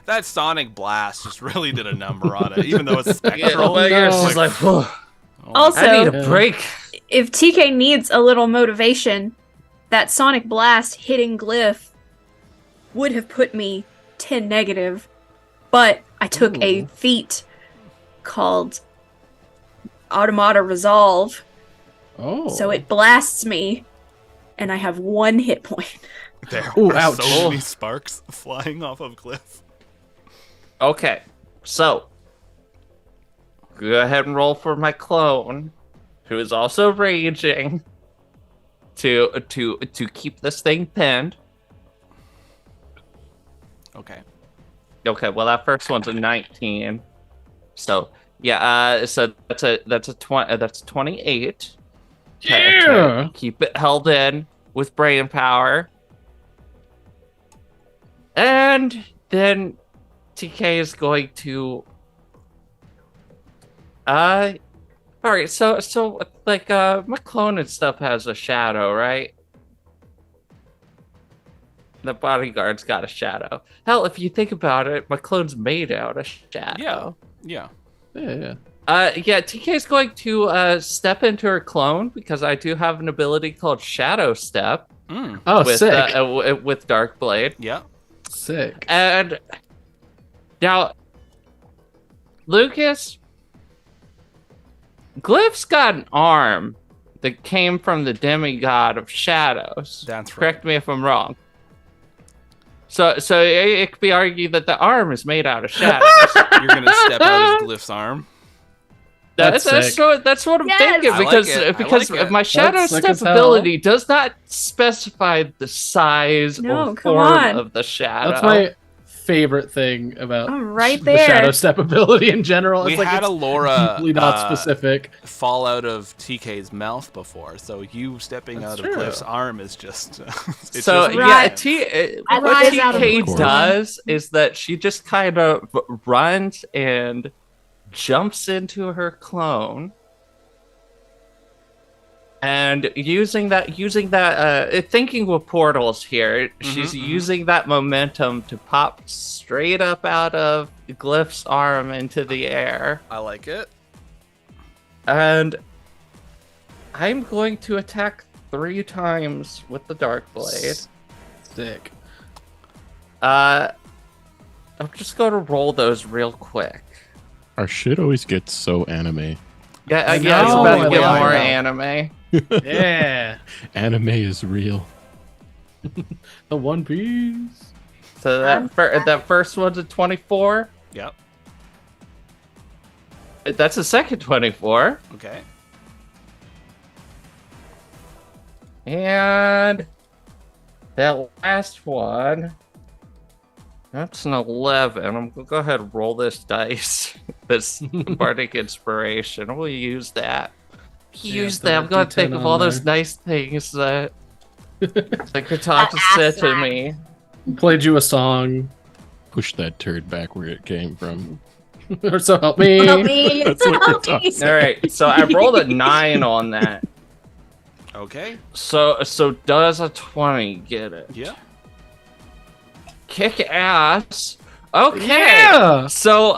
[SPEAKER 1] That sonic blast just really did a number on it, even though it's spectral.
[SPEAKER 5] It's like,
[SPEAKER 4] Also,
[SPEAKER 5] I need a break.
[SPEAKER 4] If TK needs a little motivation, that sonic blast hitting Glyph would have put me 10 negative, but I took a feat called Automata Resolve.
[SPEAKER 2] Oh.
[SPEAKER 4] So it blasts me, and I have 1 hit point.
[SPEAKER 1] There
[SPEAKER 2] Ooh,
[SPEAKER 1] are
[SPEAKER 2] ouch.
[SPEAKER 1] so many sparks flying off of Glyph.
[SPEAKER 5] Okay, so go ahead and roll for my clone, who is also raging to keep this thing pinned.
[SPEAKER 1] Okay.
[SPEAKER 5] Okay, well that first one's a 19. So yeah, so that's a 28.
[SPEAKER 2] Yeah.
[SPEAKER 5] Keep it held in with brain power. And then TK is going to alright, so like my clone and stuff has a shadow, right? The bodyguard's got a shadow. Hell, if you think about it, my clone's made out of shadow.
[SPEAKER 1] Yeah.
[SPEAKER 2] Yeah.
[SPEAKER 5] TK's going to step into her clone because I do have an ability called Shadow Step.
[SPEAKER 2] Oh,
[SPEAKER 5] with,
[SPEAKER 2] sick.
[SPEAKER 5] With Darkblade.
[SPEAKER 1] Yeah.
[SPEAKER 2] Sick.
[SPEAKER 5] And now, Lucas, Glyph's got an arm that came from the demigod of shadows.
[SPEAKER 1] That's right.
[SPEAKER 5] Correct me if I'm wrong. So it could be argued that the arm is made out of shadows.
[SPEAKER 1] You're going to step out of Glyph's arm?
[SPEAKER 5] That's what I'm thinking,
[SPEAKER 1] I like
[SPEAKER 5] because
[SPEAKER 1] it. I like it.
[SPEAKER 5] my Shadow
[SPEAKER 2] That's sick
[SPEAKER 5] Step
[SPEAKER 2] as hell.
[SPEAKER 5] ability does not specify the size
[SPEAKER 4] No,
[SPEAKER 5] or
[SPEAKER 4] come
[SPEAKER 5] form
[SPEAKER 4] on.
[SPEAKER 5] of the shadow.
[SPEAKER 2] That's my favorite thing about
[SPEAKER 4] I'm right
[SPEAKER 2] the
[SPEAKER 4] there.
[SPEAKER 2] shadow step ability in general.
[SPEAKER 1] We
[SPEAKER 2] It's like
[SPEAKER 1] had
[SPEAKER 2] it's
[SPEAKER 1] a Laura
[SPEAKER 2] completely not specific.
[SPEAKER 1] fall out of TK's mouth before, so you stepping
[SPEAKER 2] That's
[SPEAKER 1] out
[SPEAKER 2] true.
[SPEAKER 1] of Glyph's arm is just... it's
[SPEAKER 5] So
[SPEAKER 1] just
[SPEAKER 4] Right.
[SPEAKER 5] what
[SPEAKER 3] rise out of
[SPEAKER 5] TK
[SPEAKER 3] the
[SPEAKER 5] does is that she just kind of runs and jumps into her clone, and using that thinking with portals here, she's using that momentum to pop straight up out of Glyph's arm into the air.
[SPEAKER 1] I like it.
[SPEAKER 5] And I'm going to attack 3 times with the Darkblade.
[SPEAKER 2] Sick.
[SPEAKER 5] I'm just going to roll those real quick.
[SPEAKER 6] Our shit always gets so anime.
[SPEAKER 5] Yeah, it's
[SPEAKER 2] know,
[SPEAKER 5] about to
[SPEAKER 2] I
[SPEAKER 5] get
[SPEAKER 2] know.
[SPEAKER 5] more anime.
[SPEAKER 2] Yeah.
[SPEAKER 6] Anime is real.
[SPEAKER 2] The One Piece.
[SPEAKER 5] So that first one's a 24.
[SPEAKER 1] Yep.
[SPEAKER 5] That's the second 24.
[SPEAKER 1] Okay.
[SPEAKER 5] And that last one, that's an 11. I'm going to go ahead and roll this dice. This Bardic Inspiration. We'll use that. Use that. I'm going to think of all those nice things that Kataka said to me.
[SPEAKER 2] Played you a song.
[SPEAKER 6] Push that turd back where it came from.
[SPEAKER 2] Or so help me.
[SPEAKER 3] Help me.
[SPEAKER 6] That's what
[SPEAKER 3] Help
[SPEAKER 6] you're
[SPEAKER 3] me.
[SPEAKER 6] talking
[SPEAKER 5] All right, so I rolled a 9 on that.
[SPEAKER 1] Okay.
[SPEAKER 5] So does a 20 get it?
[SPEAKER 1] Yeah.
[SPEAKER 5] Kick ass. Okay.
[SPEAKER 2] Yeah!
[SPEAKER 5] So,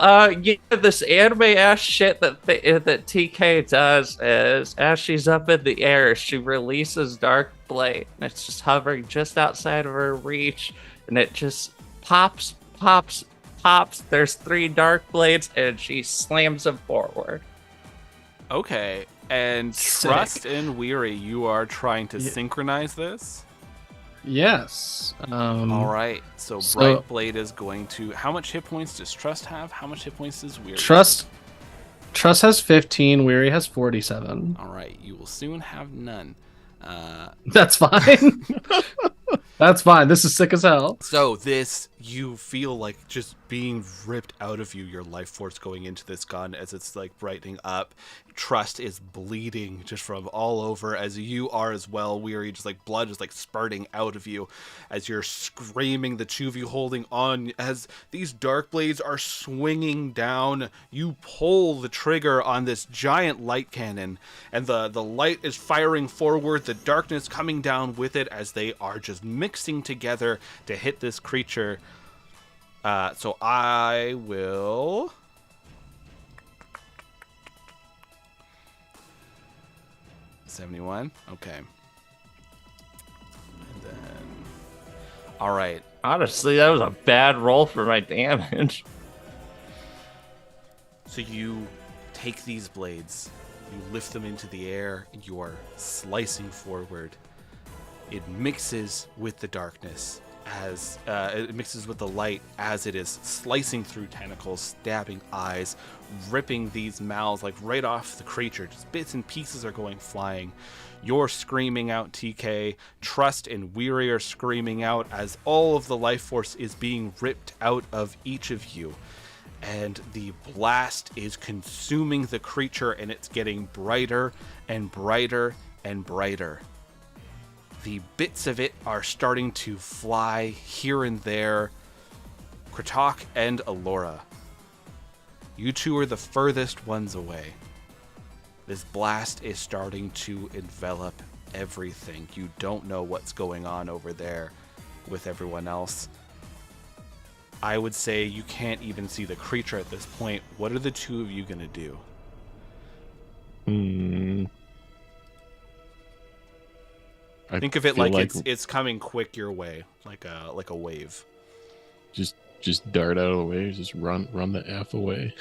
[SPEAKER 5] this anime ass shit that TK does is, as she's up in the air, she releases Dark Blade, and it's just hovering just outside of her reach, and it just pops, pops, pops. There's 3 Dark Blades, and she slams them forward.
[SPEAKER 1] Okay. And
[SPEAKER 2] Sick.
[SPEAKER 1] Trust and Weary, you are trying to synchronize this?
[SPEAKER 2] Yes.
[SPEAKER 1] All right. So Bright Blade is going to... How much hit points does Trust have? How much hit points does Weary
[SPEAKER 2] Trust has 15. Weary has 47.
[SPEAKER 1] have? All right. You will soon have none.
[SPEAKER 2] That's fine. That's fine. This is sick as hell.
[SPEAKER 1] So this, you feel like just being ripped out of you, your life force going into this gun as it's like brightening up. Trust is bleeding just from all over, as you are as well, Weary. Just like blood is like spurting out of you as you're screaming, the two of you holding on. As these dark blades are swinging down, you pull the trigger on this giant light cannon, and the light is firing forward, the darkness coming down with it as they are just mixing together to hit this creature. So I will... $71. Okay. And then... All right.
[SPEAKER 5] Honestly, that was a bad roll for my damage.
[SPEAKER 1] So you take these blades, you lift them into the air, and you are slicing forward. It mixes with the darkness as it mixes with the light as it is slicing through tentacles, stabbing eyes, ripping these mouths like right off the creature. Just bits and pieces are going flying. You're screaming out, TK. Trust and Weary are screaming out as all of the life force is being ripped out of each of you. And the blast is consuming the creature, and it's getting brighter and brighter and brighter. The bits of it are starting to fly here and there. Kratok and Alora, you two are the furthest ones away. This blast is starting to envelop everything. You don't know what's going on over there with everyone else. I would say you can't even see the creature at this point. What are the two of you going to do? Think of it like it's coming quick your way, like a wave.
[SPEAKER 6] Just dart out of the way, just run the F away.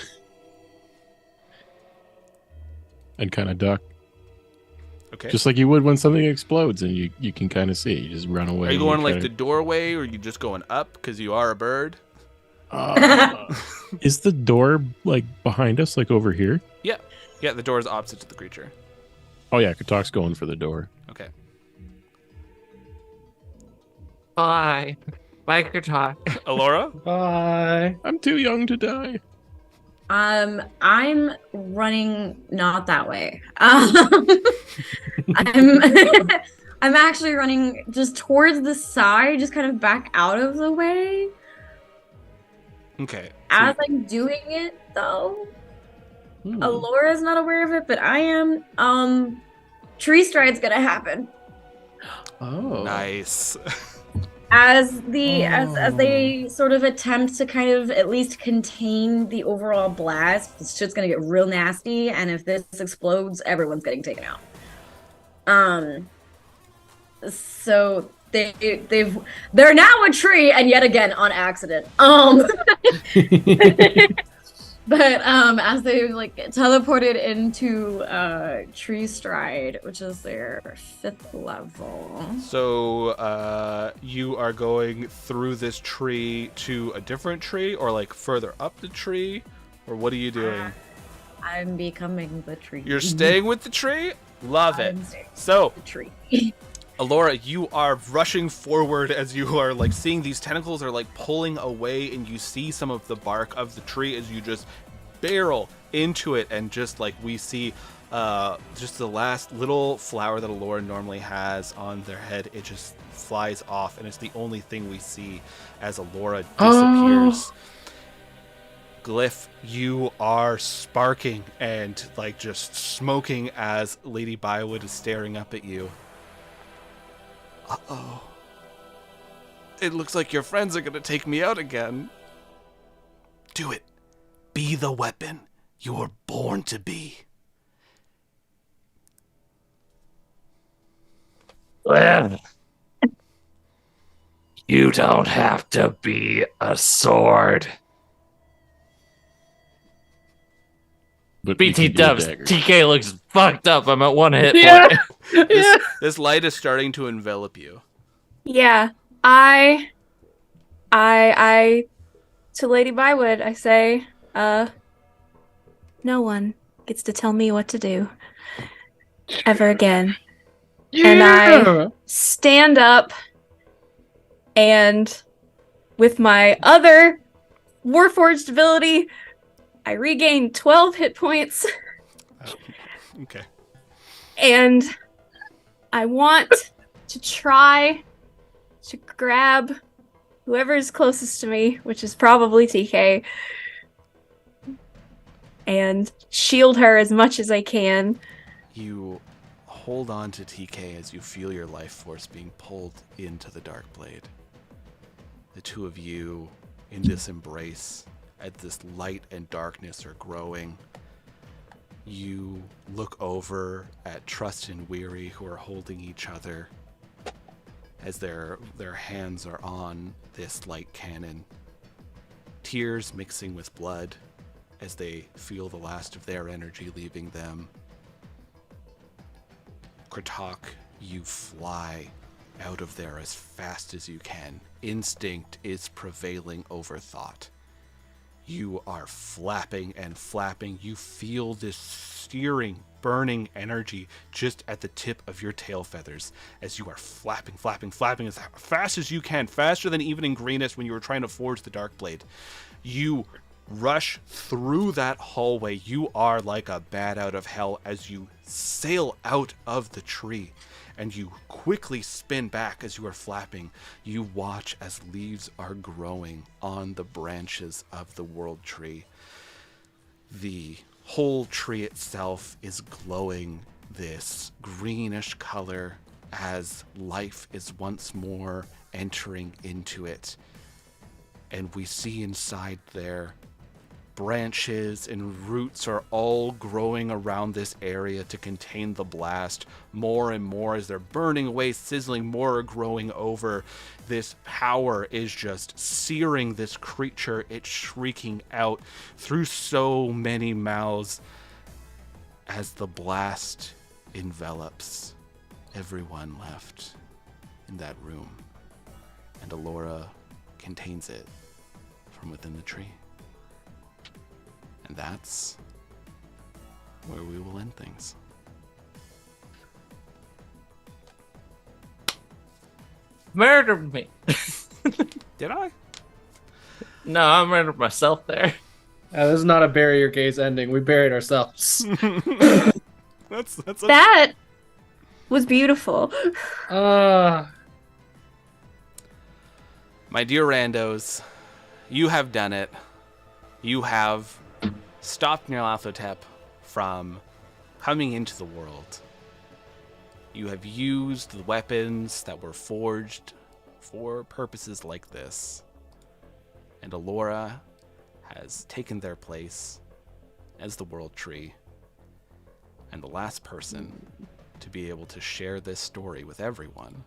[SPEAKER 6] And kind of duck.
[SPEAKER 1] Okay.
[SPEAKER 6] Just like you would when something explodes and you can kind of see. You just run away.
[SPEAKER 1] Are you going like the doorway, or are you just going up because you are a bird?
[SPEAKER 6] Is the door like behind us, like over here?
[SPEAKER 1] Yeah. Yeah, the door is opposite to the creature.
[SPEAKER 6] Oh yeah, Katok's going for the door.
[SPEAKER 1] Okay.
[SPEAKER 5] Bye. Bye, Kratok.
[SPEAKER 1] Alora?
[SPEAKER 2] Bye.
[SPEAKER 6] I'm too young to die.
[SPEAKER 3] I'm running not that way. I'm actually running just towards the side, just kind of back out of the way.
[SPEAKER 1] Okay.
[SPEAKER 3] As I'm doing it, though, Alora's not aware of it, but I am. Tree stride's gonna happen.
[SPEAKER 2] Oh.
[SPEAKER 1] Nice.
[SPEAKER 3] As they sort of attempt to kind of at least contain the overall blast, this shit's gonna get real nasty, and if this explodes, everyone's getting taken out. So they're now a tree, and yet again on accident. But as they like teleported into Tree Stride, which is their 5th level.
[SPEAKER 1] So you are going through this tree to a different tree, or like further up the tree, or what are you doing?
[SPEAKER 3] I'm becoming the tree.
[SPEAKER 1] You're staying with the tree? Love it.
[SPEAKER 3] So the tree.
[SPEAKER 1] Alora, you are rushing forward as you are like seeing these tentacles are like pulling away, and you see some of the bark of the tree as you just barrel into it, and just like we see just the last little flower that Alora normally has on their head, it just flies off, and it's the only thing we see as Alora disappears. Glyph, you are sparking and like just smoking as Lady Biowood is staring up at you. Uh-oh. It looks like your friends are gonna take me out again. Do it. Be the weapon you were born to be.
[SPEAKER 5] Well, you don't have to be a sword.
[SPEAKER 6] But
[SPEAKER 5] BT
[SPEAKER 6] you can be a
[SPEAKER 5] dubs.
[SPEAKER 6] dagger.
[SPEAKER 5] TK looks fucked up. I'm at 1 hit
[SPEAKER 2] Yeah.
[SPEAKER 5] point.
[SPEAKER 1] This light is starting to envelop you.
[SPEAKER 4] Yeah, to Lady Bywood, I say, no one gets to tell me what to do ever again. And I stand up, and with my other Warforged ability, I regain 12 hit points,
[SPEAKER 1] Okay.
[SPEAKER 4] and I want to try to grab whoever is closest to me, which is probably TK, and shield her as much as I can.
[SPEAKER 1] You hold on to TK as you feel your life force being pulled into the Dark Blade. The two of you in this embrace, as this light and darkness are growing. You look over at Trust and Weary, who are holding each other as their hands are on this light cannon. Tears mixing with blood as they feel the last of their energy leaving them. Kratok, you fly out of there as fast as you can. Instinct is prevailing over thought. You are flapping and flapping. You feel this searing, burning energy just at the tip of your tail feathers as you are flapping as fast as you can, faster than even in Greenest when you were trying to forge the Dark Blade. You rush through that hallway. You are like a bat out of hell as you sail out of the tree, and you quickly spin back as you are flapping. You watch as leaves are growing on the branches of the world tree. The whole tree itself is glowing this greenish color as life is once more entering into it. And we see inside there branches and roots are all growing around this area to contain the blast more and more as they're burning away, sizzling, more are growing over. This power is just searing this creature. It's shrieking out through so many mouths as the blast envelops everyone left in that room. And Alora contains it from within the tree. And that's where we will end things.
[SPEAKER 5] Murdered me.
[SPEAKER 1] Did I?
[SPEAKER 5] No, I murdered myself there.
[SPEAKER 2] This is not a bury your gaze ending. We buried ourselves.
[SPEAKER 4] That was beautiful.
[SPEAKER 1] My dear randos, you have done it. You have stopped Nyarlathotep from coming into the world. You have used the weapons that were forged for purposes like this. And Alora has taken their place as the world tree. And the last person to be able to share this story with everyone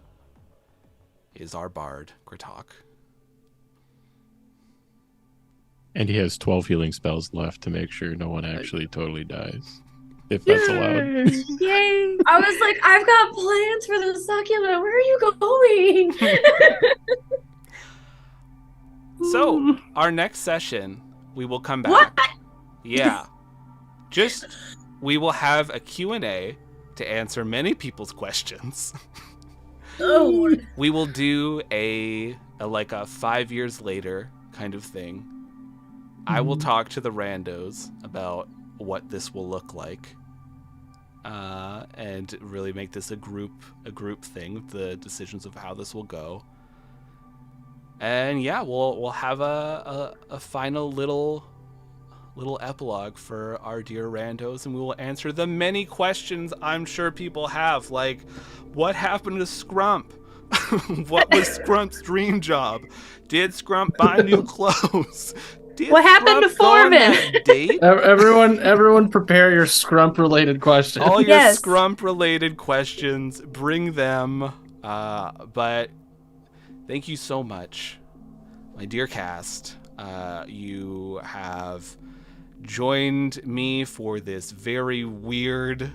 [SPEAKER 1] is our bard, Kratok.
[SPEAKER 6] And he has 12 healing spells left to make sure no one actually totally dies. If that's allowed.
[SPEAKER 4] Yay!
[SPEAKER 3] I was like, I've got plans for the succulent. Where are you going?
[SPEAKER 1] So, our next session, we will come back.
[SPEAKER 3] What?
[SPEAKER 1] Yeah. We will have a Q&A to answer many people's questions.
[SPEAKER 3] Oh, Lord.
[SPEAKER 1] We will do a 5 years later kind of thing. I will talk to the randos about what this will look like, and really make this a group thing, the decisions of how this will go. And yeah, we'll have a final little epilogue for our dear randos, and we will answer the many questions I'm sure people have, like what happened to Scrump? What was Scrump's dream job? Did Scrump buy new clothes? Did
[SPEAKER 4] What happened to
[SPEAKER 1] Scrump go on
[SPEAKER 4] Foreman?
[SPEAKER 1] that date?
[SPEAKER 2] Everyone, prepare your Scrump-related questions.
[SPEAKER 1] All your
[SPEAKER 4] Yes.
[SPEAKER 1] Scrump-related questions, bring them. But thank you so much, my dear cast. You have joined me for this very weird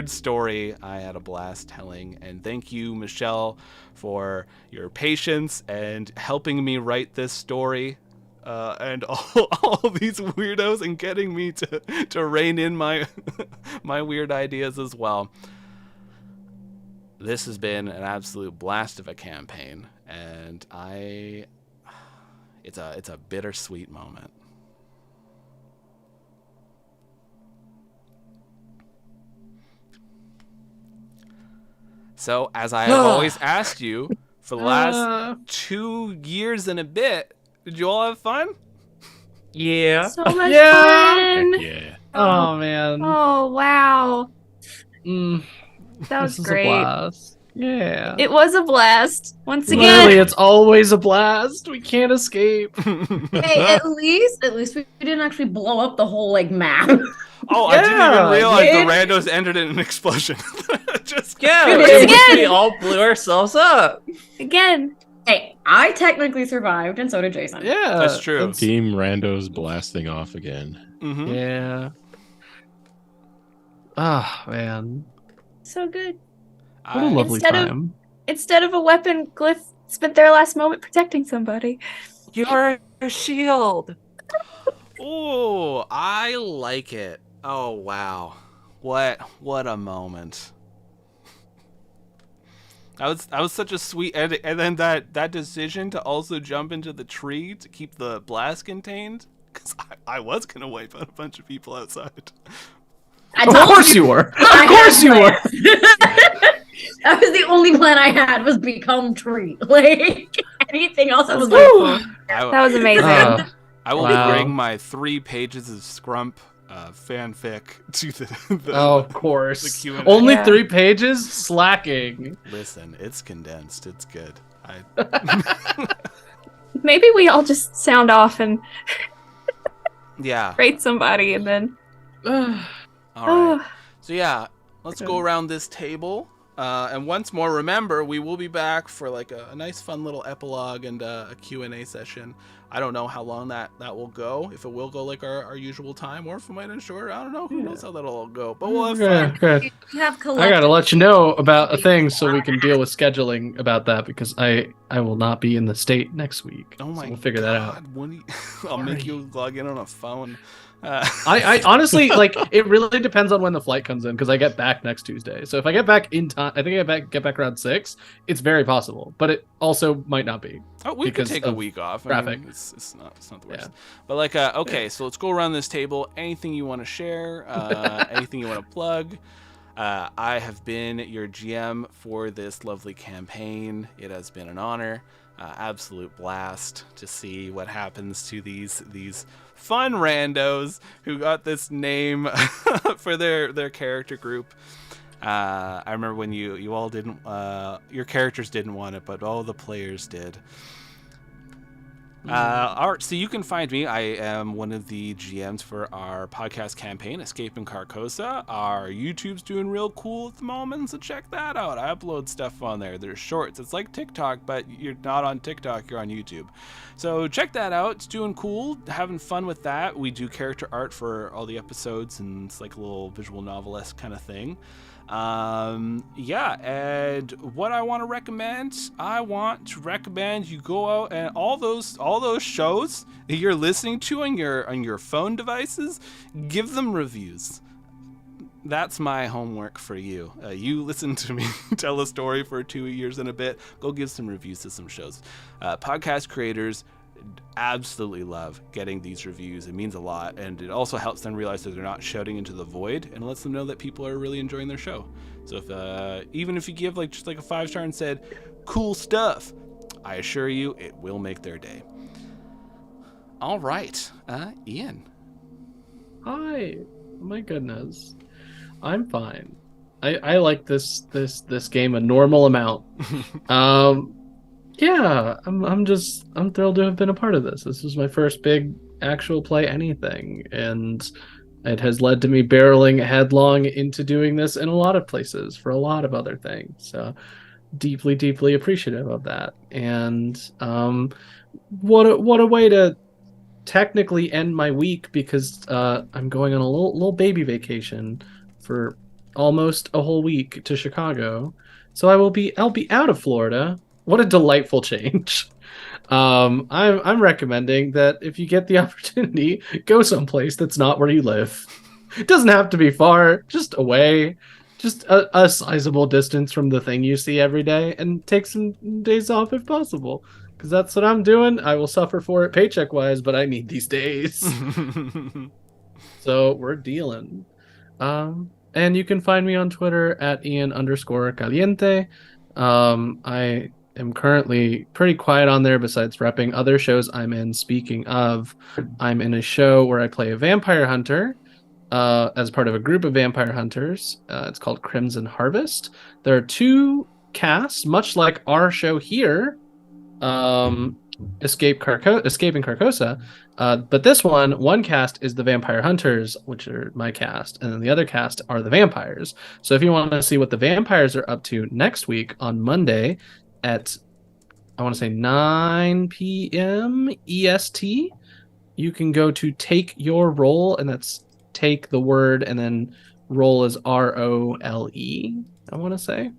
[SPEAKER 1] story I had a blast telling. And thank you, Michelle, for your patience and helping me write this story. And all these weirdos and getting me to rein in my my weird ideas as well. This has been an absolute blast of a campaign, and it's a bittersweet moment. So, as I have always asked you for the last 2 years and a bit, did you all have fun?
[SPEAKER 5] Yeah.
[SPEAKER 4] So much
[SPEAKER 2] Yeah.
[SPEAKER 4] fun.
[SPEAKER 6] Yeah.
[SPEAKER 2] Oh man.
[SPEAKER 4] Oh, wow.
[SPEAKER 2] Mm,
[SPEAKER 4] That was
[SPEAKER 2] this is
[SPEAKER 4] great.
[SPEAKER 2] a blast. Yeah.
[SPEAKER 4] It was a blast. Once
[SPEAKER 2] Literally,
[SPEAKER 4] again.
[SPEAKER 2] it's always a blast. We can't escape.
[SPEAKER 3] Hey, at least we didn't actually blow up the whole like map.
[SPEAKER 1] Oh, I didn't even
[SPEAKER 2] Yeah,
[SPEAKER 1] realize
[SPEAKER 3] dude.
[SPEAKER 1] the randos ended in an explosion. Just
[SPEAKER 5] Yeah, we all blew ourselves up.
[SPEAKER 4] Again.
[SPEAKER 3] Hey, I technically survived, and so did Jason.
[SPEAKER 2] Yeah.
[SPEAKER 1] That's true.
[SPEAKER 6] Team Randos blasting off again.
[SPEAKER 1] Mm-hmm.
[SPEAKER 2] Yeah. Oh man.
[SPEAKER 4] So good.
[SPEAKER 2] What a lovely time.
[SPEAKER 4] Instead of a weapon, Glyph spent their last moment protecting somebody.
[SPEAKER 5] You're a shield.
[SPEAKER 1] Oh, I like it. Oh wow, what a moment. That was such a sweet ending, and then that decision to also jump into the tree to keep the blast contained, because I was gonna wipe out a bunch of people outside.
[SPEAKER 2] Of course you were. Of course you were.
[SPEAKER 3] That was the only plan I had, was become tree. Like anything else, I was like,
[SPEAKER 4] Woo! That was amazing.
[SPEAKER 1] I will
[SPEAKER 2] Wow.
[SPEAKER 1] bring my 3 pages of Scrump fanfic to the
[SPEAKER 2] Of course.
[SPEAKER 1] the Q&A.
[SPEAKER 2] Only
[SPEAKER 4] Yeah.
[SPEAKER 2] 3 pages? Slacking.
[SPEAKER 1] Listen, it's condensed. It's good.
[SPEAKER 4] Maybe we all just sound off and
[SPEAKER 1] Yeah.
[SPEAKER 4] rate somebody and then.
[SPEAKER 1] All right. So yeah, let's go around this table. And once more, remember, we will be back for like a nice fun little epilogue and a Q&A session. I don't know how long that will go, if it will go like our usual time, or if it might end shorter. I don't know. Who knows how that'll all go. But we'll have fun.
[SPEAKER 2] Okay.
[SPEAKER 3] you have
[SPEAKER 2] I gotta let you know about a thing so we can deal with scheduling about that, because I will not be in the state next week.
[SPEAKER 1] Oh my
[SPEAKER 2] so we'll figure that out.
[SPEAKER 1] God, what do you- I'll make you log in on a phone.
[SPEAKER 2] I honestly, like, it really depends on when the flight comes in, because I get back next Tuesday. So if I get back in time, I think I get back around 6. It's very possible, but it also might not be.
[SPEAKER 1] Oh, we could
[SPEAKER 2] because
[SPEAKER 1] take a
[SPEAKER 2] of
[SPEAKER 1] week off.
[SPEAKER 2] traffic.
[SPEAKER 1] It's not the worst.
[SPEAKER 2] Yeah.
[SPEAKER 1] But like, okay, so let's go around this table. Anything you want to share? Anything you want to plug? I have been your GM for this lovely campaign. It has been an honor, absolute blast to see what happens to these fun randos who got this name for their character group. I remember when you all didn't, your characters didn't want it, but all the players did. So you can find me. I am one of the GMs for our podcast campaign, Escape in Carcosa. Our YouTube's doing real cool at the moment, so check that out. I upload stuff on there. There's shorts. It's like TikTok, but you're not on TikTok, you're on YouTube. So check that out. It's doing cool, having fun with that. We do character art for all the episodes, and it's like a little visual novel-esque kind of thing. Yeah, and what I want to recommend you go out and all those shows that you're listening to on your phone devices, give them reviews. That's my homework for you. You listen to me tell a story for 2 years and a bit. Go give some reviews to some shows. Podcast creators absolutely love getting these reviews. It means a lot, and it also helps them realize that they're not shouting into the void, and lets them know that people are really enjoying their show. So if even if you give just a 5-star and said cool stuff, I assure you it will make their day. All right, Ian.
[SPEAKER 2] Hi. My goodness. I'm fine. I like this game a normal amount. Um, yeah, I'm thrilled to have been a part of this. This was my first big actual play anything, and it has led to me barreling headlong into doing this in a lot of places for a lot of other things. So deeply, deeply appreciative of that. And what a way to technically end my week because I'm going on a little baby vacation for almost a whole week to Chicago. So I'll be out of Florida. What a delightful change. I'm recommending that if you get the opportunity, go someplace that's not where you live. It doesn't have to be far, just away, just a sizable distance from the thing you see every day, and take some days off if possible. Because that's what I'm doing. I will suffer for it paycheck wise, but I need these days. So we're dealing. And you can find me on Twitter at Ian_Caliente. I am currently pretty quiet on there besides repping other shows I'm in. Speaking of, I'm in a show where I play a vampire hunter as part of a group of vampire hunters. It's called Crimson Harvest. There are two casts, much like our show here, Escaping Carcosa. But this one cast is the Vampire Hunters, which are my cast, and then the other cast are the vampires. So if you want to see what the vampires are up to next week on Monday at, I want to say 9 p.m. EST, you can go to Take Your Role, and that's take the word, and then roll is ROLE, I want to say.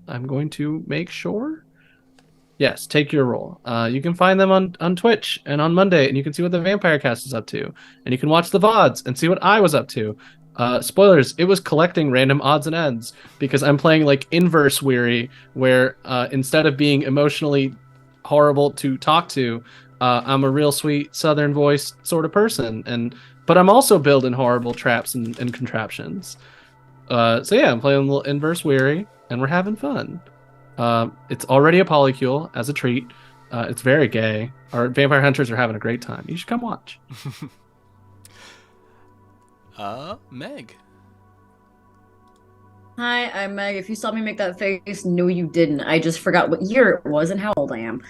[SPEAKER 2] I'm going to make sure. Yes, Take Your Role. You can find them on Twitch and on Monday, and you can see what the Vampire Cast is up to. And you can watch the VODs and see what I was up to. Spoilers, it was collecting random odds and ends because I'm playing like inverse Weary, where instead of being emotionally horrible to talk to, I'm a real sweet southern voice sort of person. But I'm also building horrible traps and contraptions. So yeah, I'm playing a little inverse Weary, and we're having fun. It's already a polycule as a treat. It's very gay. Our vampire hunters are having a great time. You should come watch.
[SPEAKER 1] Meg.
[SPEAKER 3] Hi, I'm Meg. If you saw me make that face, no, you didn't. I just forgot what year it was and how old I am.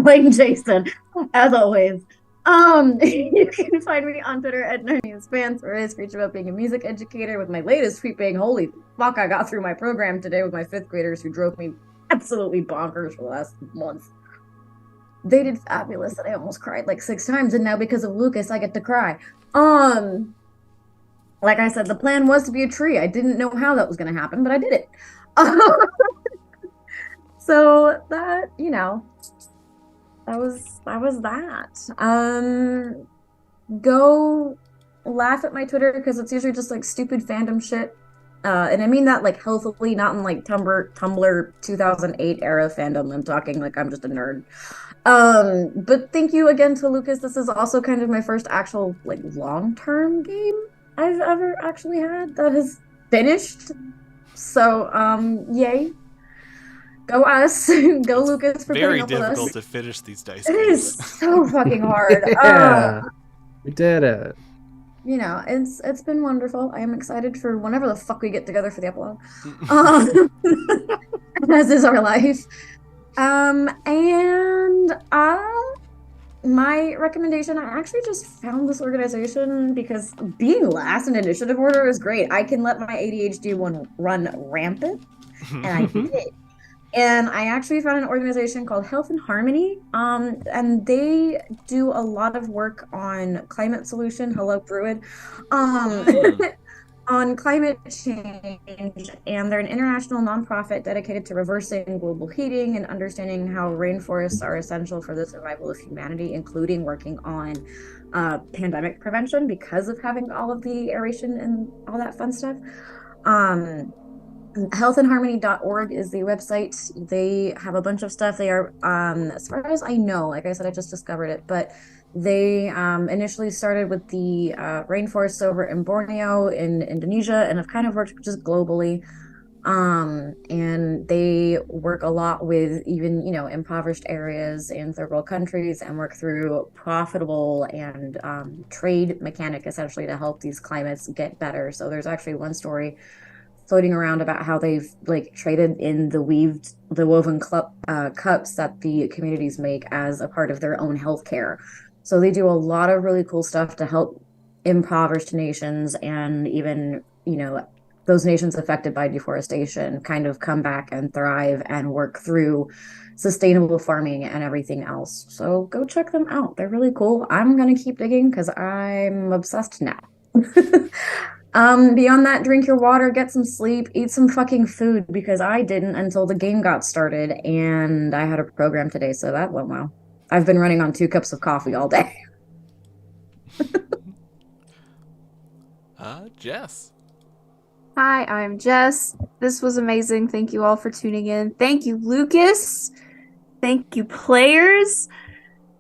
[SPEAKER 3] Playing Jason, as always. You can find me on Twitter at NerdNewsFans, where I screech about being a music educator, with my latest tweet being, holy fuck, I got through my program today with my 5th graders who drove me absolutely bonkers for the last month. They did fabulous, and I almost cried like 6 times, and now because of Lucas, I get to cry. Like I said, the plan was to be a tree. I didn't know how that was going to happen, but I did it. So that, that was that. Go laugh at my Twitter because it's usually just like stupid fandom shit. And I mean that like healthily, not in like Tumblr 2008 era fandom. I'm talking like I'm just a nerd. But thank you again to Lucas. This is also kind of my first actual like long-term game I've ever actually had that has finished. So yay. Go us. Go Lucas for
[SPEAKER 1] Very
[SPEAKER 3] putting up with us.
[SPEAKER 1] difficult to finish these dice
[SPEAKER 3] It
[SPEAKER 1] games.
[SPEAKER 3] is so fucking hard.
[SPEAKER 2] Yeah, we did it.
[SPEAKER 3] It's been wonderful. I am excited for whenever the fuck we get together for the epilogue. As is our life. And my recommendation, I actually just found this organization because being last in initiative order is great. I can let my ADHD one run rampant, and I did. And I actually found an organization called Health and Harmony, and they do a lot of work on climate solution. Hello, Druid. On climate change, and they're an international nonprofit dedicated to reversing global heating and understanding how rainforests are essential for the survival of humanity, including working on pandemic prevention because of having all of the aeration and all that fun stuff. Healthandharmony.org is the website. They have a bunch of stuff. They are, as far as I know, like I said, I just discovered it, but they initially started with the rainforests over in Borneo in Indonesia and have kind of worked just globally. And they work a lot with even, impoverished areas in third world countries and work through profitable and trade mechanic essentially to help these climates get better. So there's actually one story floating around about how they've like traded in the woven cups that the communities make as a part of their own healthcare. So they do a lot of really cool stuff to help impoverished nations and even, those nations affected by deforestation kind of come back and thrive and work through sustainable farming and everything else. So go check them out. They're really cool. I'm going to keep digging because I'm obsessed now. Beyond that, drink your water, get some sleep, eat some fucking food because I didn't until the game got started and I had a program today, so that went well. I've been running on 2 cups of coffee all day.
[SPEAKER 1] Jess.
[SPEAKER 4] Hi, I'm Jess. This was amazing. Thank you all for tuning in. Thank you, Lucas. Thank you, players.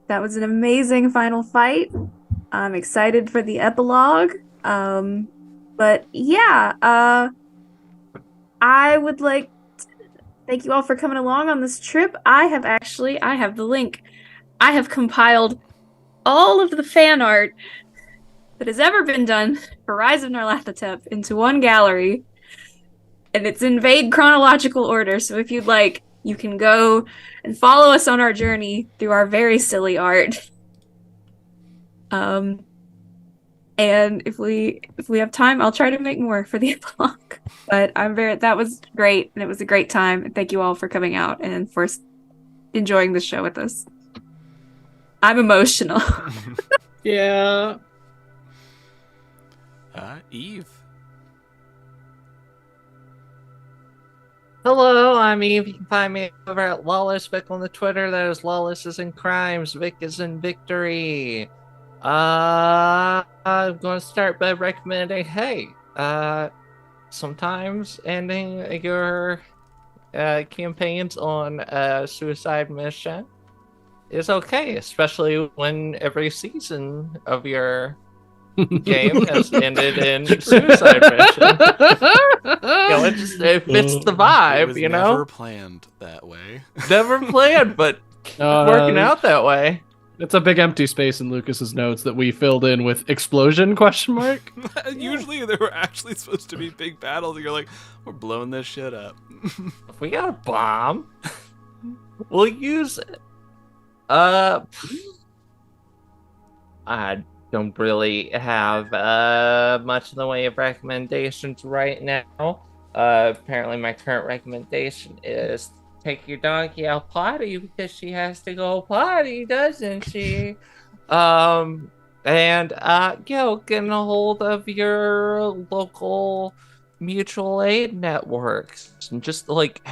[SPEAKER 4] That was an amazing final fight. I'm excited for the epilogue. But yeah, I would like to thank you all for coming along on this trip. I have the link. I have compiled all of the fan art that has ever been done for Rise of Nyarlathotep into one gallery, and it's in vague chronological order. So if you'd like, you can go and follow us on our journey through our very silly art. And if we have time, I'll try to make more for the epilogue. But that was great, and it was a great time. And thank you all for coming out and for enjoying the show with us. I'm emotional.
[SPEAKER 2] Yeah.
[SPEAKER 1] Eve.
[SPEAKER 5] Hello, I'm Eve. You can find me over at Lawless Vic on the Twitter. That is Lawless is in crimes, Vic is in victory. I'm going to start by recommending, hey, sometimes ending your campaigns on a suicide mission is okay, especially when every season of your game has ended in suicide mission. It fits the vibe,
[SPEAKER 1] It was never planned that way.
[SPEAKER 5] Never planned, but working out that way.
[SPEAKER 2] It's a big empty space in Lucas's notes that we filled in with explosion ?
[SPEAKER 1] Usually there were actually supposed to be big battles, and you're like, we're blowing this shit up.
[SPEAKER 5] If we got a bomb, we'll use it. I don't really have much in the way of recommendations right now. Apparently my current recommendation is take your donkey out potty because she has to go potty, doesn't she? And getting a hold of your local mutual aid networks and just like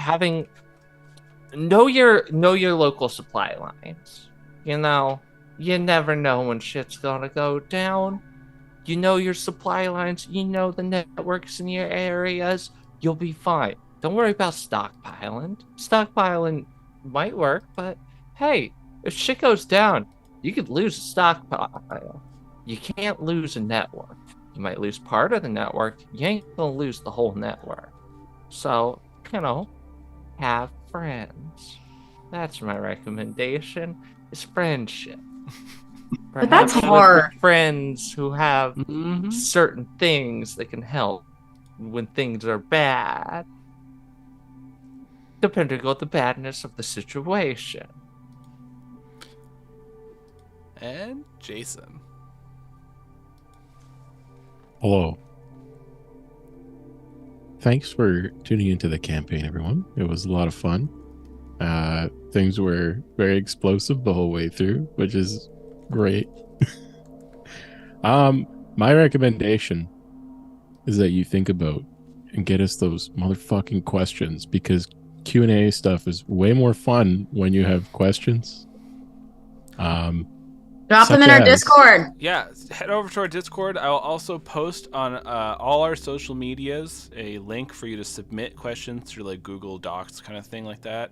[SPEAKER 5] know your local supply lines. You never know when shit's gonna go down. You know your supply lines, you know the networks in your areas, you'll be fine. Don't worry about stockpiling. Stockpiling might work, but hey, if shit goes down, you could lose a stockpile. You can't lose a network. You might lose part of the network, you ain't gonna lose the whole network. So, have friends. That's my recommendation, is friendship.
[SPEAKER 3] But that's
[SPEAKER 5] Perhaps with
[SPEAKER 3] hard.
[SPEAKER 5] friends who have certain things that can help when things are bad, depending on the badness of the situation.
[SPEAKER 1] And Jason.
[SPEAKER 6] Hello. Thanks for tuning into the campaign, everyone. It was a lot of fun. Things were very explosive the whole way through, which is great. My recommendation is that you think about and get us those motherfucking questions, because Q&A stuff is way more fun when you have questions.
[SPEAKER 3] Drop them in our Discord.
[SPEAKER 1] Yeah, head over to our Discord. I'll also post on all our social medias a link for you to submit questions through like Google Docs kind of thing like that.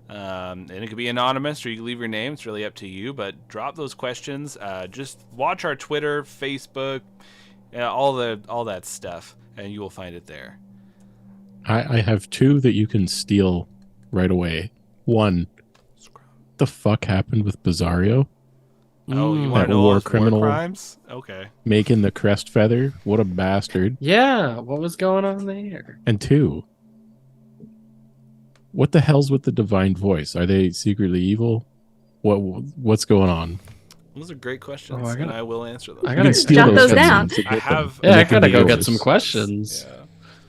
[SPEAKER 1] And it could be anonymous or you can leave your name. It's really up to you, but drop those questions. Just watch our Twitter, Facebook, all that stuff, and you will find it there.
[SPEAKER 6] I have two that you can steal right away. One, the fuck happened with Bizarro?
[SPEAKER 1] Oh, you
[SPEAKER 2] Mm.
[SPEAKER 1] want
[SPEAKER 6] That
[SPEAKER 1] to know all
[SPEAKER 6] war
[SPEAKER 1] his
[SPEAKER 6] criminal.
[SPEAKER 1] war crimes? Okay.
[SPEAKER 6] Making the crest feather? What a bastard.
[SPEAKER 2] Yeah, what was going on there?
[SPEAKER 6] And two, what the hell's with the divine voice? Are they secretly evil? What's going on?
[SPEAKER 1] Those are great questions,
[SPEAKER 2] Oh, I
[SPEAKER 1] and
[SPEAKER 2] gotta-
[SPEAKER 1] I will answer them.
[SPEAKER 2] I
[SPEAKER 6] You
[SPEAKER 2] gotta
[SPEAKER 6] can steal
[SPEAKER 4] jot those down.
[SPEAKER 6] questions and
[SPEAKER 1] I
[SPEAKER 6] get them,
[SPEAKER 1] have.
[SPEAKER 6] and
[SPEAKER 2] Yeah, I
[SPEAKER 6] they can
[SPEAKER 2] gotta
[SPEAKER 6] be
[SPEAKER 2] go get
[SPEAKER 6] yours.
[SPEAKER 2] some questions.
[SPEAKER 1] Yeah.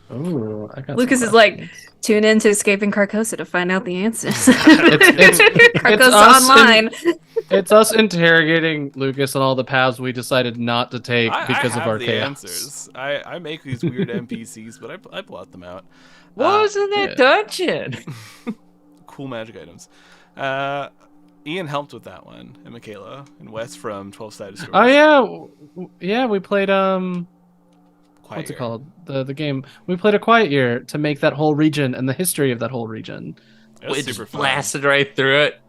[SPEAKER 2] Oh, I got
[SPEAKER 4] Lucas
[SPEAKER 2] some
[SPEAKER 4] is like,
[SPEAKER 2] questions.
[SPEAKER 4] tune in to Escaping Carcosa to find out the answers.
[SPEAKER 2] It's
[SPEAKER 4] Carcosa
[SPEAKER 2] us
[SPEAKER 4] Online.
[SPEAKER 2] It's us interrogating Lucas on all the paths we decided not to take
[SPEAKER 1] I
[SPEAKER 2] because of
[SPEAKER 1] have
[SPEAKER 2] our
[SPEAKER 1] the
[SPEAKER 2] chaos.
[SPEAKER 1] answers. I make these weird NPCs, but I plot them out.
[SPEAKER 5] What was in that
[SPEAKER 2] yeah.
[SPEAKER 5] dungeon?
[SPEAKER 1] Cool magic items. Ian helped with that one, and Michaela and Wes from 12-Sided Stories.
[SPEAKER 2] Oh yeah, yeah. We played
[SPEAKER 1] Quiet
[SPEAKER 2] what's it
[SPEAKER 1] Year.
[SPEAKER 2] called? The game. We played a Quiet Year to make that whole region and the history of that whole region.
[SPEAKER 1] It was
[SPEAKER 5] We
[SPEAKER 1] super
[SPEAKER 5] just
[SPEAKER 1] fun.
[SPEAKER 5] blasted right through it.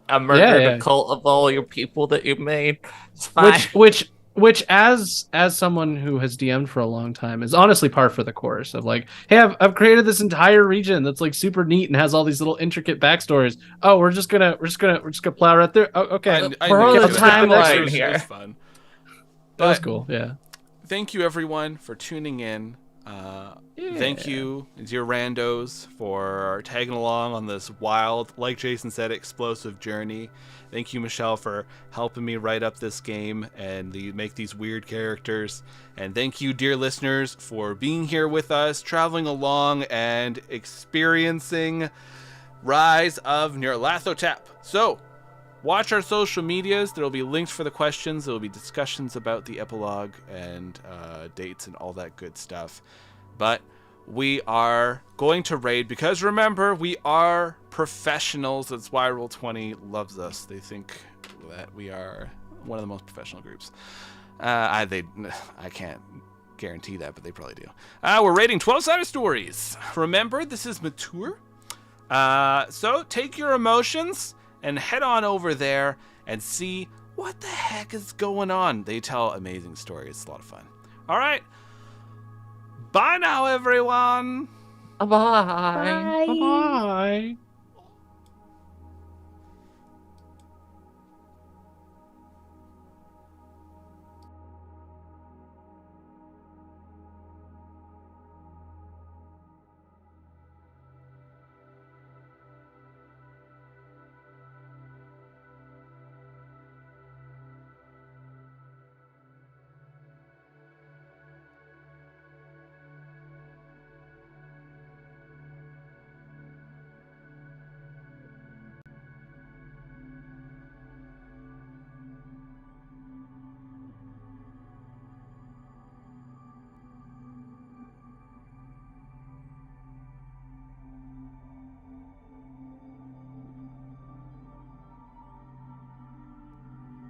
[SPEAKER 5] I murdered
[SPEAKER 2] yeah.
[SPEAKER 5] a cult of all your people that you made. It's fine.
[SPEAKER 2] Which as someone who has DM'd for a long time is honestly par for the course of like, hey, I've created this entire region that's like super neat and has all these little intricate backstories. Oh, we're just gonna plow right through. Oh, okay.
[SPEAKER 5] We're on
[SPEAKER 2] the
[SPEAKER 1] it
[SPEAKER 2] timeline
[SPEAKER 1] was
[SPEAKER 5] here.
[SPEAKER 1] fun.
[SPEAKER 2] That was
[SPEAKER 1] But
[SPEAKER 2] cool. Yeah.
[SPEAKER 1] thank you everyone for tuning in. Thank you, dear randos, for tagging along on this wild, like Jason said, explosive journey. Thank you, Michelle, for helping me write up this game and make these weird characters. And thank you, dear listeners, for being here with us, traveling along and experiencing Rise of Nyarlathotep. So, watch our social medias. There will be links for the questions. There will be discussions about the epilogue and dates and all that good stuff. But we are going to raid because remember, we are professionals. That's why Roll20 loves us. They think that we are one of the most professional groups. I can't guarantee that, but they probably do. We're raiding 12-Sided Stories. Remember, this is mature. So take your emotions and head on over there and see what the heck is going on. They tell amazing stories. It's a lot of fun. All right. Bye now, everyone.
[SPEAKER 5] Bye.
[SPEAKER 2] Bye.